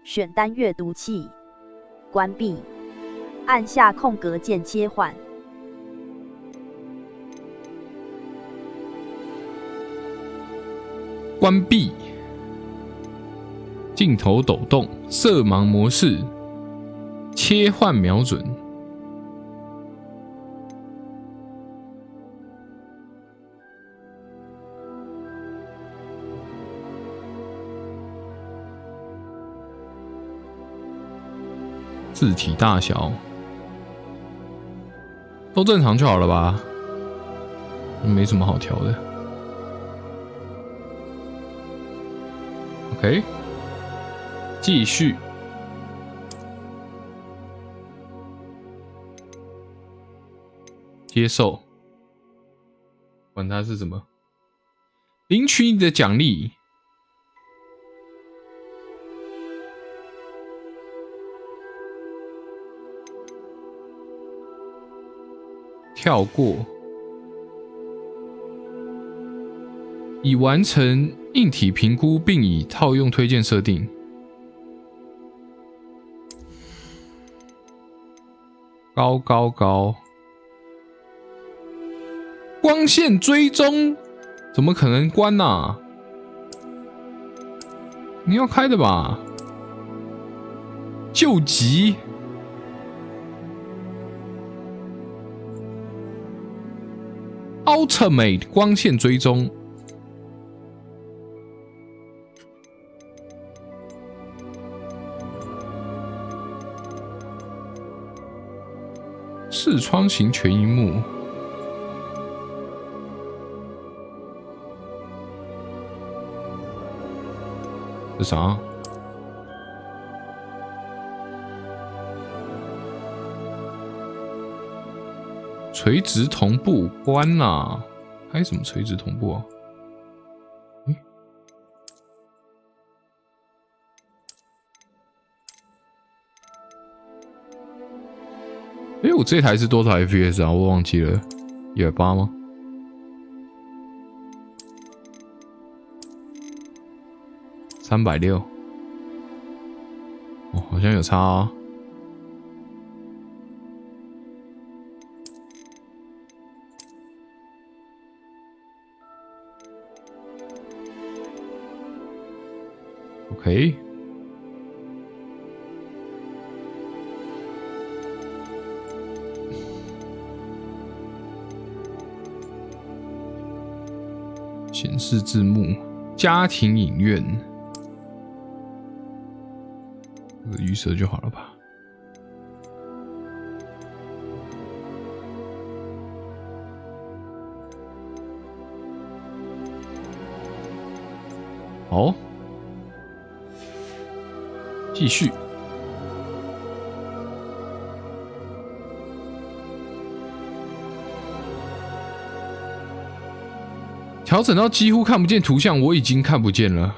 选单阅读器，关闭，按下空格键切换。关闭。镜头抖动，色盲模式，切换瞄准。字体大小都正常就好了吧？没什么好调的。OK， 继续。接受，管它是什么。领取你的奖励。跳过，已完成硬体评估，并已套用推荐设定。高，光线追踪，怎么可能关啊？你要开的吧？救急。Ultimate 光线追踪，视窗型全萤幕，这啥？垂直同步关啦！开什么垂直同步啊？我这台是多少 FPS 啊？我忘记了，180吗？360。哦，好像有差啊。OK， 显示字幕，家庭影院，这个预设就好了吧？好。继续，调整到几乎看不见图像，我已经看不见了。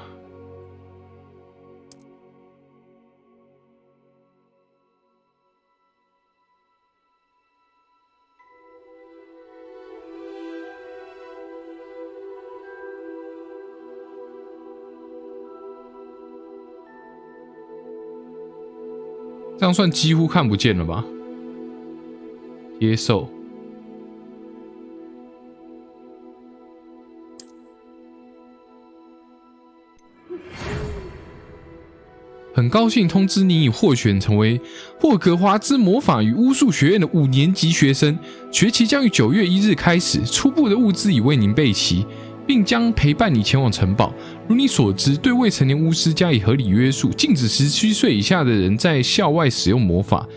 这样算几乎看不见了吧？接受。很高兴通知你已获选成为霍格华兹魔法与巫术学院的5年级学生，学期将于9月1日开始。初步的物资已为您备齐，并将陪伴你前往城堡。如你所知，对未成年巫师加以合理约束，禁止17岁以下的人在校外使用魔法。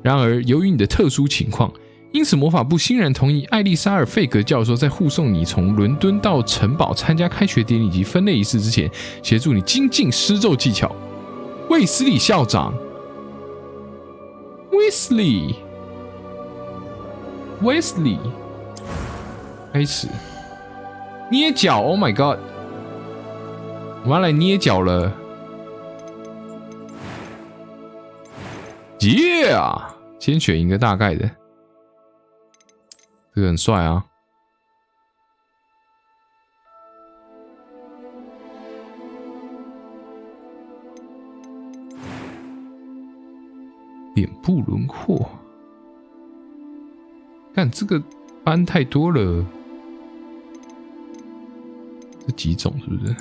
然而，由于你的特殊情况，因此魔法部欣然同意艾丽莎尔·费格教授在护送你从伦敦到城堡参加开学典礼及分类仪式之前，协助你精进施咒技巧。卫斯理校长 Weasley 开始捏脚 ，Oh my god！ 我们要来捏脚了 ，Yeah！ 先选一个大概的，这个很帅啊。脸部轮廓，看这个斑太多了，这几种是不是？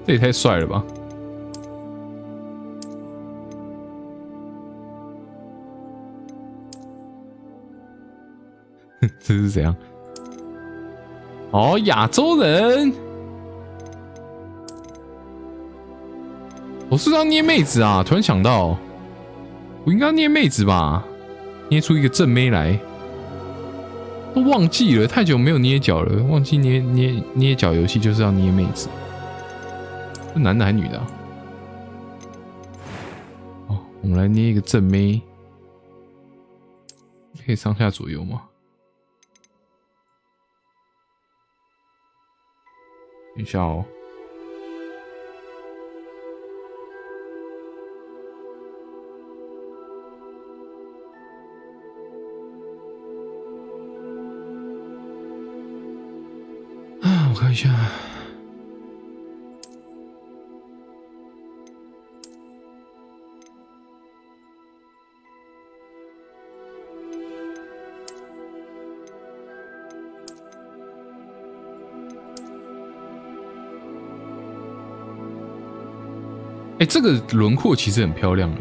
这也太帅了吧！这是怎样？哦，亚洲人，我是不是要捏妹子啊？突然想到，我应该要捏妹子吧？捏出一个正妹来，都忘记了，太久没有捏脚了，忘记捏脚游戏就是要捏妹子。是男的还是女的啊？哦，我们来捏一个正妹，可以上下左右吗？等一下哦。啊，我看一下。哎，这个轮廓其实很漂亮哎。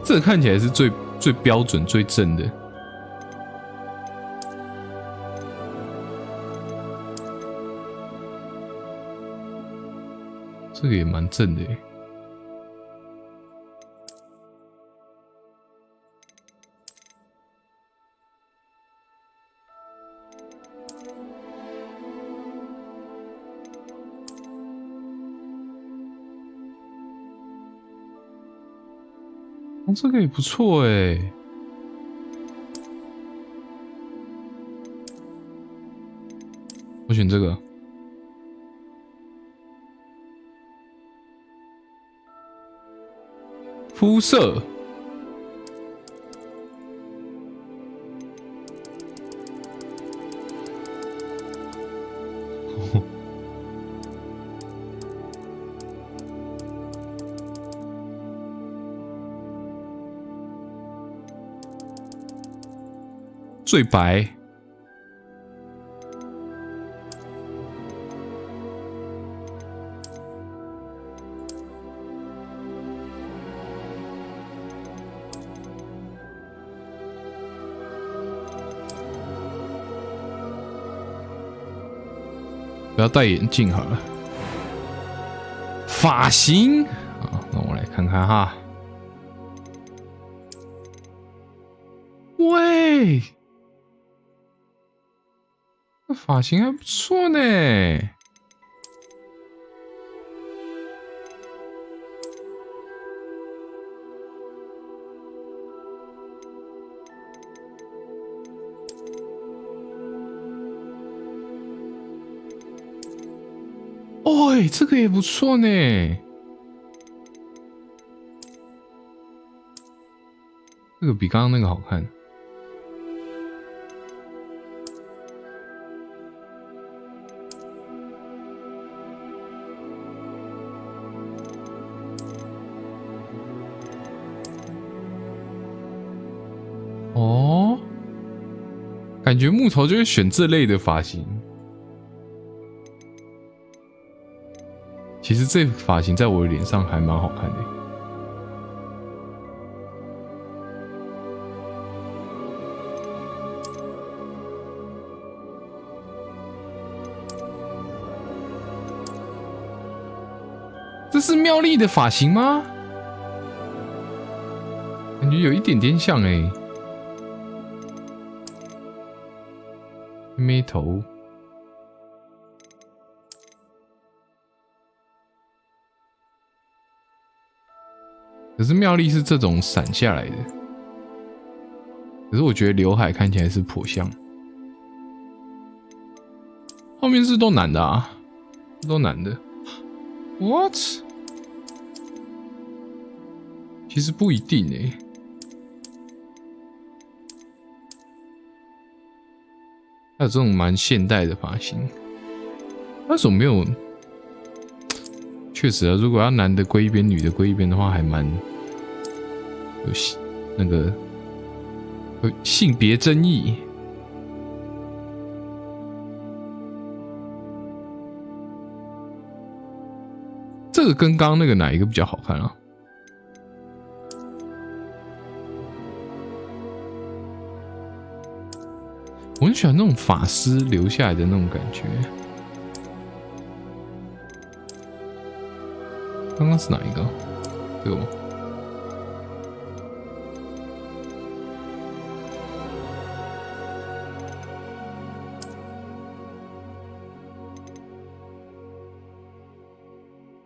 这个看起来是最标准、最正的。这个也蛮正的耶。哦，这个也不错哎。我选这个。肤色，最白。不要戴眼镜好了。发型啊，那我来看看哈。喂，这发型还不错呢。哦，这个也不错呢。这个比刚刚那个好看。哦，感觉木头就会选这类的发型。其实这发型在我的脸上还蛮好看的。这是妙丽的发型吗？感觉有一点点像哎。妹头。可是妙丽是这种散下来的，可是我觉得刘海看起来是颇像。后面是都男的啊，都男的。What？ 其实不一定欸。还有这种蛮现代的发型，为什么没有？确实啊，如果要男的归一边，女的归一边的话，还蛮有那个有性别争议。这个跟刚刚那个哪一个比较好看啊？我很喜欢那种发丝留下来的那种感觉。刚刚是哪一个？这个吗？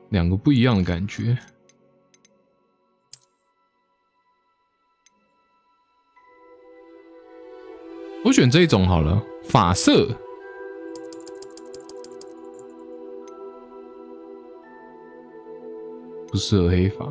两个不一样的感觉。我选这一种好了，发色。不适合黑发。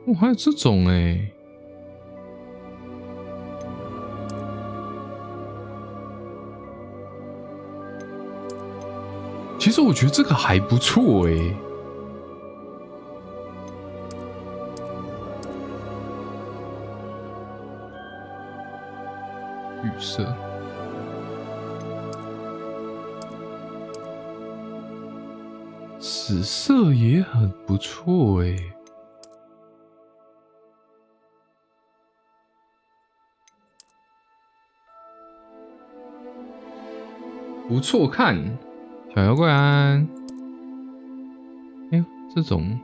哦，还有这种欸。其实我觉得这个还不错欸。绿色。紫色也很不错欸。不错看，小妖怪安。哎呦，这种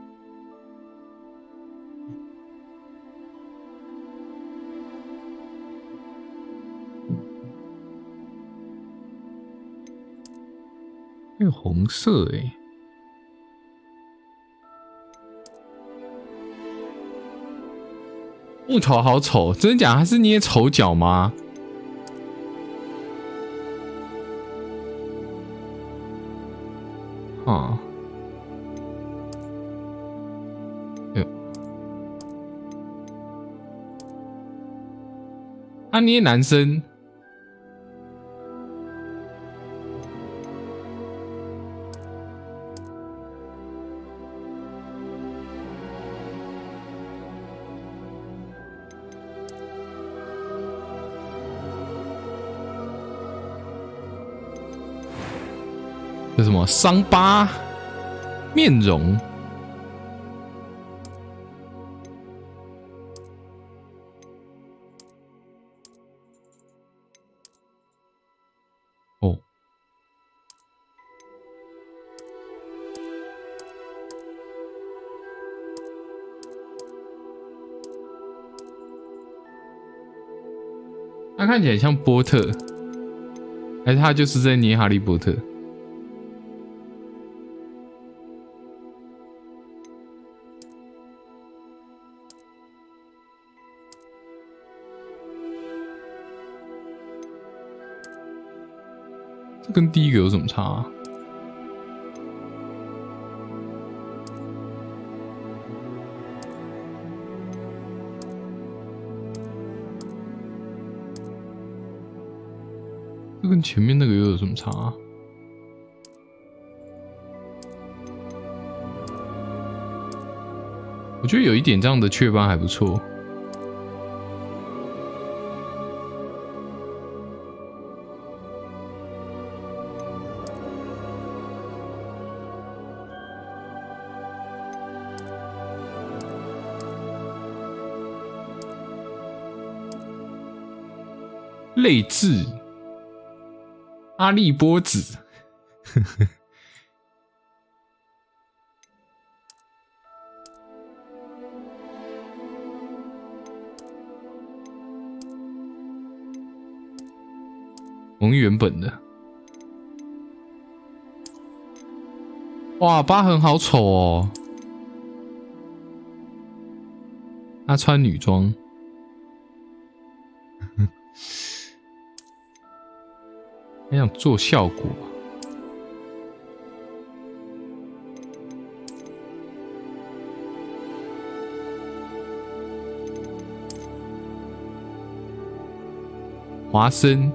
还有红色哎，木头好丑，真的假的？他是捏丑角吗？啊，哎呦，他捏男生，这什么伤疤面容？哦，他看起来像波特，还是他就是在捏哈利波特？这跟第一个有什么差啊？这跟前面那个又有什么差啊？我觉得有一点这样的雀斑还不错。泪痣、阿笠波子。我们原本的，哇，疤痕好丑哦。他穿女装，很想做效果。华生。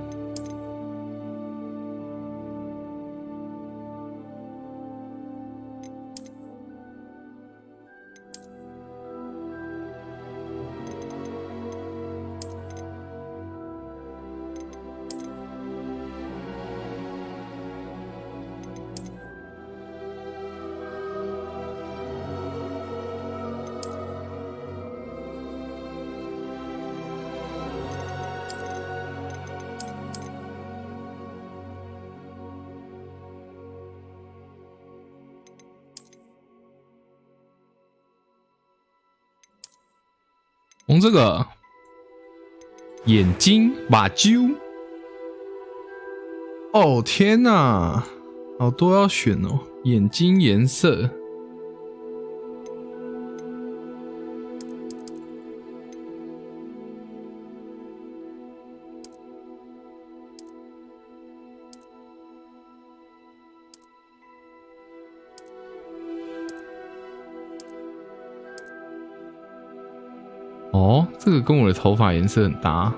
从这个眼睛把揪，哦天哪，好多要选哦！眼睛颜色，哦，这个跟我的头发颜色很搭。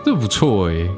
这不错欸。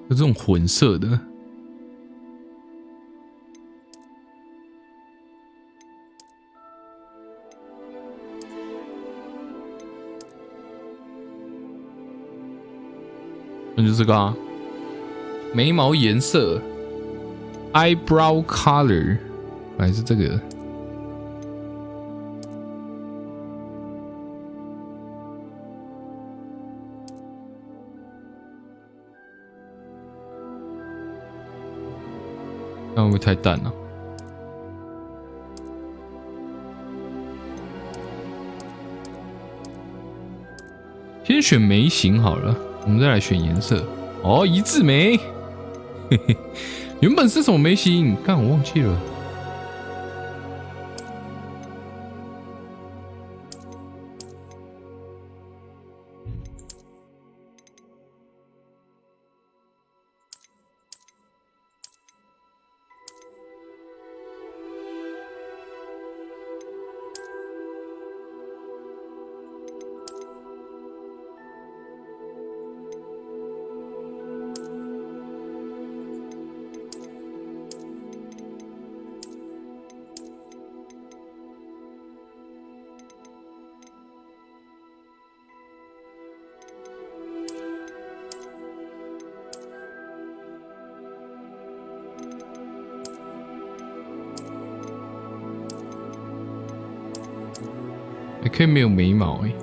有这种混色的，那就这个啊，眉毛颜色 ，eyebrow color， 还是这个。那会不会太淡了？先选眉形好了，我们再来选颜色。哦，一字眉，嘿嘿，原本是什么眉形？干，我忘记了。还可以没有眉毛哎、欸。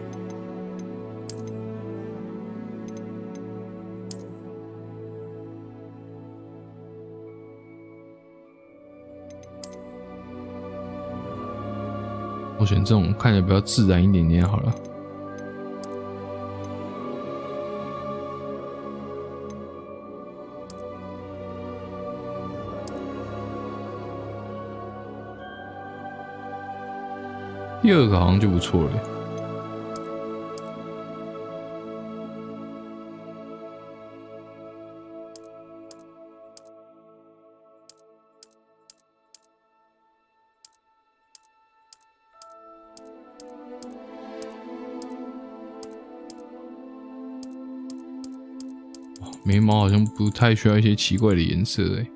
我选这种看起来比较自然一点点好了。第2个好像就不错了。眉毛好像不太需要一些奇怪的颜色欸。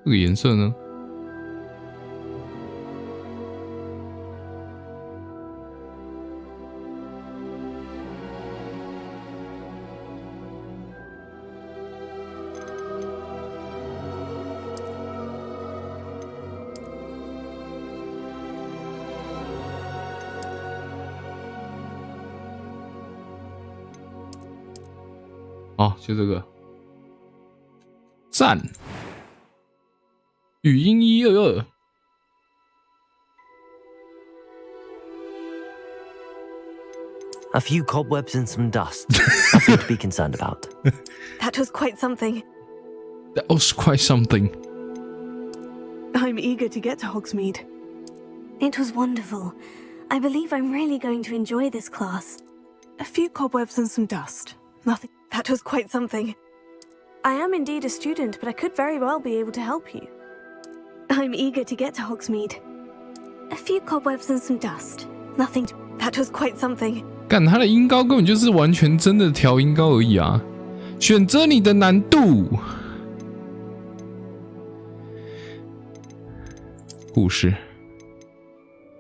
这个颜色呢？哦，就这个，赞。语音122。A few cobwebs and some dust. Nothing to be concerned about. That was quite something. That was quite something. I'm eager to get to Hogsmeade. It was wonderful. I believe I'm really going to enjoy this class. A few cobwebs and some dust. Nothing. That was quite something. I am indeed a student, but I could very well be able to help you. I'm eager to get to Hogsmeade. A few cobwebs and some dust. Nothing to... That was quite something. 干，他的音高根本就是完全真的调音高而已啊！选择你的难度。故事，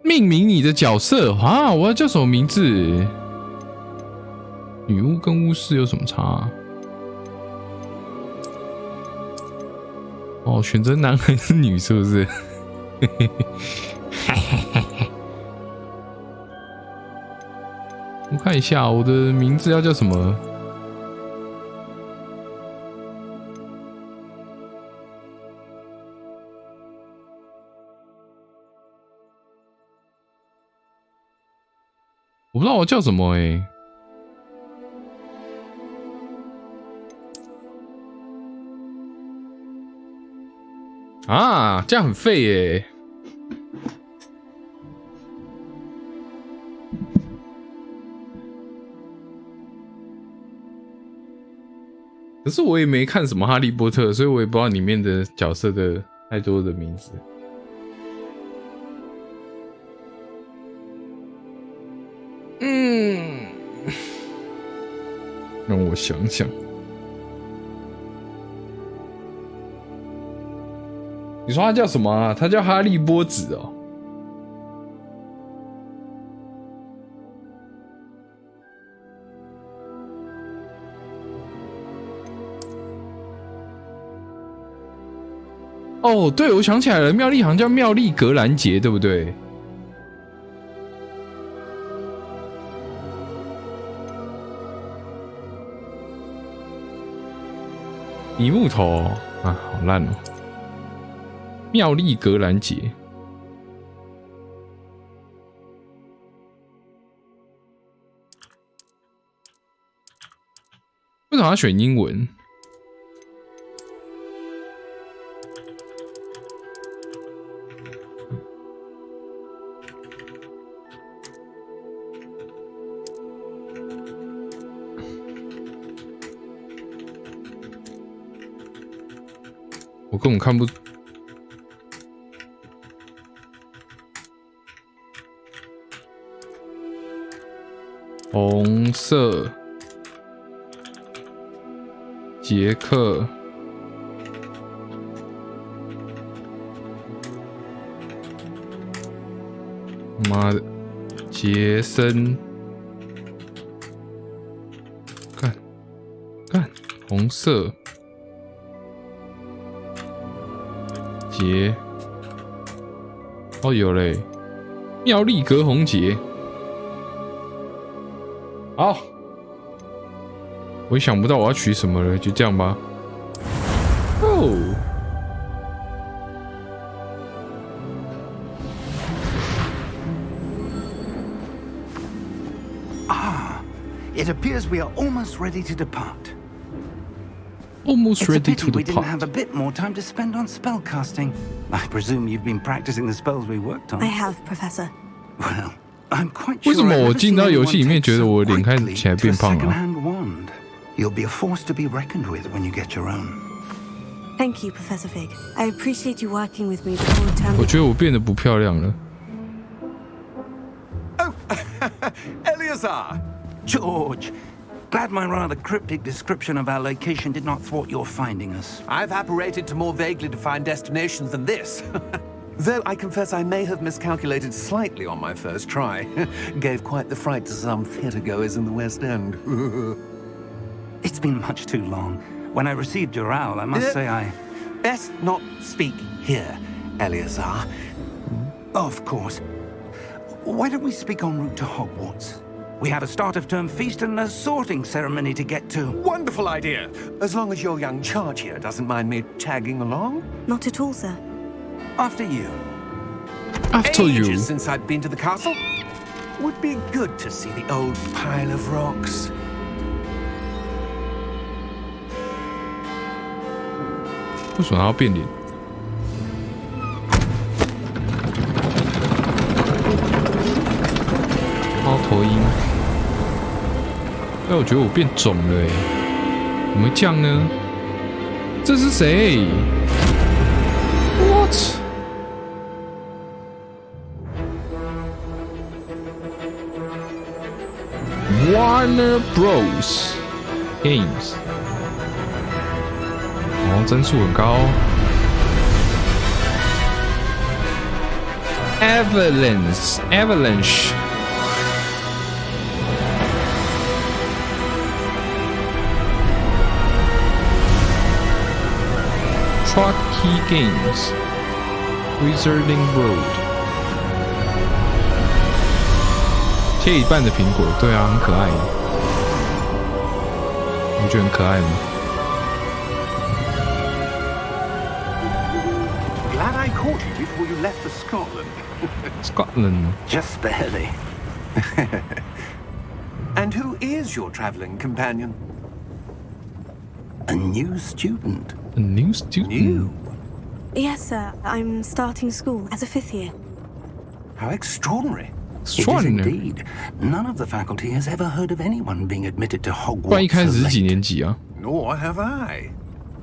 命名你的角色啊！我要叫什么名字？女巫跟巫师有什么差啊？哦，选择男还是女是不是？我看一下我的名字要叫什么？我不知道我叫什么欸。啊，这样很废耶。可是我也没看什么哈利波特，所以我也不知道里面的角色的太多的名字。让我想想。你说他叫什么啊？他叫哈利波子哦。哦，对，我想起来了，妙丽好像叫妙丽格兰杰，对不对？泥木头啊，好烂哦！妙丽格兰杰，为什么要选英文？我根本看不。红色，杰克，妈的，杰森，干，红色。节。哦，有嘞，妙丽格红节。好，我也想不到我要取什么了，就这样吧。哦。It appears we are almost ready to depart. Almost ready to we didn't depart. have a bit more time to spend on spellcasting. I presume you've been practicing the spells we worked on. I have, Professor. Well, I'm quite 为 sure 什么 I've 我 never 进 seen 到游 anyone 戏里面 take 觉得我 so 脸看 quickly 起来 to 变 a 胖了？ second-hand wand. You'll be a force to be reckoned with when you get your own. Thank you, Professor Fig. I appreciate you working with me before the term. 我觉得我变得不漂亮了。 Oh, Eleazar! George, glad my rather cryptic description of our location did not thwart your finding us. I've apparated to more vaguely defined destinations than this. Though I confess I may have miscalculated slightly on my first try. Gave quite the fright to some theatregoers in the West End. It's been much too long. When I received your owl, I must say I... Best not speak here, Eleazar. Of course. Why don't we speak en route to Hogwarts? We have a start-of-term feast and a sorting ceremony to get to. Wonderful idea. As long as your young charge here doesn't mind me tagging along. Not at all, sir. After you. After you. Ages since I'd been to the castle. Would be good to see the old pile of rocks. 为什么要变脸？猫头鹰。哎，我觉得我变肿了哎，怎么会这样呢？这是谁 ？What？ Warner Bros. Games。哦，帧数很高。Avalanche。Truck Key Games。Wizarding World。切一半的苹果，对啊，很可爱。你觉得很可爱吗？ Glad I caught you before you left for Scotland. Scotland. Just barely. And who is your travelling companion? A new student. A new student. New? Yes, sir. I'm starting school as a 5th year. How extraordinary. It is indeed. None of the faculty has ever heard of anyone being admitted to 不然一 Hogwarts 开始 so 是几 late. 年级啊？ Nor have I.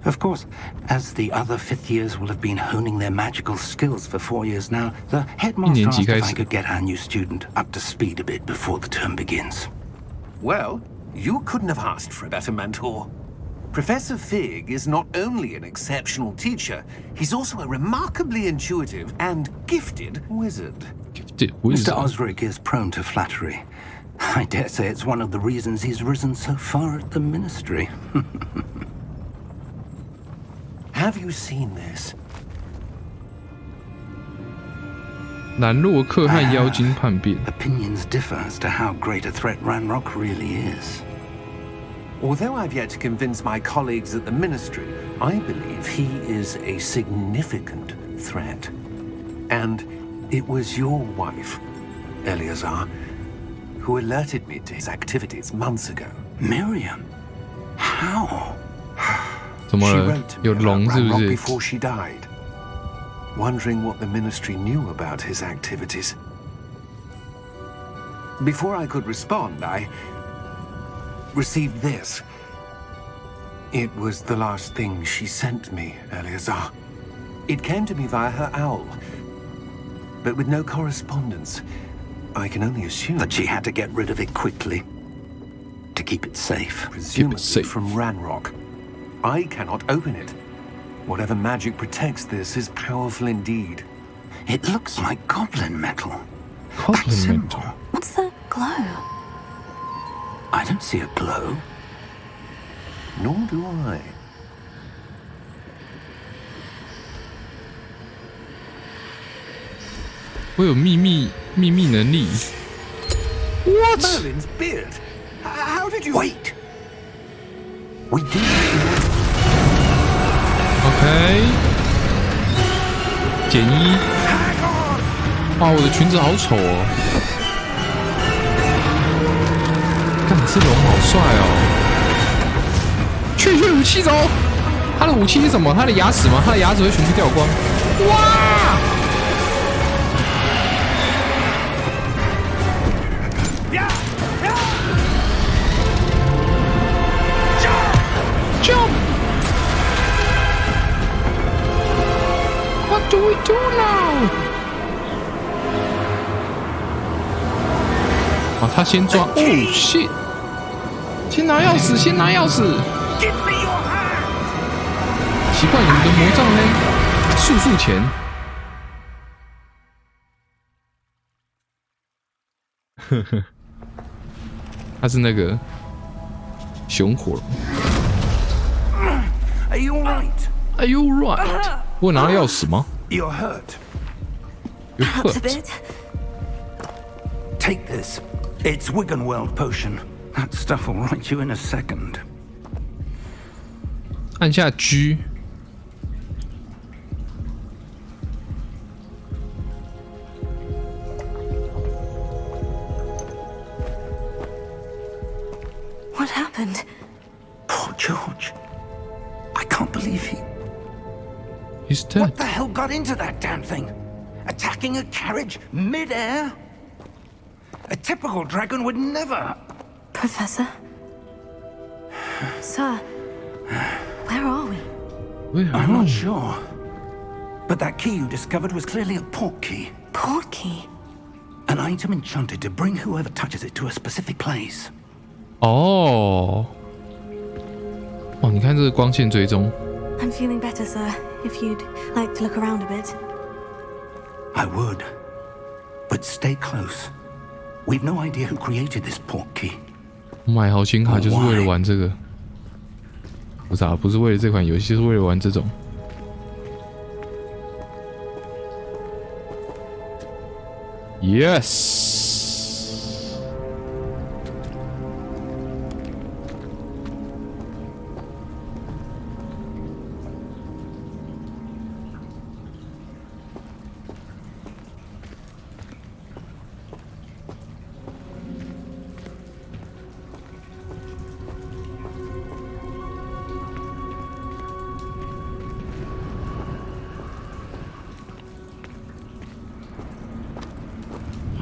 Of course, as the other 5th years will have been honing their magical skills for 4 years now, the headmaster asked if I could get our new student up to speed a bit before the term begins. Well, you couldn't have asked for a better mentor. Professor Fig is not only an exceptional teacher, he's also a remarkably intuitive and gifted wizard. Mr. Osric is prone to flattery. I dare say it's one of the reasons he's risen so far at the ministry. Have you seen this? 兰洛克和妖精叛变。 Opinions differ as to how great a threat Ranrock really is. Although I've yet to convince my colleagues at the ministry, I believe he is a significant threat. And it was your wife, Eleazar, who alerted me to his activities months ago. Miriam? How? 怎么 She 了 wrote to？ 有 me 龙 about 是不 Ranrock 是？ before she died, wondering what the ministry knew about his activities. Before I could respond, I received this. It was the last thing she sent me, Eleazar. It came to me via her owl, but with no correspondence. I can only assume That she had to get rid of it quickly to keep it safe. presumably safe. from Ranrock. I cannot open it. Whatever magic protects this is powerful indeed. It looks like goblin metal. That Goblin symbol. metal. What's the glow? I don't see a glow. Nor do I. 我有秘密能力。What? Merlin's beard. How did you Wait! We do. OK， 减一。哇，我的裙子好丑哦！干，这龙好帅哦！雀武器走，他的武器是什么？他的牙齿吗？他的牙齿会全部掉光。哇！ Jump! What do we do now? 啊，他先抓，哦 shit！ 先拿钥匙，先拿钥匙。奇怪，你们的魔杖呢？速钱。呵呵，他是那个熊火龙。 Are you alright? Are you right? 我拿了钥匙吗 You're hurt. You're Perhaps a hurt. bit. Take this. It's Wiggenweld potion. That stuff will right you in a second. 按下 G。 What happened? Poor George. I can't believe he... He's dead. What the hell got into that damn thing? Attacking a carriage mid-air? A typical dragon would never... Professor? Sir, where are we? I'm not sure. But that key you discovered was clearly a port key. Port key? An item enchanted to bring whoever touches it to a specific place. 哦，哇！你看这个光线追踪。 I'm feeling better, sir. If you'd like to look around a bit. I would. But stay close. We've no idea who created this port key. 我买豪情卡就是为了玩这个，不是啊，不是为了这款游戏，是为了玩这种。Yes。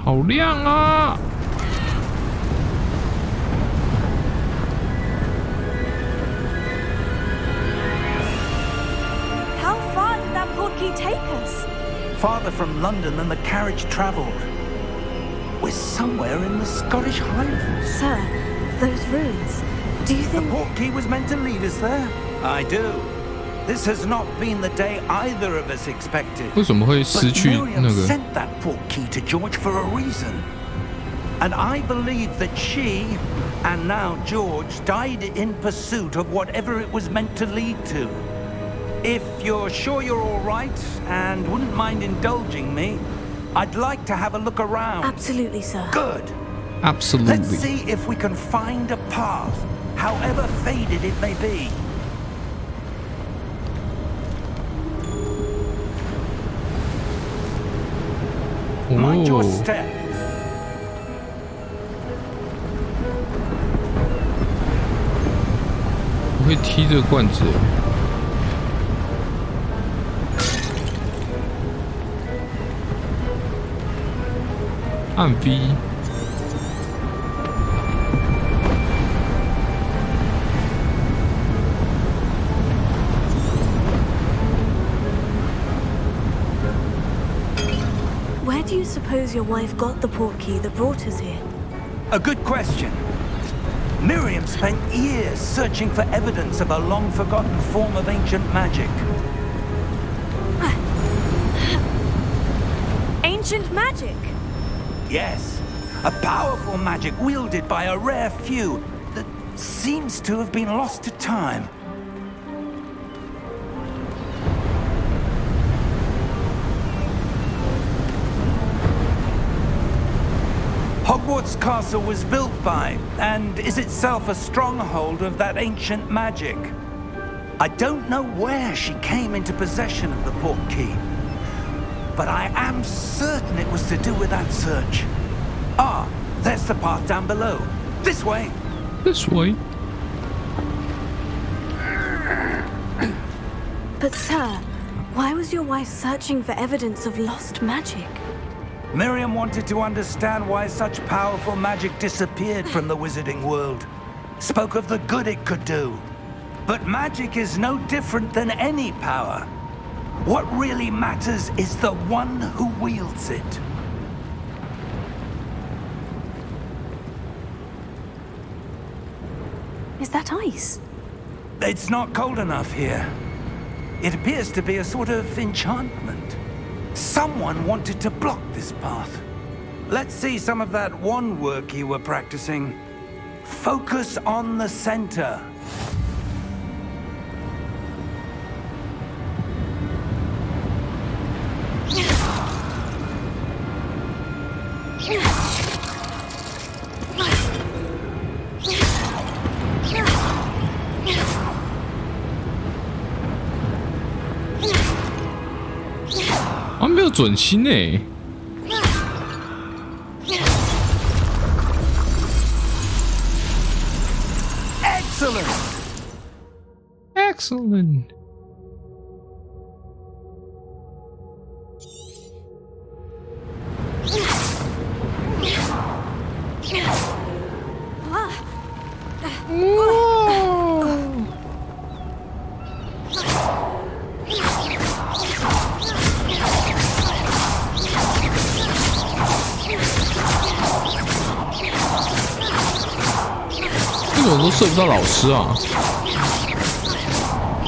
好亮啊！ How far did that port key take us? Farther from London than the carriage travelled. We're somewhere in the Scottish Highlands. Sir, those ruins. Do you The think... port key was meant to lead us there? I do. This has not been the day either of us expected. 为什么会失 But 去 Miriam 那个？ sent that port key to George for a reason. And I believe that she, and now George, died in pursuit of whatever it was meant to lead to. If you're sure you're all right and wouldn't mind indulging me, I'd like to have a look around. Absolutely, sir. Good. Absolutely. Let's see if we can find a path, however faded it may be. Mind your step. 我会踢这个罐子。按 V。 Where do you suppose your wife got the port key that brought us here? A good question. Miriam spent years searching for evidence of a long-forgotten form of ancient magic. Ancient magic? Yes, a powerful magic wielded by a rare few that seems to have been lost to time. Hogwarts Castle was built by, and is itself a stronghold of that ancient magic. I don't know where she came into possession of the portkey, but I am certain it was to do with that search. Ah, there's the path down below. This way. This way. But, sir, why was your wife searching for evidence of lost magic? Miriam wanted to understand why such powerful magic disappeared from the wizarding world. Spoke of the good it could do. But magic is no different than any power. What really matters is the one who wields it. Is that ice? It's not cold enough here. It appears to be a sort of enchantment. Someone wanted to block this path. Let's see some of that wand work you were practicing. Focus on the center.啊，没有准心欸。Excellent. Excellent. Whoa. 为什么都射不到老师啊？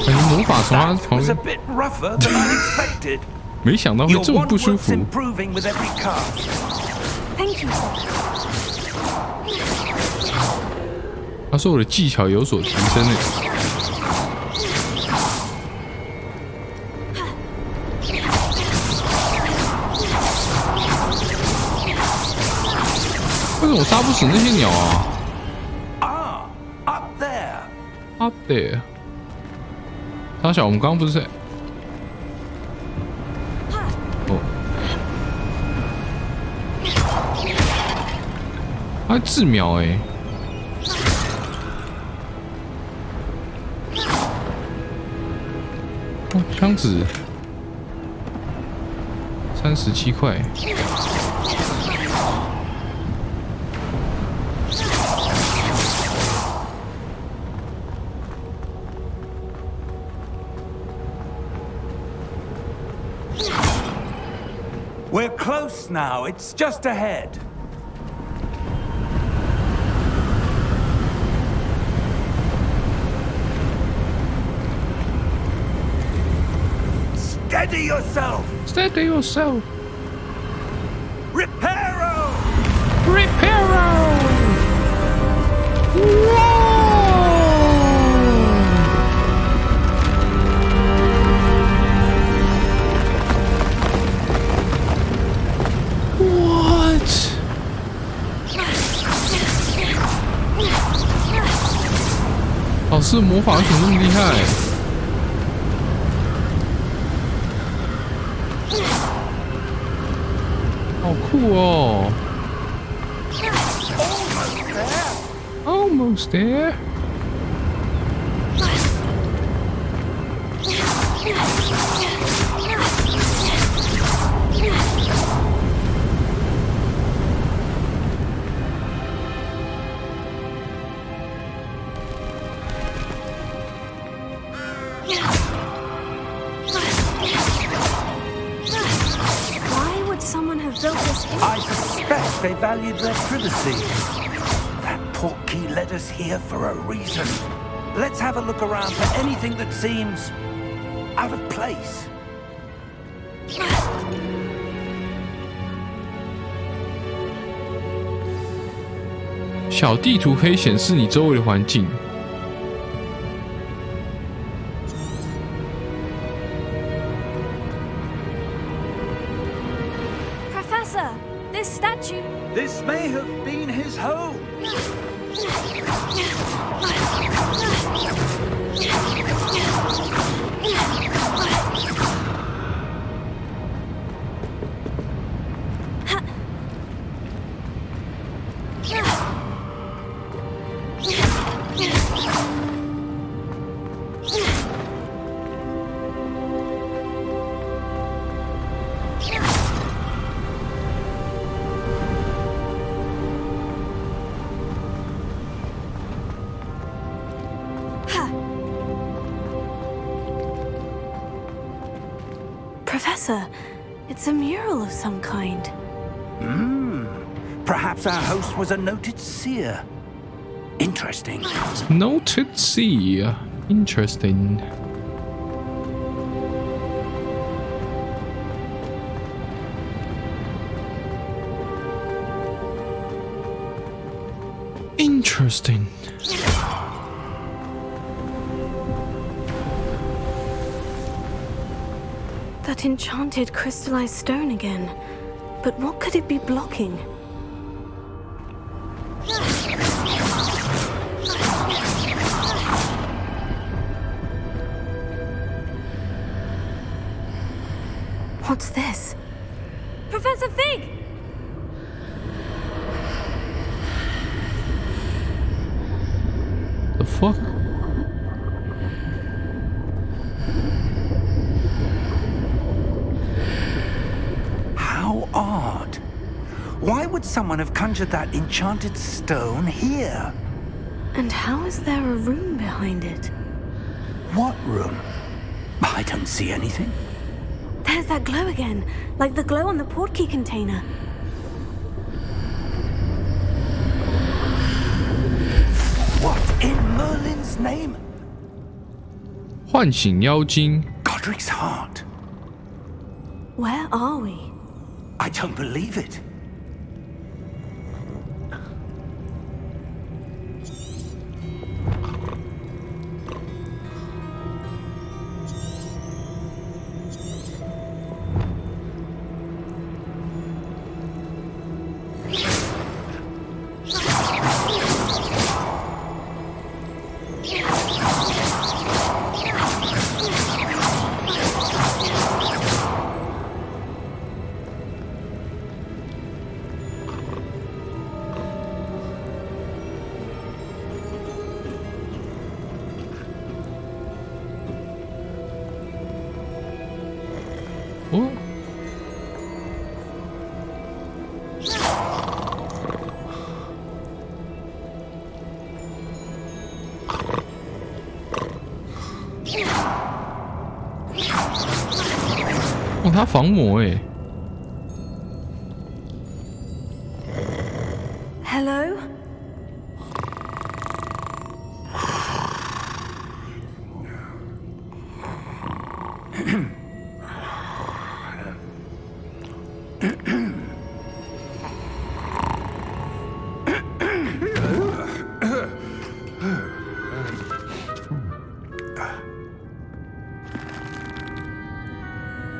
感觉魔法从他旁 Was a 边， bit rougher than I expected. 没想到会 Your 这么不 wand 舒 work's 服。 improving with every cast. Thank you, sir. 他说我的技巧有所提升呢。为什么我杀不死那些鸟啊 Ah, up there. ？Up there。大小，我们刚刚不是在……哦，他还自秒哎、欸！哦，箱子37块。We're close now. It's just ahead. Steady yourself. Steady yourself. Reparo. Reparo. Whoa. What? 老师的魔法怎么那么厉害？好酷哦 ！Almost there. Why would someone have built this here? I suspect they valued their privacy. That portkey led us here for a reason. Let's have a look around for anything that seems out of place. 小地图可以显示你周围的环境。Professor, this statue. This may have been his home. Professor, it's a mural of some kind. Perhaps our host was a noted seer. Interesting. Noted seer. Interesting. Interesting. That enchanted crystallized stone again. But what could it be blocking? What's this? Professor Fig! The fuck? How odd. Why would someone have conjured that enchanted stone here? And how is there a room behind it? What room? I don't see anything. There's that glow again, like the glow on the portkey container. What in Merlin's name? 唤醒妖精。 Godric's heart. Where are we? I don't believe it. What?哦，他防魔哎。 Hello?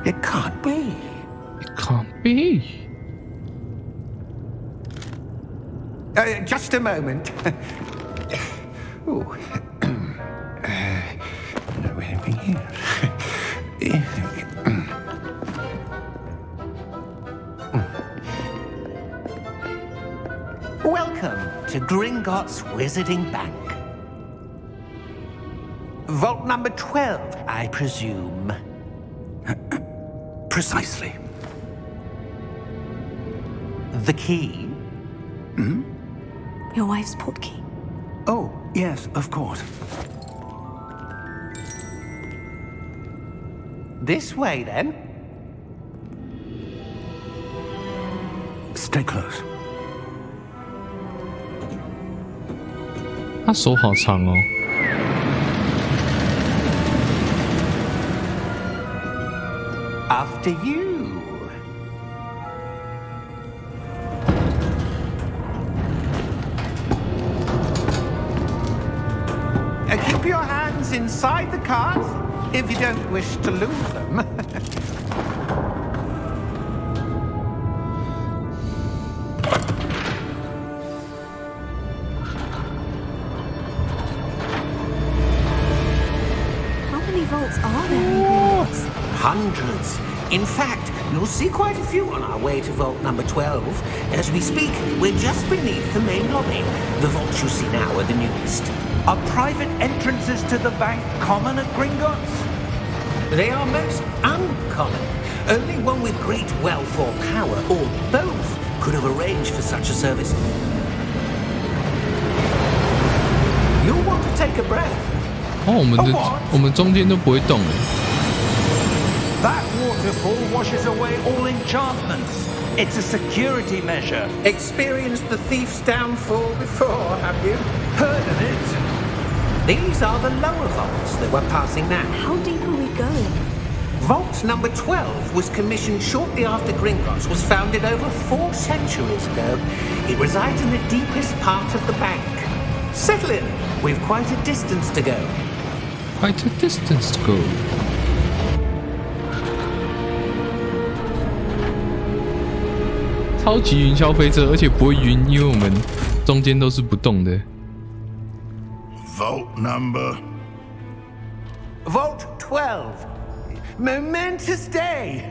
It can't be. It can't be. Just a moment. Ooh. Wait a minute. Welcome to Gringotts Wizarding Bank. Vault number 12, I presume. Precisely. The key? Your wife's portkey. Oh, yes, of course. This way, then. Stay close. 他手好长哦。 After you. Keep your hands inside the cart if you don't wish to lose them. Hundreds. In fact, you'll see quite a few on our way to vault number 12. As we speak, we're just beneath the main lobby. The vaults you see now are the newest. Are private entrances to the bank common at Gringotts? They are most uncommon. Only one with great wealth or power, or both, could have arranged for such a service. You'll want to take a breath. 我们中间都不会动。 That waterfall washes away all enchantments. It's a security measure. Experienced the thief's downfall before, have you? Heard of it? These are the lower vaults that we're passing now. How deep are we going? Vault number 12 was commissioned shortly after Gringotts was founded over 4 centuries ago. It resides in the deepest part of the bank. Settle in. We've quite a distance to go. Quite a distance to go. 超级云霄飞车，而且不会晕，因为我们中间都是不动的。Vault number. Vault 12. Momentous day.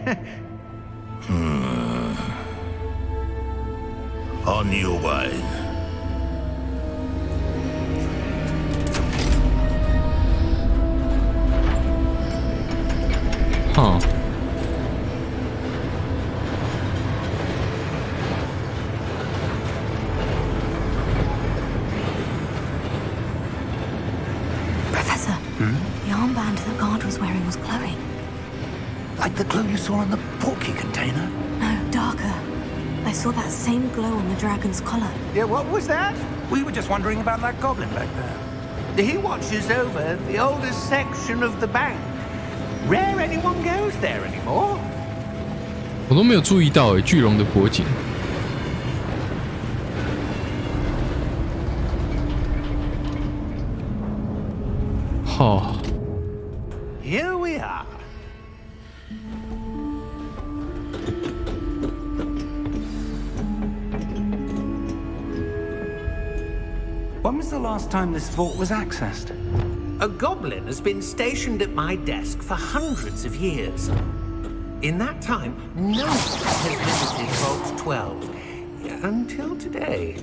On your way. Huh. Professor, the armband that guard was wearing was glowing. Like the glow you saw on the porky container? No, darker. I saw that same glow on the dragon's collar. Yeah, what was that? We were just wondering about that goblin back there. He watches over the oldest section of the bank. Rare anyone goes there anymore. 我都没有注意到巨龙的脖颈。好。Here we are. When was the last time this vault was accessed? A goblin has been stationed at my desk for hundreds of years. In that time, no one has visited Vault 12. Until today.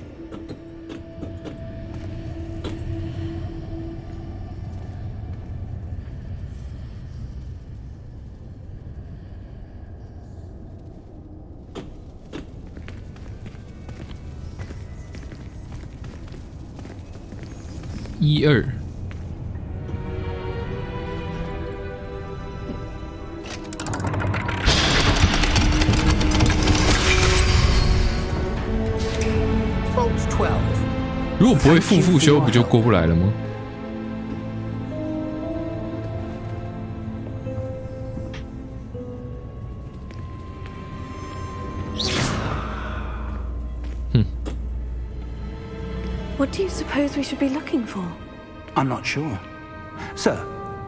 Vault 12. 如果不会复修，不就过不来了吗？What do you suppose we should be looking for? I'm not sure. Sir,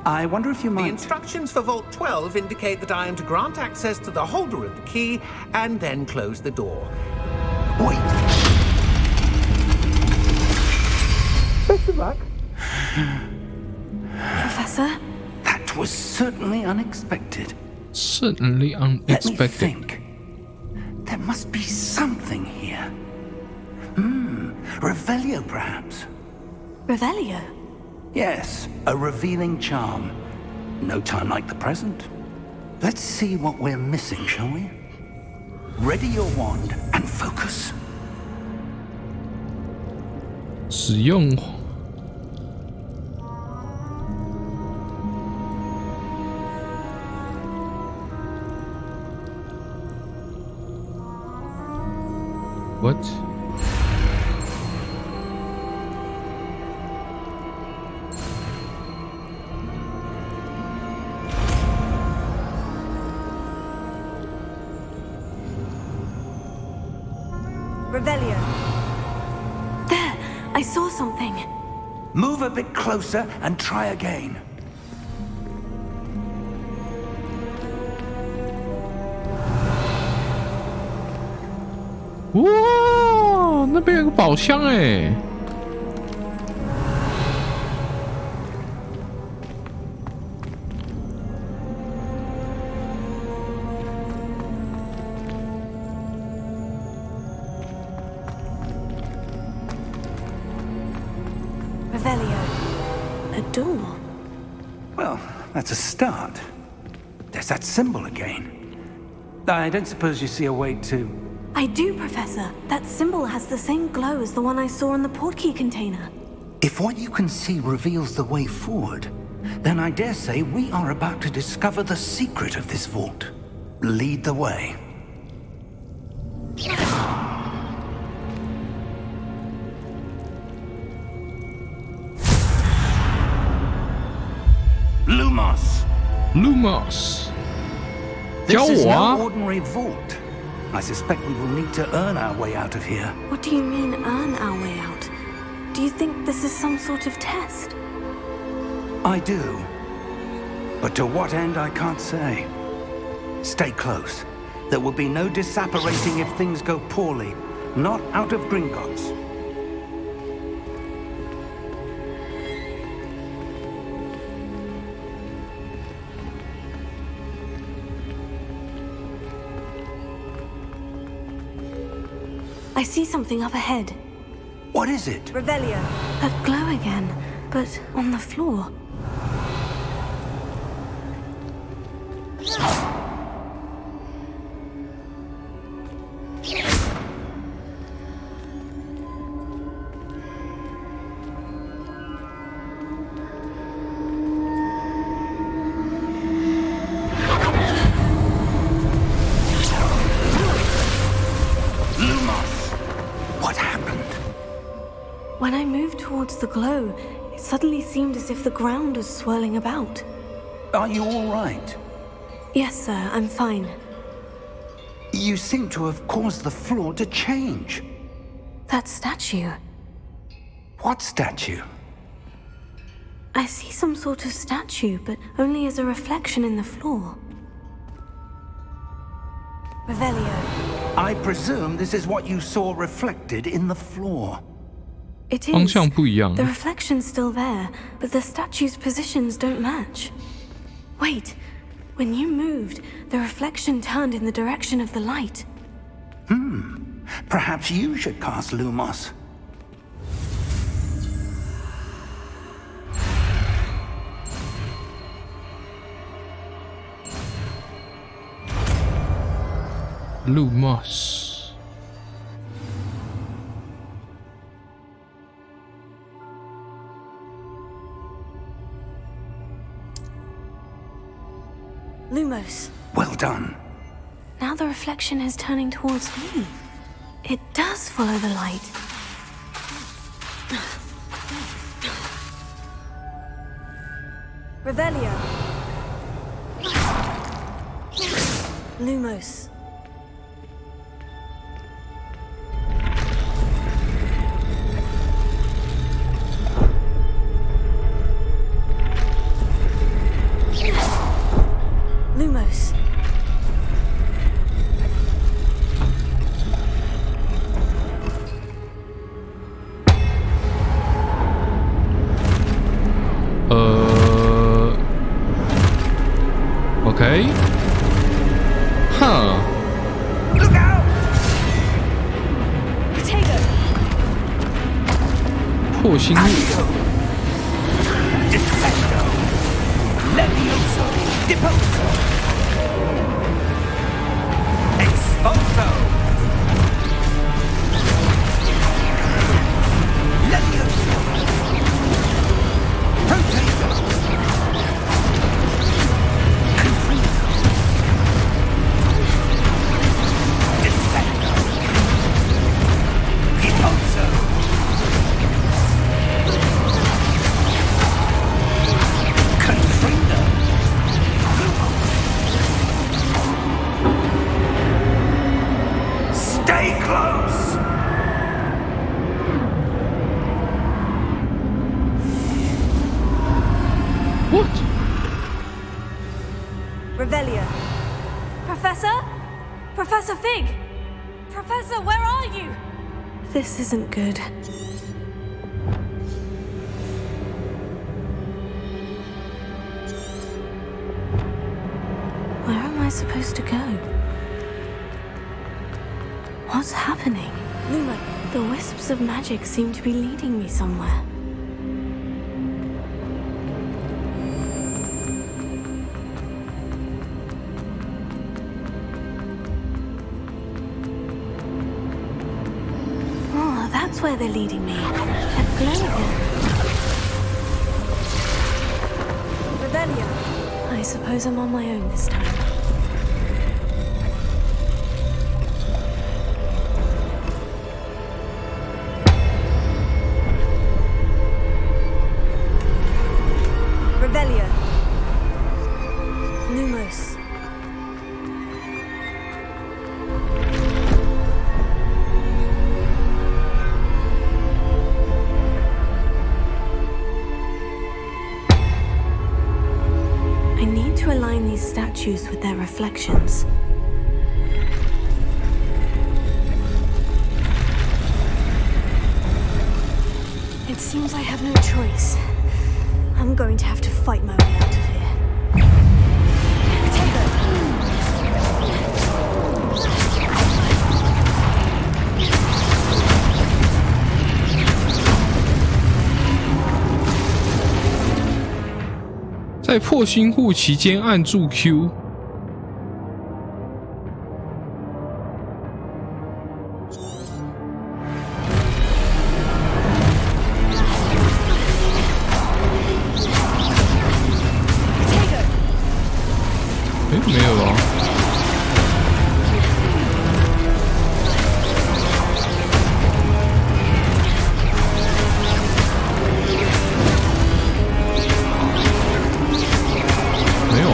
I wonder if you The might... instructions for Vault 12 indicate that I am to grant access to the holder of the key and then close the door. Wait! Best of luck. Professor? That was certainly unexpected. Certainly Let me unexpected. think. There must be something here. Revelio, perhaps? Revelio? Yes, a revealing charm. No time like the present. Let's see what we're missing, shall we? Ready your wand and focus. 使用。What? Revelio. There! I saw something. Move a bit closer and try again. Wow, 那边有个宝箱哎！ Revelio. A door. Well, that's a start. There's that symbol again. I don't suppose you see a way to... I do, Professor. That symbol has the same glow as the one I saw in the portkey container. If what you can see reveals the way forward, then I dare say we are about to discover the secret of this vault. Lead the way. Lumos! Lumos， 教 This is 我啊 no！ ordinary vault. I suspect we will need to earn our way out of here. What do you mean, earn our way out? Do you think this is some sort of test? I do. But to what end, I can't say. Stay close. There will be no disapparating if things go poorly. Not out of Gringotts. I see something up ahead. What is it? Revelio. That glow again, but on the floor. When I moved towards the glow, it suddenly seemed as if the ground was swirling about. Are you all right? Yes, sir, I'm fine. You seem to have caused the floor to change. That statue. What statue? I see some sort of statue, but only as a reflection in the floor. Revelio. I presume this is what you saw reflected in the floor. It 方 is. 向不一样 The reflection's still there, but the statue's positions don't match. Wait, when you moved, the reflection turned in the direction of the light. Perhaps you should cast Lumos. Lumos。 Lumos. Well done. Now the reflection is turning towards me. It does follow the light. Revelio. Lumos. Lumos. OK， 哈， Look out! Potato. 破心路， Defecto! Levioso! Deposo! Expulso! Levioso! Potato! Confringo! Defecto! Deposo! Confringo! Stay close! What？ Revelio. Professor? Professor Fig! Professor, where are you? This isn't good. Where am I supposed to go? What's happening? Luma, the wisps of magic seem to be leading me somewhere. that's where they're leading me. That glow again. Revelio. I suppose I'm on my own this time. Revelio. Lumos. I need to align these statues with their reflections. It seems I have no choice. I'm going to have to fight my way out of here. Potato! 在破新户期间按住 Q。没有了。没有。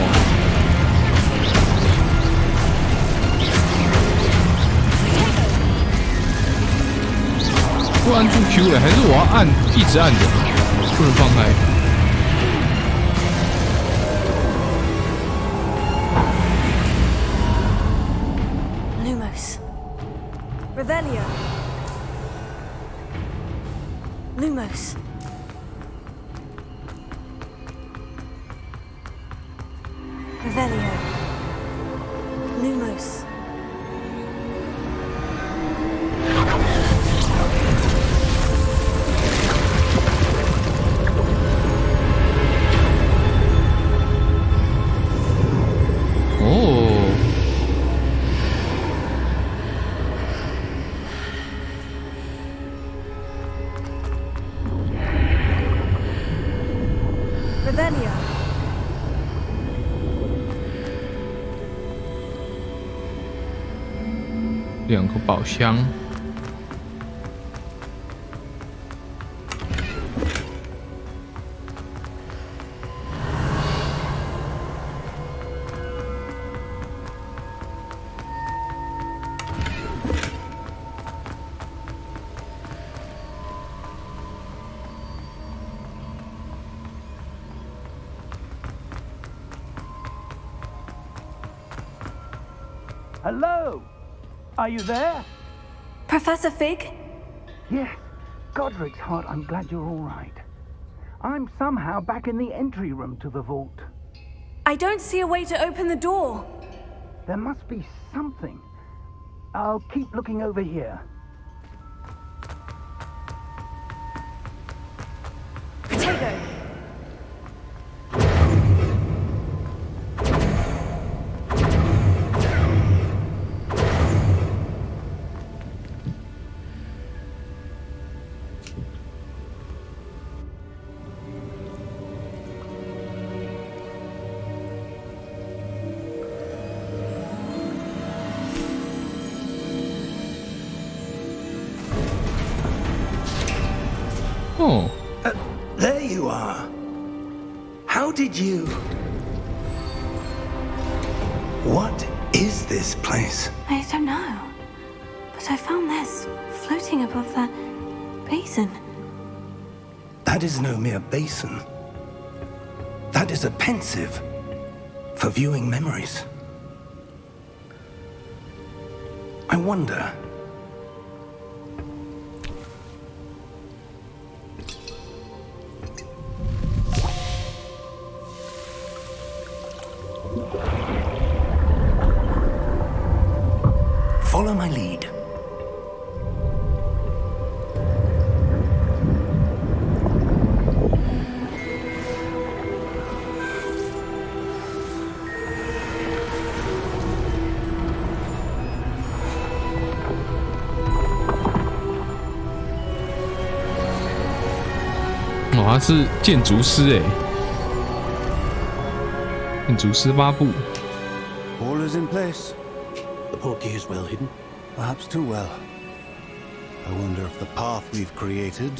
不按住 Q 了，还是我要按一直按着，不能放开。 Revelio. Lumos. Revelio. Lumos. Oh. 2个宝箱。Hello? Are you there? Professor Fig? Yes. Godric's heart, I'm glad you're all right. I'm somehow back in the entry room to the vault. I don't see a way to open the door. There must be something. I'll keep looking over here. Potato. Oh. There you are. How did you... What is this place? I don't know. But I found this floating above that basin. That is no mere basin. That is a pensive for viewing memories. I wonder... Follow my lead. 哦，他是建筑师哎，建筑师8部。All is in place. The portkey is well hidden. Perhaps too well. I wonder if the path we've created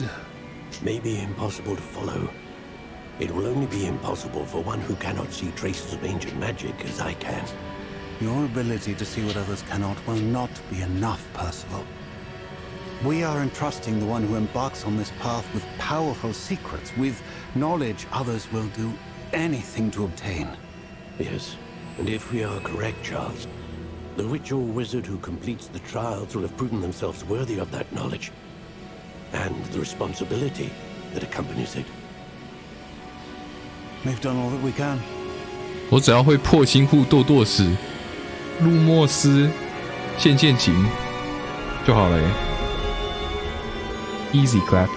may be impossible to follow. It will only be impossible for one who cannot see traces of ancient magic as I can. Your ability to see what others cannot will not be enough, Percival. We are entrusting the one who embarks on this path with powerful secrets, with knowledge others will do anything to obtain. Yes, and if we are correct, Charles, the witch or wizard who completes the trials will have proven themselves worthy of that knowledge, and the responsibility that accompanies it. We've done all that we can. 我只要会破新户堕堕死、路莫斯、陷阱就好了耶。Easy clap。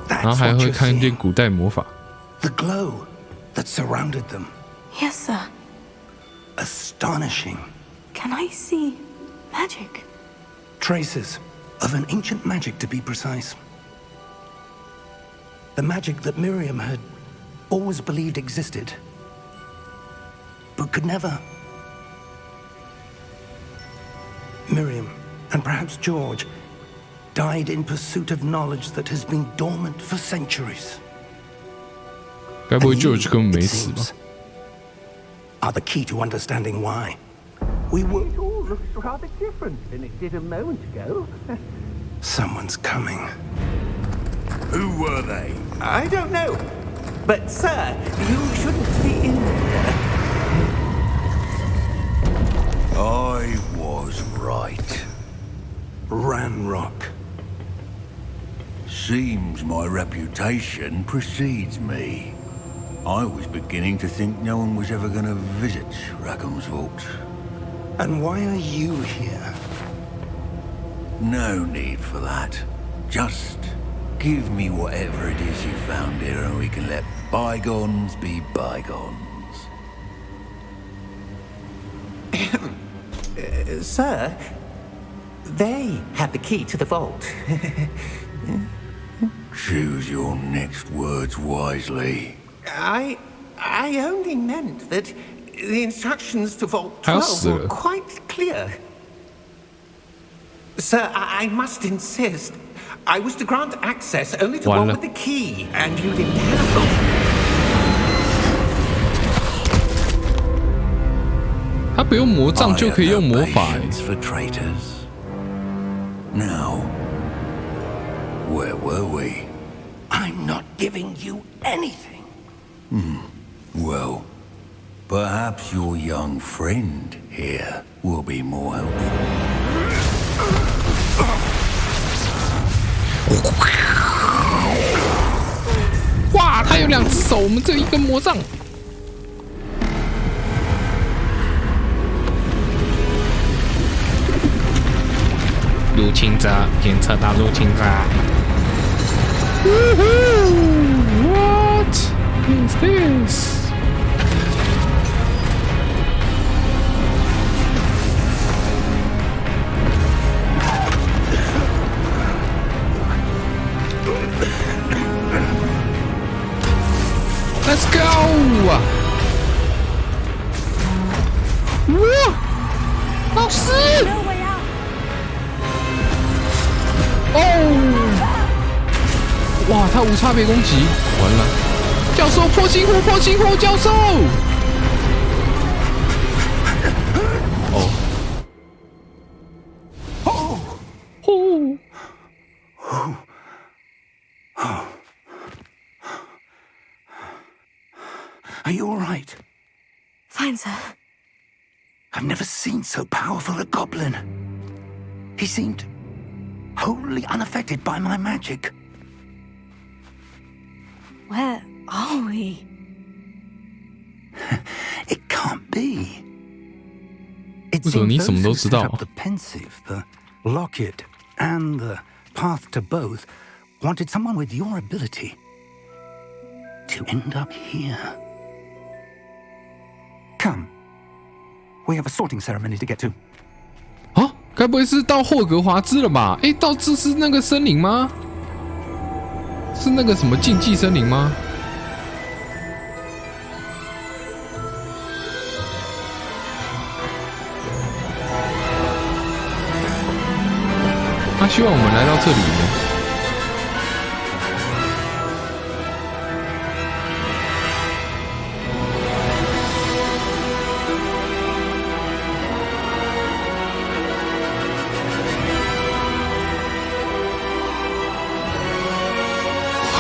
然后还会看见古代魔法。 The glow that surrounded them. Yes, sir. Astonishing. Can I see magic? Traces of an ancient magic, to be precise. The magic that Miriam had always believed existed, but could never. Miriam, and perhaps George, died in pursuit of knowledge that has been dormant for centuries. 该不会 George 根本没死吧？ Are the key to understanding why we were. It all looks rather different than it did a moment ago. Someone's coming. Who were they? I don't know. But, sir, you shouldn't be in here. I was right. Ranrock. Seems my reputation precedes me. I was beginning to think no one was ever going to visit Rackham's vault. And why are you here? No need for that. Just give me whatever it is you found here and we can let bygones be bygones. Sir, they have the key to the vault. Choose your next words wisely. I only meant that the instructions to Vault 12 were quite clear. Sir, I must insist. I was to grant access only to one with the key, and you didn't have them. 他不用魔杖就可以用魔法。 for traitors. Now, where were we? I'm not giving you anything. Well, perhaps your young friend here will be more helpful. 哇，他有2只手，我们只有1根魔杖。入侵者，检测到入侵者。What is this? Let's go! 哇，老师！哦，哇，他无差别攻击，完了！教授破新户，破新户，教授！哦，哦，哦。 Are you all right? Fine, sir. I've never seen so powerful a goblin. He seemed wholly unaffected by my magic. Where are we? It can't be. It 为什么你什么都知道？ The pensive, the locket, and the path to both wanted someone with your ability to end up here. Come, we have a sorting ceremony to get to. 啊，该不会是到霍格华兹了吧？哎，到这是那个森林吗？是那个什么禁忌森林吗？他希望我们来到这里呢。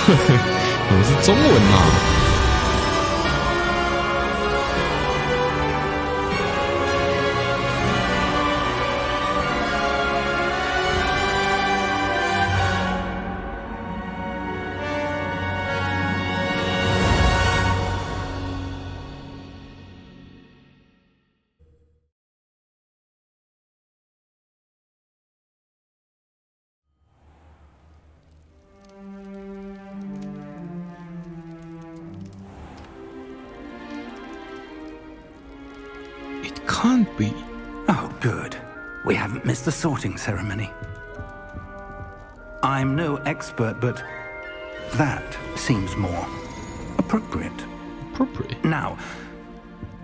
怎么是中文啊？Can't be. Oh, good. We haven't missed the sorting ceremony. I'm no expert, but that seems more appropriate. Now,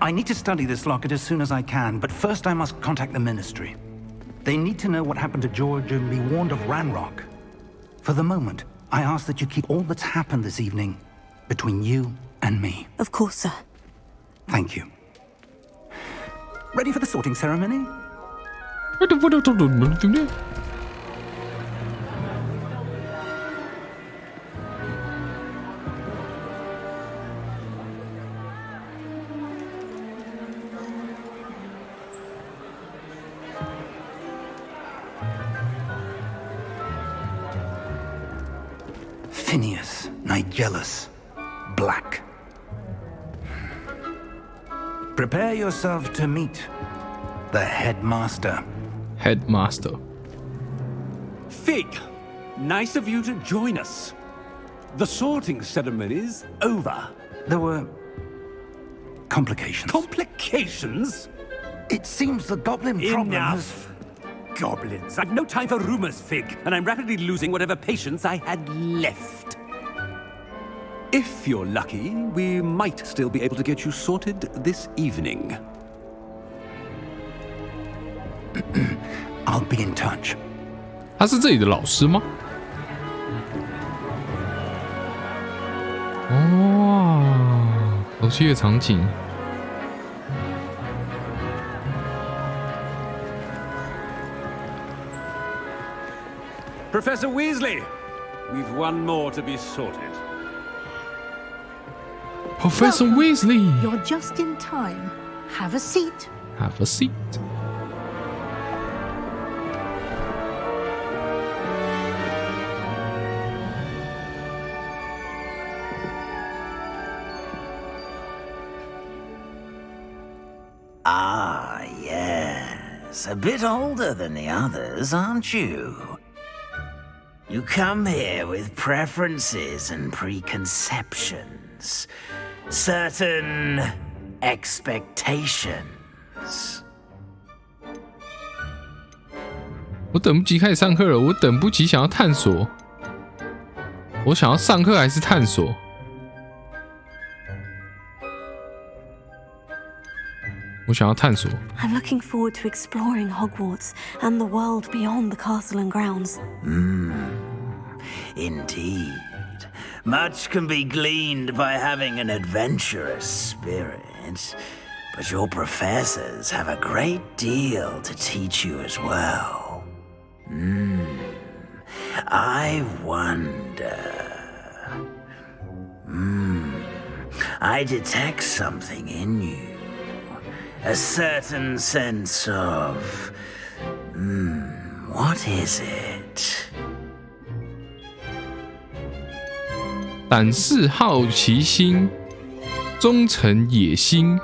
I need to study this locket as soon as I can, but first I must contact the Ministry. They need to know what happened to George and be warned of Ranrock. For the moment, I ask that you keep all that's happened this evening between you and me. Of course, sir. Thank you. Ready for the sorting ceremony? Phineas, Nigellus, Black. Prepare yourself to meet the headmaster. Headmaster. Fig, nice of you to join us. The sorting ceremony's over. There were complications. Complications? It seems the goblin problem Enough. Goblins. I've no time for rumors, Fig, and I'm rapidly losing whatever patience I had left. If you're lucky, we might still be able to get you sorted this evening. I'll be in touch. 他是这里的老师吗？哦，熟悉的场景。Professor Weasley, we've one more to be sorted. Professor Weasley. You're just in time. Have a seat. Have a seat. Ah, yes. A bit older than the others, aren't you? You come here with preferences and preconceptions. Certain expectations. 我等不及开始上课了，我等不及想要探索。我想要上课还是探索？我想要探索。I'm looking forward to exploring Hogwarts and the world beyond the castle and grounds. Indeed. Much can be gleaned by having an adventurous spirit, but your professors have a great deal to teach you as well. I wonder... I detect something in you. A certain sense of... what is it? 胆识、好奇心、忠诚、野心、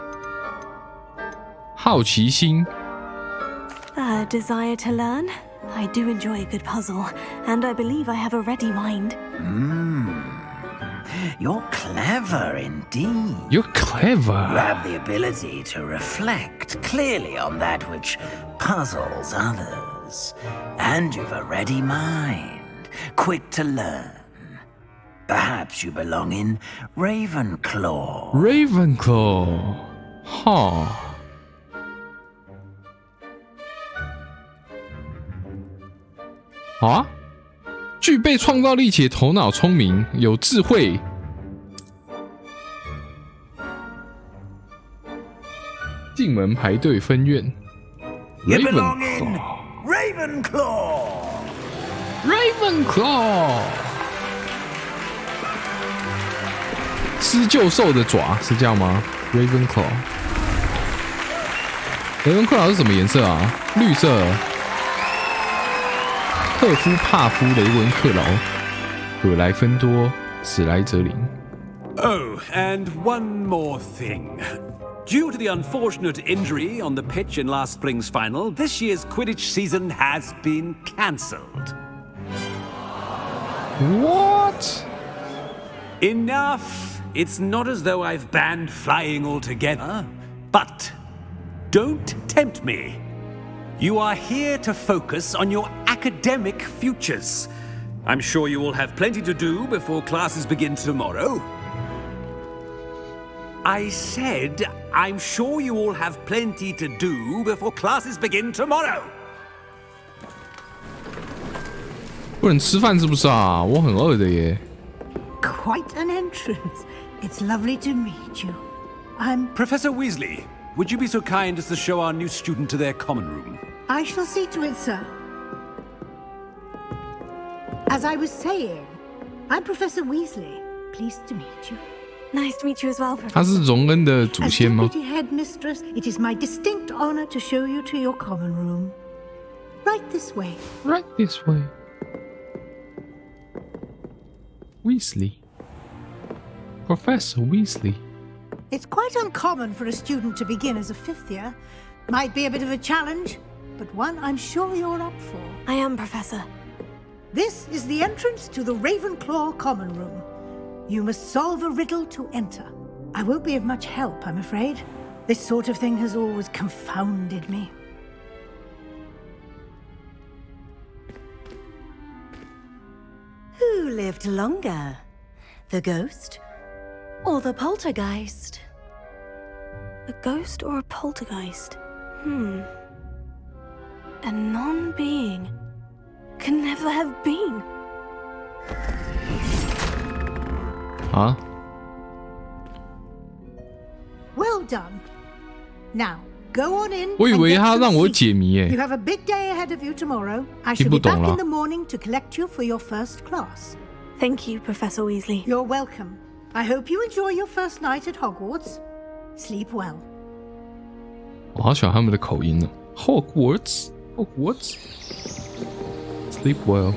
好奇心。A desire to learn? I do enjoy a good puzzle, and I believe I have a ready mind. You're clever indeed. You're clever. You have the ability to reflect clearly on that which puzzles others. And you've a ready mind, quick to learn. Perhaps you belong in Ravenclaw. Ravenclaw， 哈。好啊，具备创造力且头脑聪明，有智慧。进门排队分院。You belong in Ravenclaw. Ravenclaw。施救兽的爪是这样吗 ？Ravenclaw。Ravenclaw 是什么颜色啊？绿色。赫夫帕夫雷文克劳，葛莱芬多，史莱哲林。Oh, and one more thing. Due to the unfortunate injury on the pitch in last spring's final, this year's Quidditch season has been cancelled. What? Enough! It's not as though I've banned flying altogether, but don't tempt me. You are here to focus on your academic futures. I'm sure you will have plenty to do before classes begin tomorrow. I said, I'm sure you all have plenty to do before classes begin tomorrow. 不能吃饭是不是啊？我很饿的耶。Quite an entrance. It's lovely to meet you. I'm Professor Weasley. Would you be so kind as to show our new student to their common room? I shall see to it, sir. As I was saying, I'm Professor Weasley. Pleased to meet you. Nice to meet you as well, Professor. 他是荣恩的祖 As 先吗？ Deputy Headmistress, it is my distinct honor to show you to your common room. Right this way. Right this way. Weasley. Professor Weasley. It's quite uncommon for a student to begin as a fifth year. Might be a bit of a challenge, but one I'm sure you're up for. I am, Professor. This is the entrance to the Ravenclaw common room. You must solve a riddle to enter. I won't be of much help, I'm afraid. This sort of thing has always confounded me. Who lived longer? The ghost or the poltergeist? A ghost or a poltergeist? A non-being can never have been. 啊 Well done. Now, go on in. 我以 and 为 get 他 some 让我 sleep. 解谜 You 耶。 have a big day ahead of you tomorrow. I 听 shall 不 be 懂 back 了 in the morning to collect you for your first class. Thank you, Professor Weasley. You're welcome. I hope you enjoy your first night at Hogwarts. Sleep well. 我好喜欢他们的口音呢。Hogwarts. Sleep well.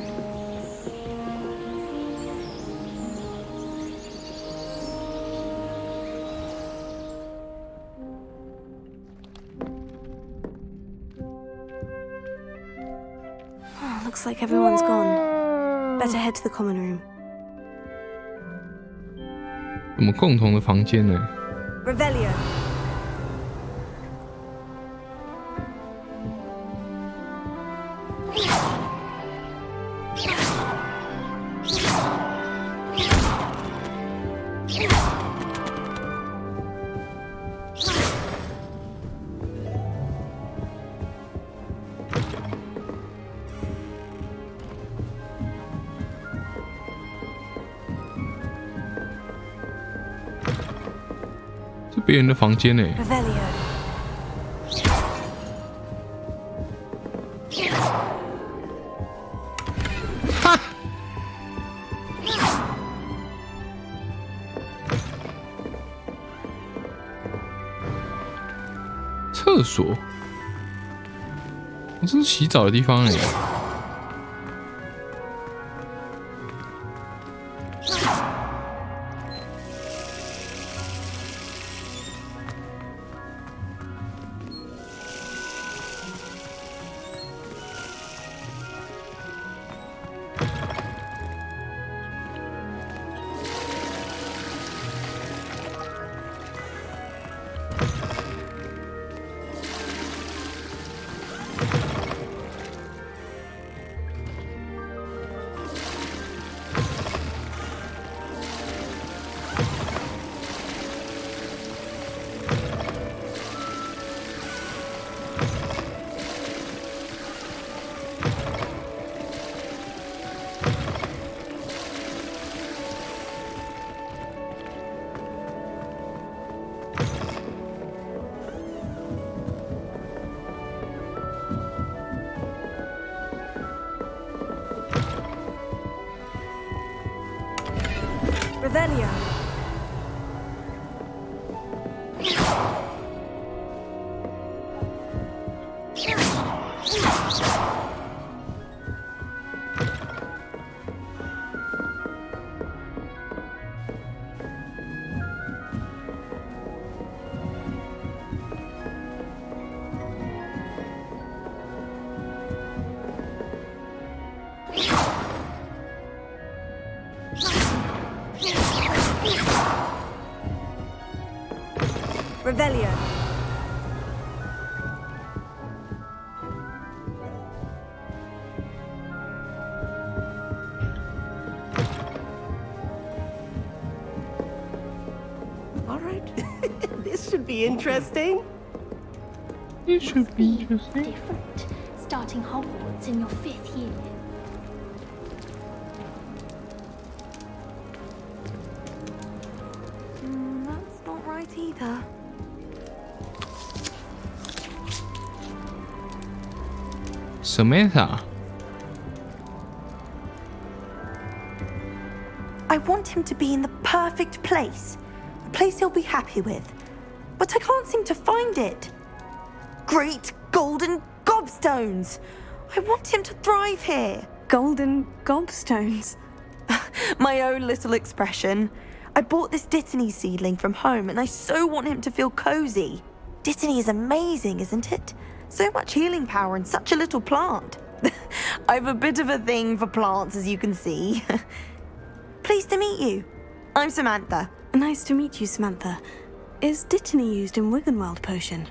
Looks like everyone's gone. Better head to the common room. 我们共同的房间呢？ Revelio.是别人的房间呢。 Revelio. 哈！厕所，这是洗澡的地方哎。Revelio. Revelio. All right. This should be interesting. It should be interesting. Different, starting Hogwarts in your 5th year. That's not right either. Samantha. I want him to be in the perfect place. A place he'll be happy with. But I can't seem to find it. Great golden gobstones! I want him to thrive here. Golden gobstones? My own little expression. I bought this Dittany seedling from home and I so want him to feel cozy. Dittany is amazing, isn't it? So much healing power in such a little plant. I've a bit of a thing for plants, as you can see. Pleased to meet you. I'm Samantha. Nice to meet you, Samantha. Is Dittany used in Wiggenweld potion?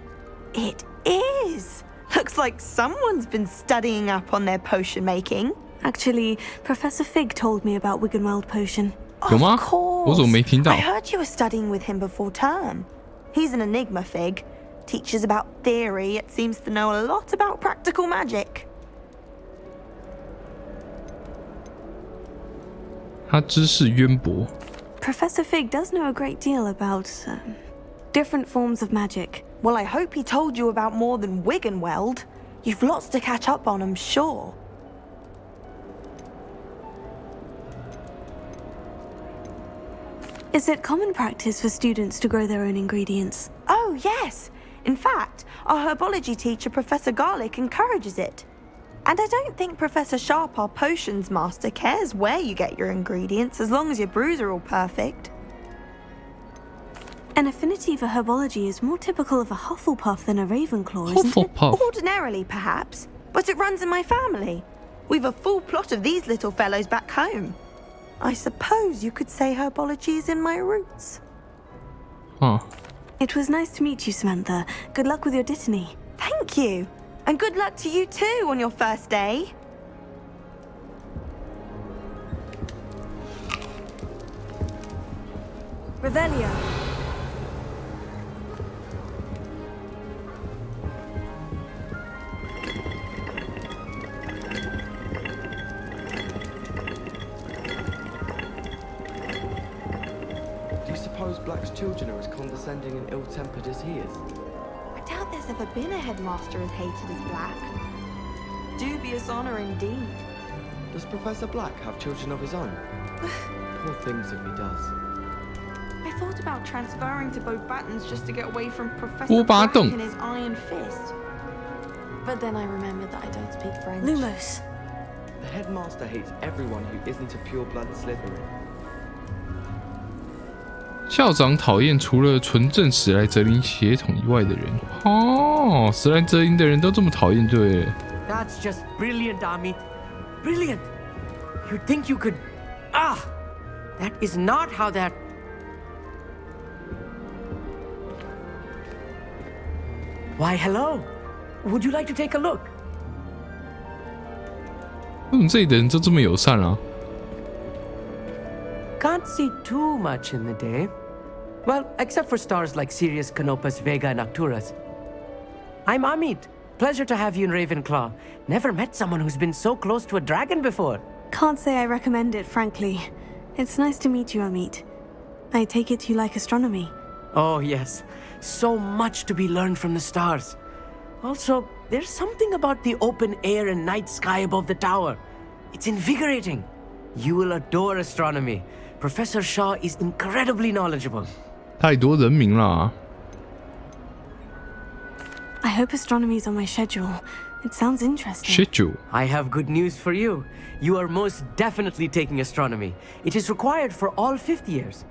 It is. Looks like someone's been studying up on their potion making. Actually, Professor Fig told me about Wiggenweld potion.有吗？ Of course. 我怎么没听到？ I heard you were studying with him before term. He's an enigma, Fig. Teaches about theory, it seems to know a lot about practical magic. 他知识渊博。 Professor Fig does know a great deal about different forms of magic. Well, I hope he told you about more than Wiggenweld. You've lots to catch up on, I'm sure. Is it common practice for students to grow their own ingredients? Oh, yes. In fact, our herbology teacher, Professor Garlick, encourages it. And I don't think Professor Sharp, our potions master, cares where you get your ingredients as long as your brews are all perfect. An affinity for herbology is more typical of a Hufflepuff than a Ravenclaw, isn't it? Hufflepuff. Ordinarily, perhaps, but it runs in my family. We've a full plot of these little fellows back home. I suppose you could say herbology is in my roots. Huh. It was nice to meet you, Samantha. Good luck with your Dittany. Thank you. And good luck to you too on your first day. Revelio. Do you suppose Black's children are as condescending and ill-tempered as he is? I doubt there's ever been a headmaster as hated as Black. Dubious honor indeed. Does Professor Black have children of his own? Poor things if he does. I thought about transferring to Beauxbatons just to get away from Professor Beauxbatons. Black and his iron fist. But then I remembered that I don't speak French. Lumos. The headmaster hates everyone who isn't a pure-blood Slytherin. 校长讨厌除了纯正史莱哲林血统以外的人。哦，史莱哲林的人都这么讨厌，对了。 That's just brilliant, Amit. Brilliant. You'd think you could... Ah! That is not how that... Why, hello. Would you like to take a look? 为什么这里的人都这么友善啊？ Can't see too much in the day. Well, except for stars like Sirius, Canopus, Vega, and Arcturus. I'm Amit. Pleasure to have you in Ravenclaw. Never met someone who's been so close to a dragon before. Can't say I recommend it, frankly. It's nice to meet you, Amit. I take it you like astronomy. Oh, yes. So much to be learned from the stars. Also, there's something about the open air and night sky above the tower. It's invigorating. You will adore astronomy. Professor Shaw is incredibly knowledgeable. 太多人名了。I hope astronomy's on my schedule. It sounds interesting. Schedule. I have good news for you. You are most definitely taking astronomy. It is required for all 5th years.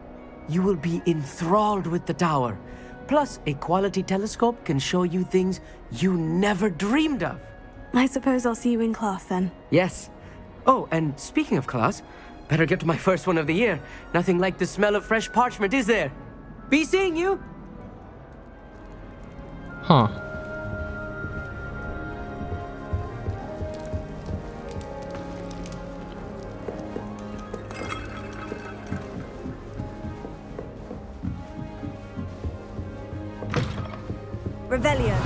You will be enthralled with the tower. Plus, a quality telescope can show you things you never dreamed of. I suppose I'll see you in class then. Yes. Oh, and speaking of class, better get to my first one of the year. Nothing like the smell of fresh parchment, is there? Be seeing you. Huh. Revelio.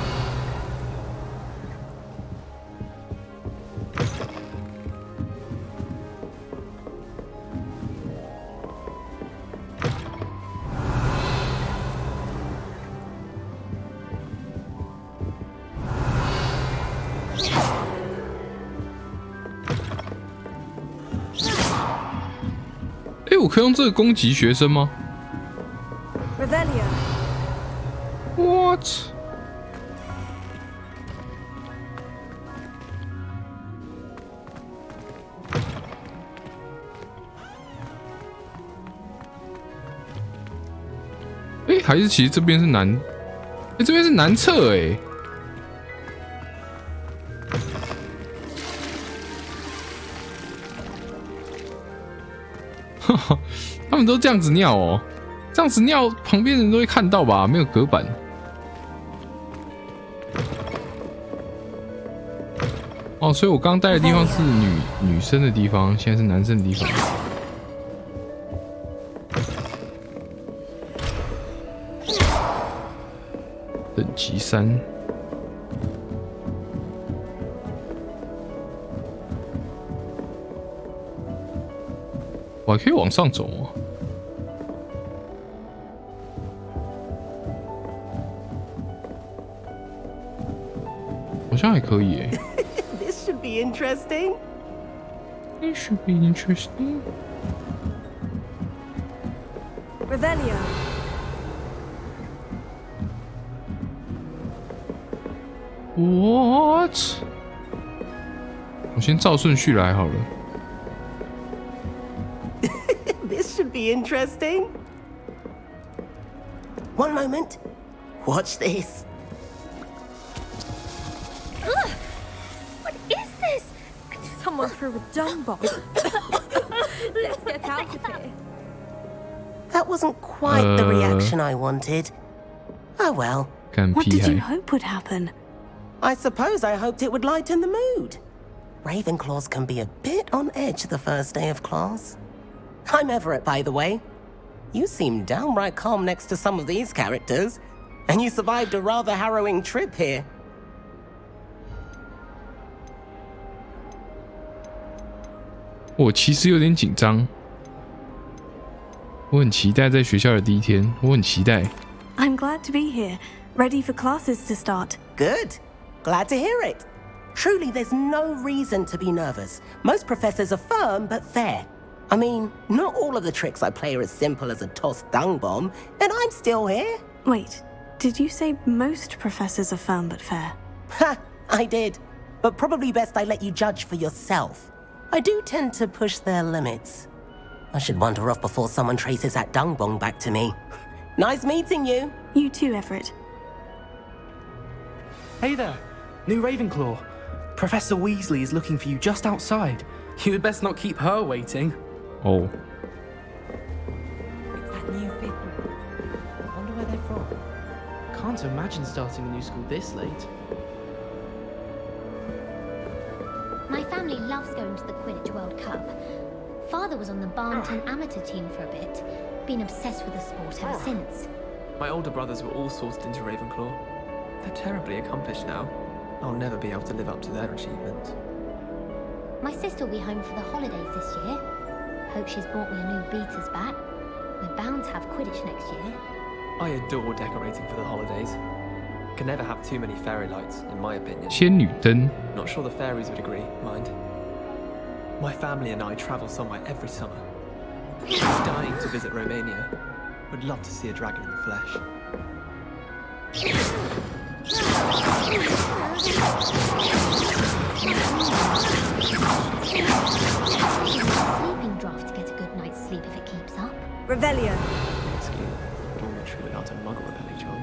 我可以用这个攻击学生吗 Revelio.？What？ 还是其实这边是男，这边是男厕他们都这样子尿哦，这样子尿旁边人都会看到吧？没有隔板。哦，所以我刚刚待的地方是女生的地方，现在是男生的地方。等级3。我还可以往上走哦。好像还可以耶。This should be interesting. It should be interesting. Revelio. What？ 我先照顺序来好了。This should be interesting. One moment. Watch this. Ugh! What is this? Someone threw a dung bomb. Let's get out of here. That wasn't quite the reaction I wanted. Oh well. What did you hope would happen? I suppose I hoped it would lighten the mood. Ravenclaws can be a bit on edge the first day of class. I'm Everett, by the way. You seem downright calm next to some of these characters, and you survived a rather harrowing trip here. 我其实有点紧张，我很期待在学校的第一天，我很期待。I'm glad to be here, ready for classes to start. Good. Glad to hear it. Truly, there's no reason to be nervous. Most professors are firm but fair. I mean, not all of the tricks I play are as simple as a tossed dung bomb, and I'm still here. Wait, did you say most professors are firm but fair? Ha, I did. But probably best I let you judge for yourself. I do tend to push their limits. I should wander off before someone traces that dung bomb back to me. Nice meeting you. You too, Everett. Hey there, new Ravenclaw. Professor Weasley is looking for you just outside. You had best not keep her waiting. Oh. It's that new thing. I wonder where they're from. Can't imagine starting a new school this late. My family loves going to the Quidditch World Cup. Father was on the Barnton amateur team for a bit. Been obsessed with the sport ever since. My older brothers were all sorted into Ravenclaw. They're terribly accomplished now. I'll never be able to live up to their achievement. My sister will be home for the holidays this year. Hope she's brought me a new beaters bat. We're bound to have Quidditch next year. I adore decorating for the holidays. Can never have too many fairy lights, in my opinion. 仙女灯. Not sure the fairies would agree, mind. My family and I travel somewhere every summer. Dying to visit Romania. Would love to see a dragon in the flesh. Sleeping draft to get a good night's sleep if it keeps up. Revelio. Basically, dormitory without a muggle repelling charm.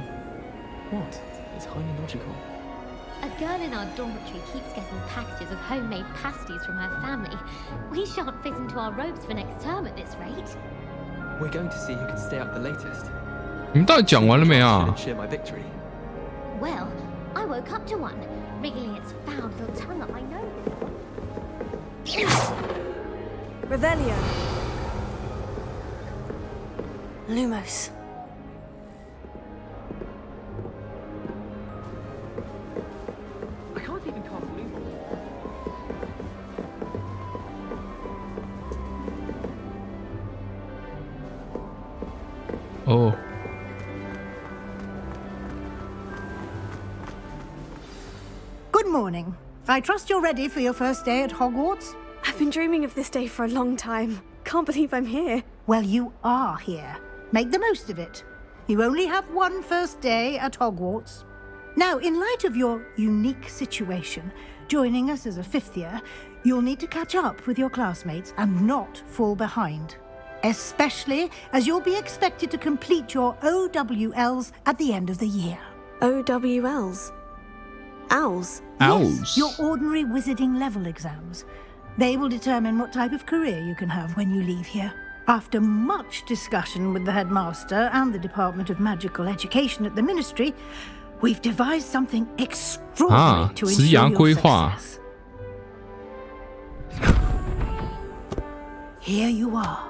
What? It's highly logical. A girl in our dormitory keeps getting packages of homemade pasties from her family. We shan't fit into our robes for next term at this rate. We're going to see who can stay up the latest. 你们到底讲完了没啊？ Share my victory. Well, I woke up to one, wriggling its foul little tongue up my nose. Revelio. Lumos. I can't even cast Lumos. Oh. Good morning. I trust you're ready for your first day at Hogwarts? I've been dreaming of this day for a long time. Can't believe I'm here. Well, you are here. Make the most of it. You only have one first day at Hogwarts. Now, in light of your unique situation, joining us as a fifth year, you'll need to catch up with your classmates and not fall behind. Especially as you'll be expected to complete your OWLs at the end of the year. OWLs? Owls? Owls? Yes, your ordinary wizarding level exams. They will determine what type of career you can have when you leave here. After much discussion with the headmaster and the Department of Magical Education at the Ministry, we've devised something extraordinary to ensure your success. Here you are.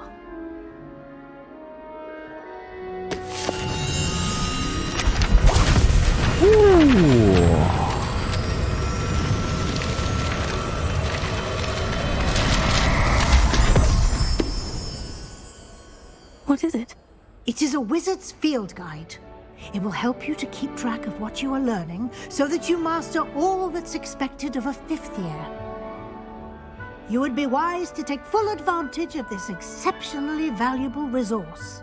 Ooh. What is it? It is a wizard's field guide. It will help you to keep track of what you are learning so that you master all that's expected of a fifth year. You would be wise to take full advantage of this exceptionally valuable resource.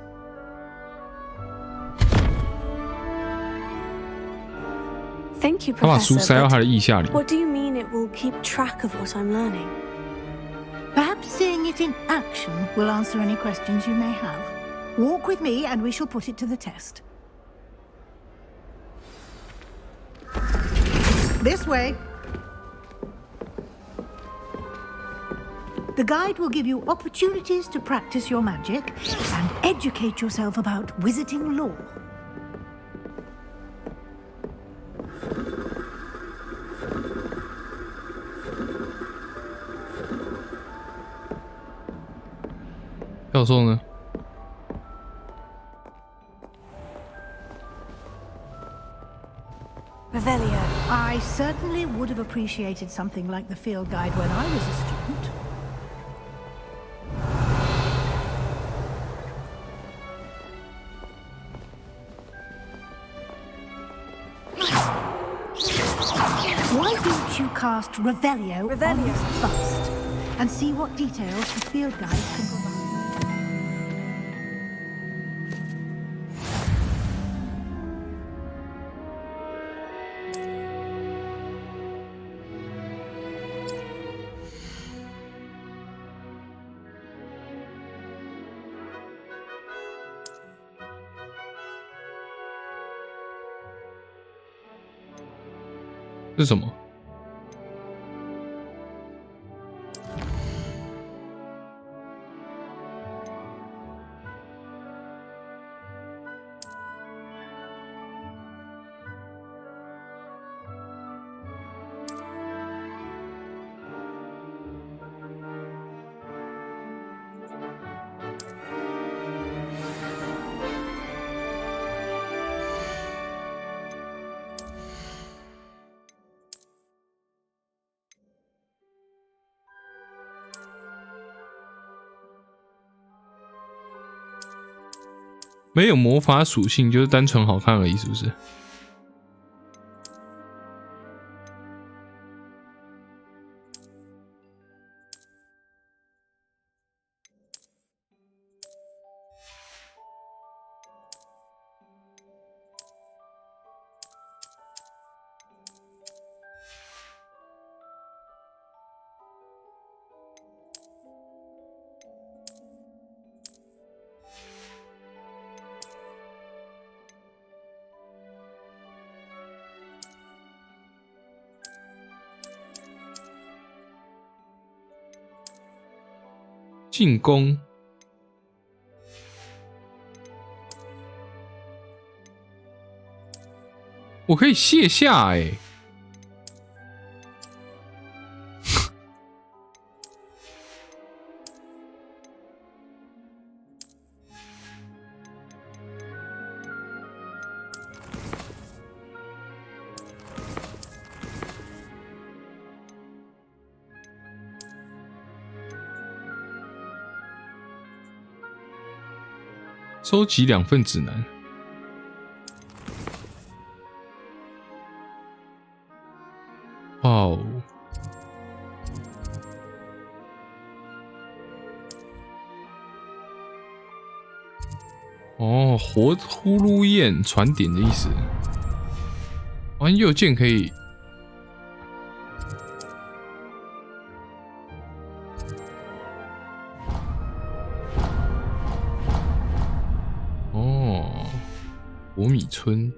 Thank you, 他把书塞到他的腋下里。 What do you mean it will keep track of what I'm learning? Perhaps seeing it in action will answer any questions you may have. Walk with me and we shall put it to the test. This way. The guide will give you opportunities to practice your magic and educate yourself about wizarding lore. Revelio. I certainly would have appreciated something like the field guide when I was a student. Why don't you cast Revelio on this bust and see what details the field guide can provide? 是什么？没有魔法属性，就是单纯好看而已，是不是？进攻。我可以卸下哎、欸。收集2份指南。哇哦！哦，活呼噜焰传点的意思。玩右键可以。博米村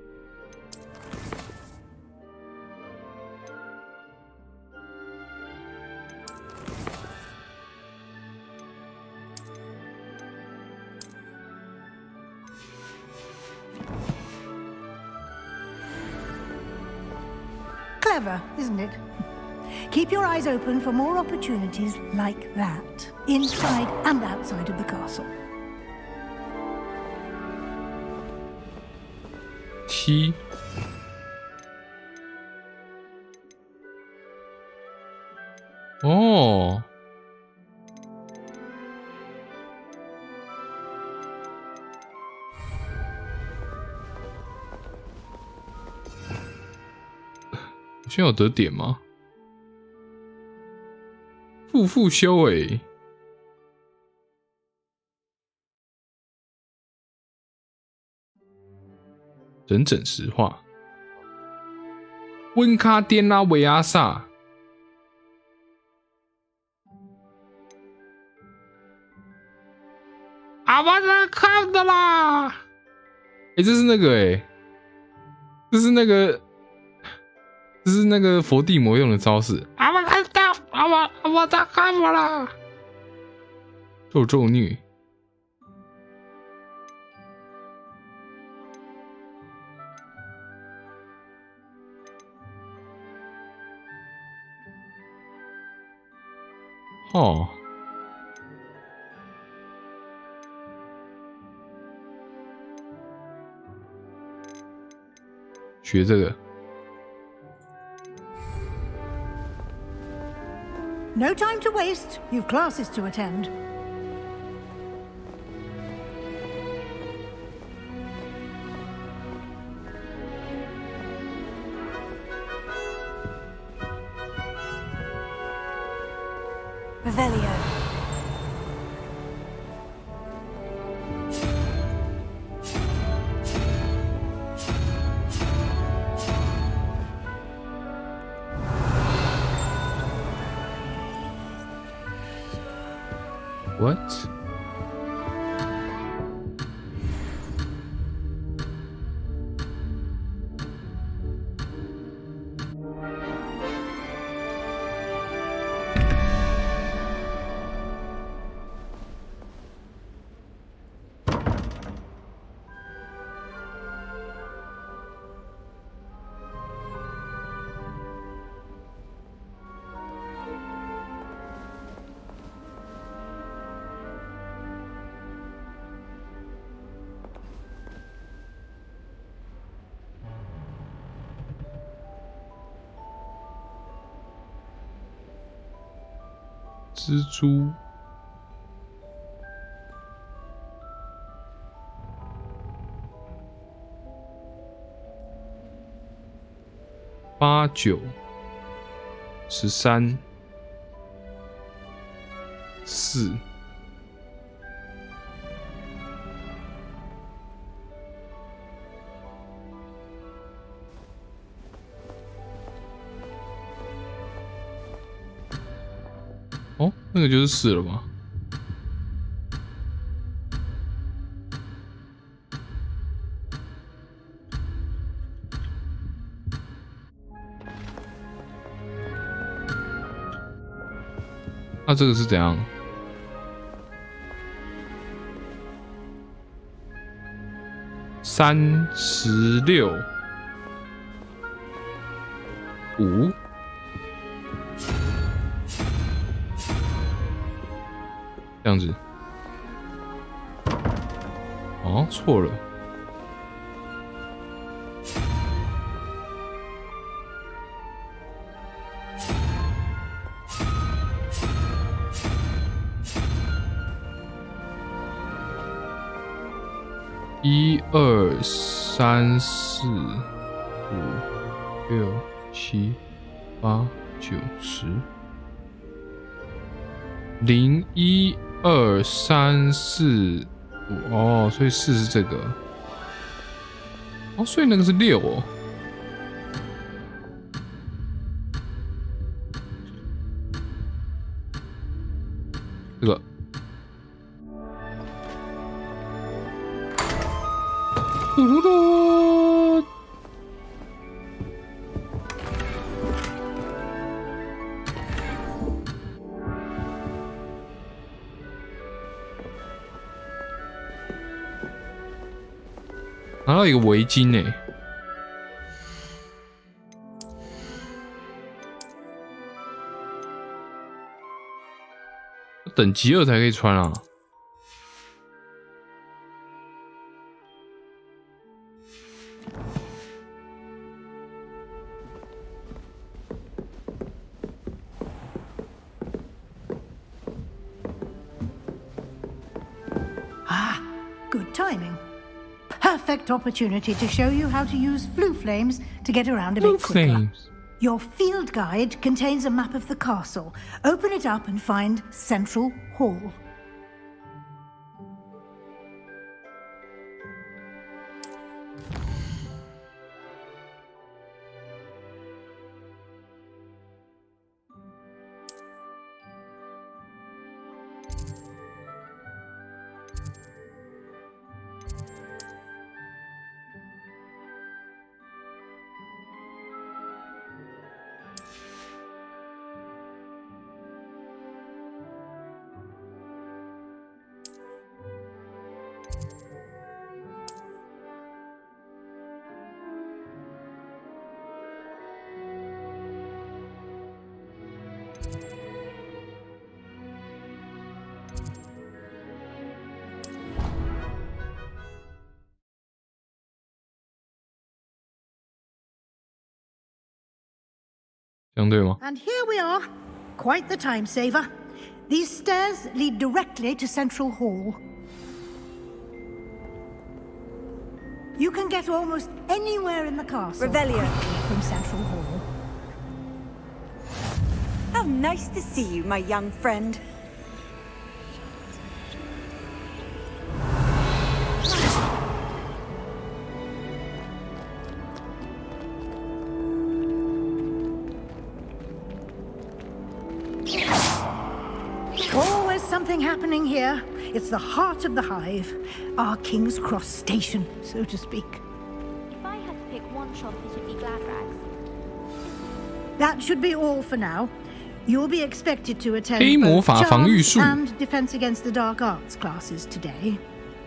，Clever, isn't it? Keep your eyes open for more opportunities like that, inside and outside of the castle. T 哦，我现在有得点吗？复修欸。整整实话。温卡颠拉维阿萨，阿巴达看的啦！这是那个这是那个佛地魔用的招式。阿巴达，阿巴达看我啦！咒虐。哦，学这个。No time to waste. You've classes to attend. Revelio. What?蜘蛛，8、9、13、4。哦，那个就是4了吗？那这个是怎样？ 36、5。这样子。哦，错了。1、2、3、4、5、6、7、8、9、10。0、1、2、3、4、5。哦，所以4是这个。哦，所以那个是6哦。这个。嘟嘟嘟！拿到一个围巾诶，等级2才可以穿啊。Good timing. Perfect opportunity to show you how to use flue flames to get around a bit quicker. Your field guide contains a map of the castle. Open it up and find Central Hall. And here we are. Quite the time saver. These stairs lead directly to Central Hall. You can get almost anywhere in the castle from Central Hall. How nice to see you, my young friend. Always something happening here. It's the heart of the hive. Our King's Cross station, so to speak. If I had to pick one shop, it should be Glad Rags. That should be all for now. You'll be expected to attend 黑魔法防御术 and Defense Against the Dark Arts classes today.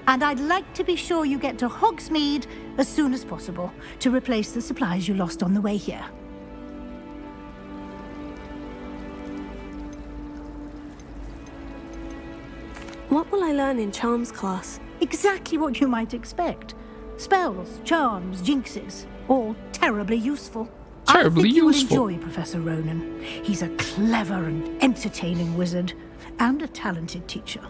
And I'd like to be sure you get to Hogsmeade as soon as possible to replace the supplies you lost on the way here. What will I learn in Charms class? Exactly what you might expect. Spells, charms, jinxes, all terribly useful. I think you will enjoy Professor Ronan. He's a clever and entertaining wizard, and a talented teacher.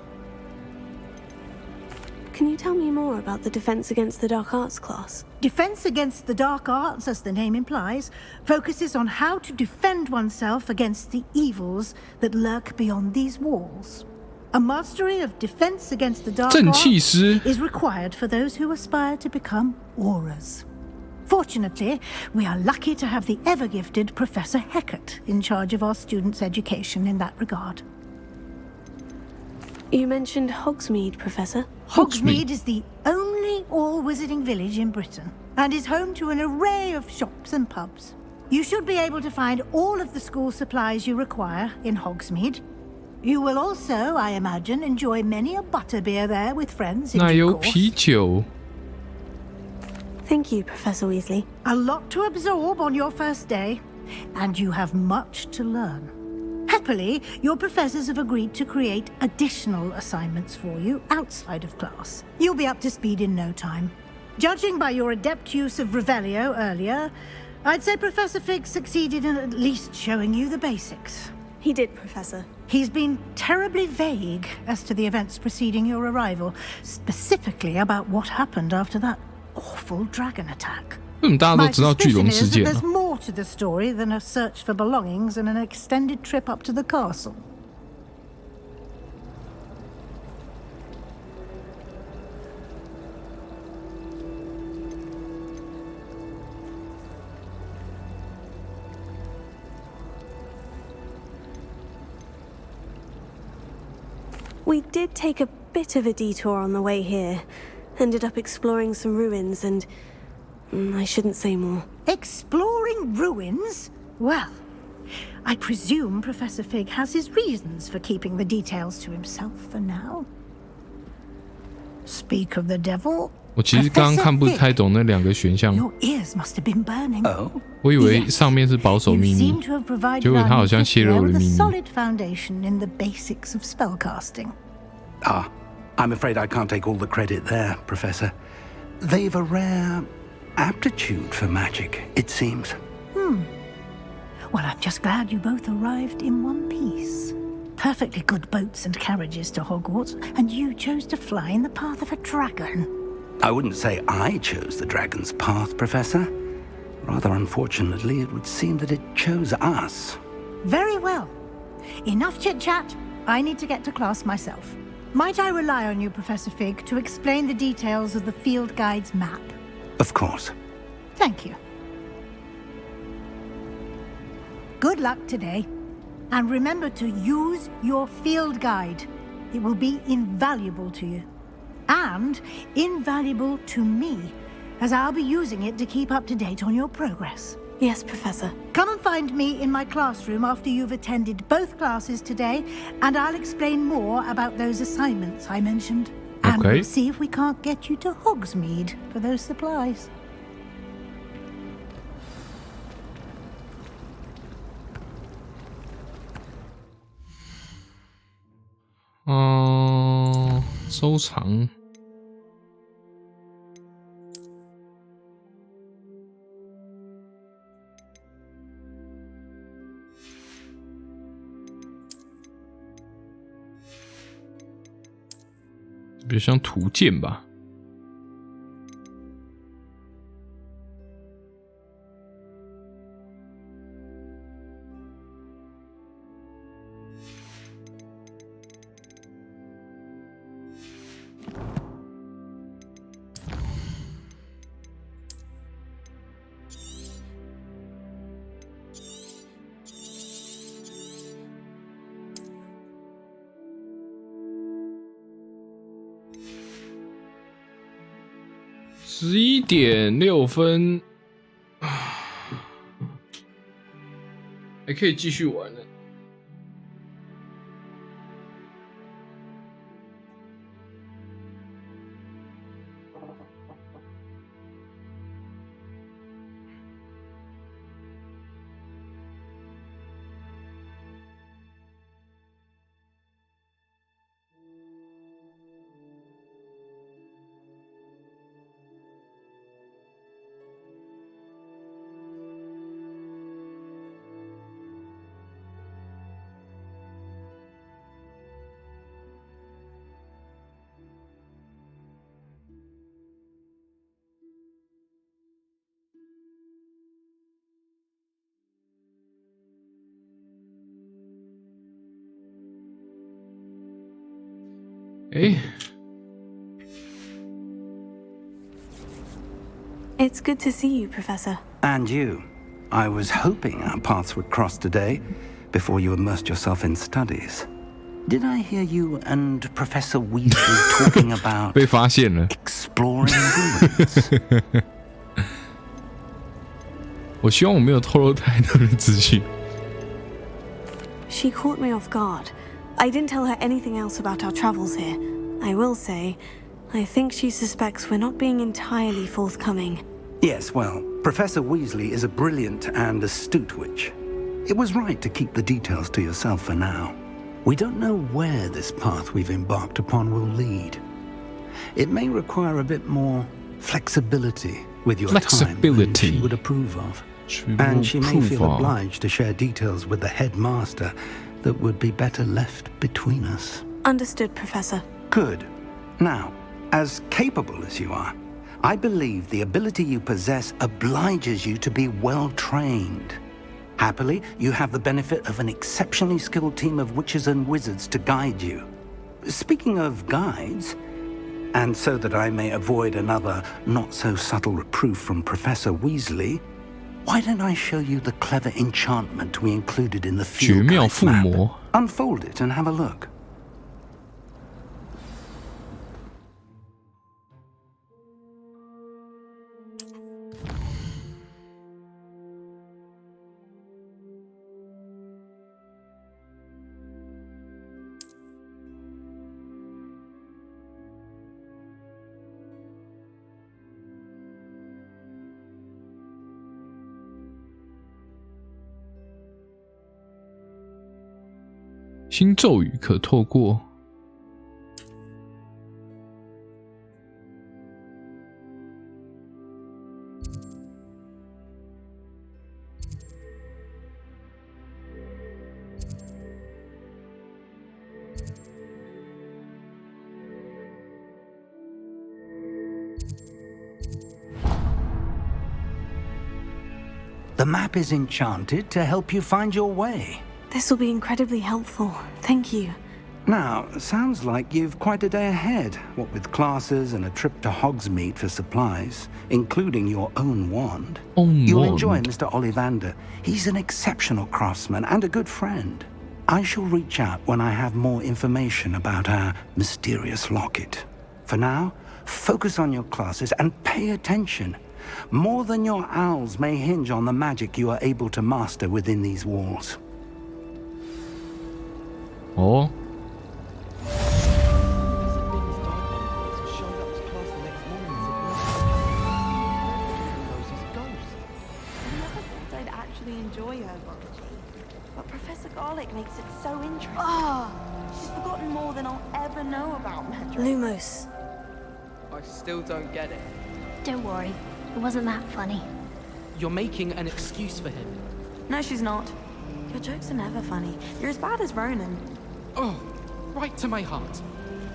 Can you tell me more about the Defense Against the Dark Arts class? Defense Against the Dark Arts, as the name implies, focuses on how to defend oneself against the evils that lurk beyond these walls. A mastery of Defense Against the Dark Arts is required for those who aspire to become Aurors. Fortunately, we are lucky to have the ever-gifted Professor Hecat in charge of our students' education in that regard. You mentioned Hogsmeade, Professor. Hogsmeade is the only all-wizarding village in Britain, and is home to an array of shops and pubs. You should be able to find all of the school supplies you require in Hogsmeade. You will also, I imagine, enjoy many a butterbeer there with friends in due course. 啤酒 Thank you, Professor Weasley. A lot to absorb on your first day, and you have much to learn. Happily, your professors have agreed to create additional assignments for you outside of class. You'll be up to speed in no time. Judging by your adept use of Revelio earlier, I'd say Professor Fig succeeded in at least showing you the basics. He did, Professor. He's been terribly vague as to the events preceding your arrival, specifically about what happened after that awful dragon attack. 为什么大家都知道巨龙事件呢？ There's more to the story than a search for belongings and an extended trip up to the castle. We did take a bit of a detour on the way here. Ended up exploring some ruins and... I shouldn't say more. Exploring ruins? Well, I presume Professor Fig has his reasons for keeping the details to himself for now. Speak of the devil. 我其实刚刚看不太懂那两个选项， Your ears must have been burning. 我以为上面是保守秘密，结果他好像泄露了秘密。 solid foundation in the basics of spellcasting. I'm afraid I can't take all the credit there, Professor. They've a rare aptitude for magic, it seems. Well, I'm just glad you both arrived in one piece. Perfectly good boats and carriages to Hogwarts, and you chose to fly in the path of a dragon. I wouldn't say I chose the dragon's path, Professor. Rather unfortunately, it would seem that it chose us. Very well. Enough chit-chat. I need to get to class myself. Might I rely on you, Professor Fig, to explain the details of the field guide's map? Of course. Thank you. Good luck today. And remember to use your field guide. It will be invaluable to you. And invaluable to me, as I'll be using it to keep up to date on your progress. Yes, Professor. Come and find me in my classroom after you've attended both classes today, and I'll explain more about those assignments I mentioned. And we'll see if we can't get you to Hogsmeade for those supplies. Oh, 收藏。比较像图鉴吧。11点6分，还可以继续玩呢。It's good to see you, Professor. And you. I was hoping our paths would cross today, before you immersed yourself in studies. Did I hear you and Professor Weasley talking about 被发现了 exploring ruins? 我希望我没有透露太多的资讯。 She caught me off guard. I didn't tell her anything else about our travels here. I will say, I think she suspects we're not being entirely forthcoming. Yes, well, Professor Weasley is a brilliant and astute witch. It was right to keep the details to yourself for now. We don't know where this path we've embarked upon will lead. It may require a bit more flexibility with your time than she would approve of. And she may feel obliged to share details with the headmaster that would be better left between us. Understood, Professor. Good. Now, as capable as you are, I believe the ability you possess obliges you to be well trained. Happily, you have the benefit of an exceptionally skilled team of witches and wizards to guide you. Speaking of guides, and so that I may avoid another not-so-subtle reproof from Professor Weasley, why don't I show you the clever enchantment we included in the field guide map? Unfold it and have a look.新咒语可透过The map is enchanted to help you find your way. This will be incredibly helpful. Thank you. Now, sounds like you've quite a day ahead, what with classes and a trip to Hogsmeade for supplies, including your own wand. You'll enjoy Mr. Ollivander. He's an exceptional craftsman and a good friend. I shall reach out when I have more information about our mysterious locket. For now, focus on your classes and pay attention. More than your owls may hinge on the magic you are able to master within these walls. 哦， I'd actually enjoy herbology, but Professor Garlick makes it so interesting. She's forgotten more than I'll ever know about magic. Lumos. I still don't get it. Don't worry, it wasn't that funny. You're making an excuse for him. No, she's not. Your jokes are never funny. You're as bad as Ronan. Oh, right to my heart.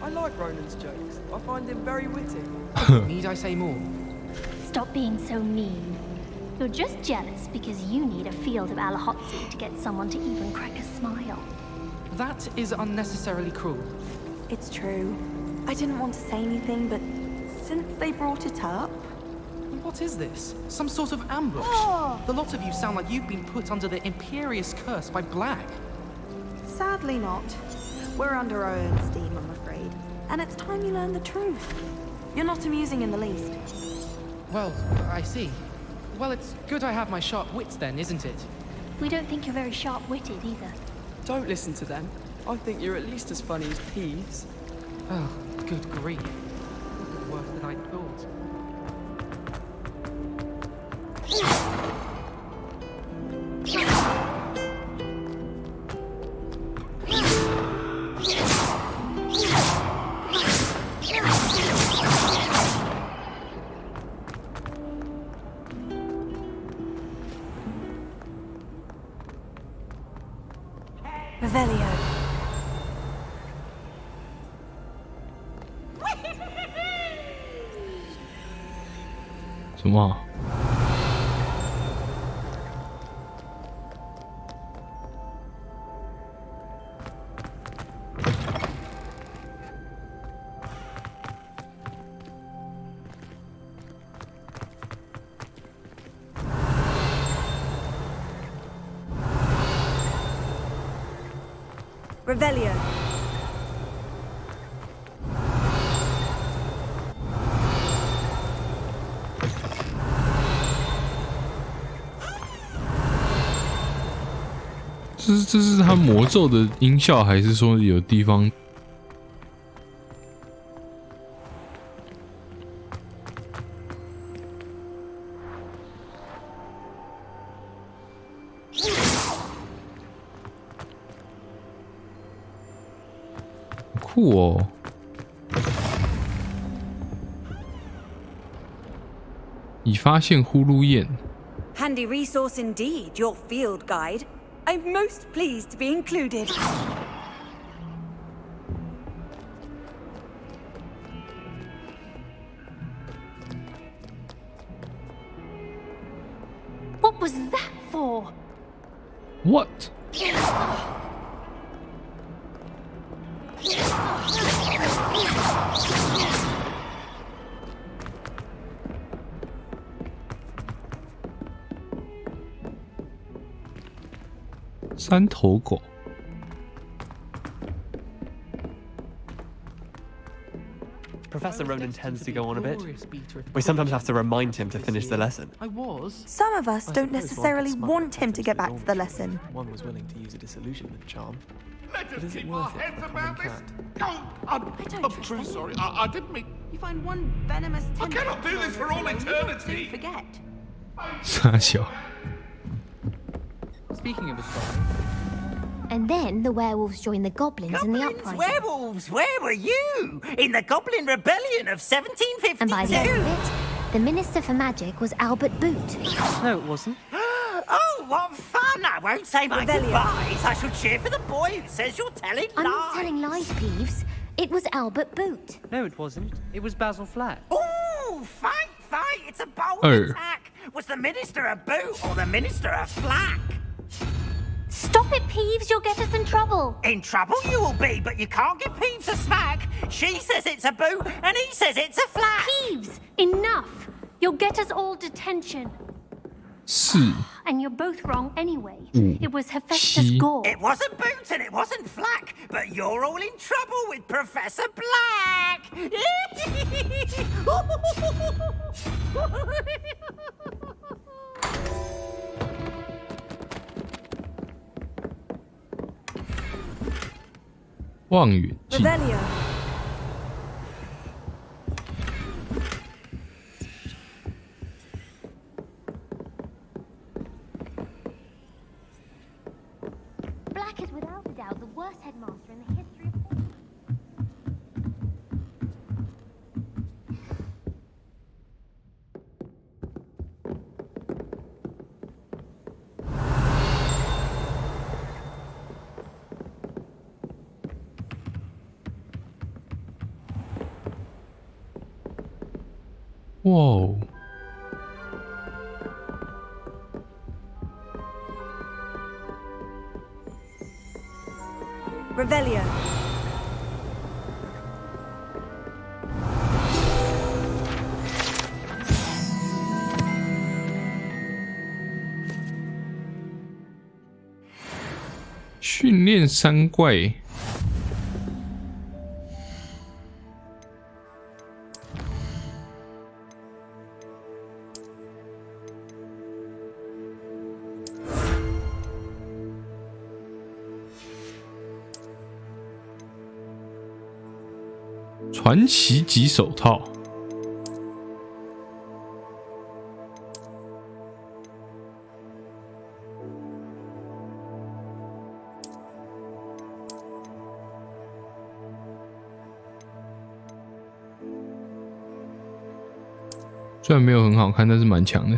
I like Ronan's jokes. I find him very witty. Need I say more? Stop being so mean. You're just jealous because you need a field of Alahotzi to get someone to even crack a smile. That is unnecessarily cruel. It's true. I didn't want to say anything, but since they brought it up... What is this? Some sort of ambush? The lot of you sound like you've been put under the imperious curse by Black. Sadly not. We're under our own steam, I'm afraid. And it's time you learn the truth. You're not amusing in the least. Well, I see. Well, it's good I have my sharp wits then, isn't it? We don't think you're very sharp-witted either. Don't listen to them. I think you're at least as funny as Peeves. Oh, good grief. This is worse than I thought. Revelio. 什么？ Revelio.这是他魔咒的音效，还是说有地方？酷哦！ 已发现呼噜燕。 Handy resource indeed, your field guide. I'm most pleased to be included. What was that for? What? 三头狗。 Professor Ronan tends to go on a bit. We sometimes have to remind him to finish the lesson. I was. Some of us don't necessarily want him to get back to the lesson. One was willing to use a disillusionment charm. Let But us is it keep our worth it heads for a about common this. cat? Oh, I'm true sorry. I didn't mean. You find one venomous I cannot do this for all eternity. Forget. 傻小。 Speaking of a story. And then the werewolves joined the goblins in the Goblins, uprising. werewolves, where were you? In the Goblin Rebellion of 1752? And by the end of it, the Minister for Magic was Albert Boot. No, it wasn't. Oh, what fun! I won't say my goodbyes. I shall cheer for the boy who says you're telling I'm lies. not telling lies, Peeves. It was Albert Boot. No, it wasn't. It was Basil Flat. Ooh, fight! It's a bold Oh. attack. Was the Minister a boot or the Minister a flack? Stop it, Peeves. You'll get us in trouble. In trouble you will be, but you can't give Peeves a smack. She says it's a boot, and he says it's a flack. Peeves, enough. You'll get us all detention. 4 And you're both wrong anyway. 5 It was Hephaestus 7 Gore. It wasn't boot and it wasn't flack, but you're all in trouble with Professor Black. 望远镜。 Revelio. Black is without a doubt the worst headmaster in the history of... Whoa. Revelio. 训练三怪。传奇级手套。虽然没有很好看，但是蛮强的。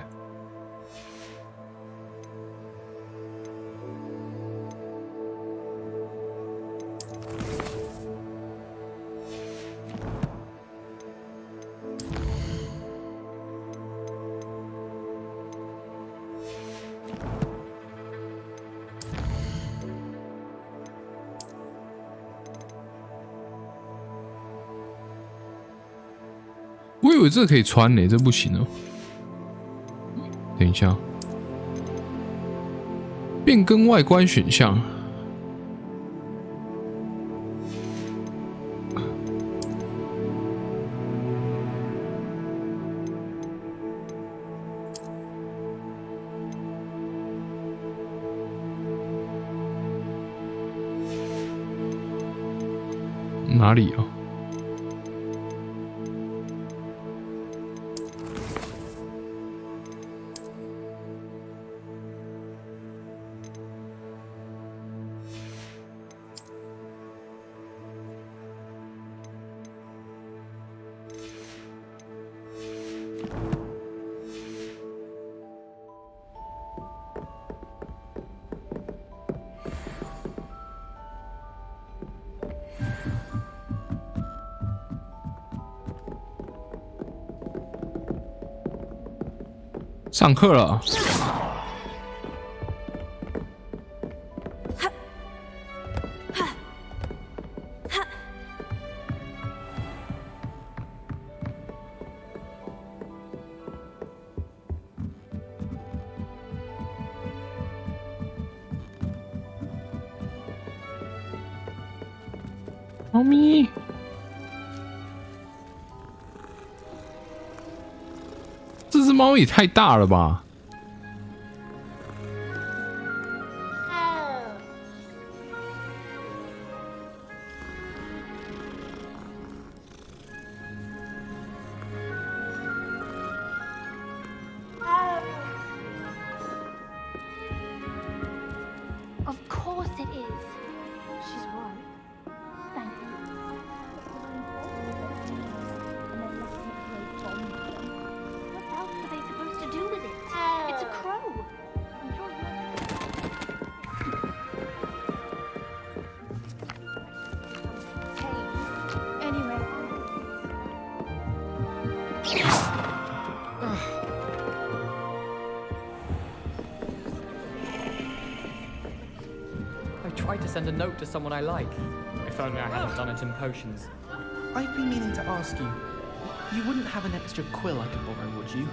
我以为这个可以穿呢，这不行哦。等一下，变更外观选项。哪里啊？上课了。猫咪，这只猫也太大了吧！ Of course it is. She's right. Thank you. What else are they supposed to do with it? It's a crow. I'm sure Hey, anyway. I tried to send a note to someone I like. If only I hadn't done it in potions. I've been meaning to ask you. You wouldn't have an extra quill I could borrow, would you?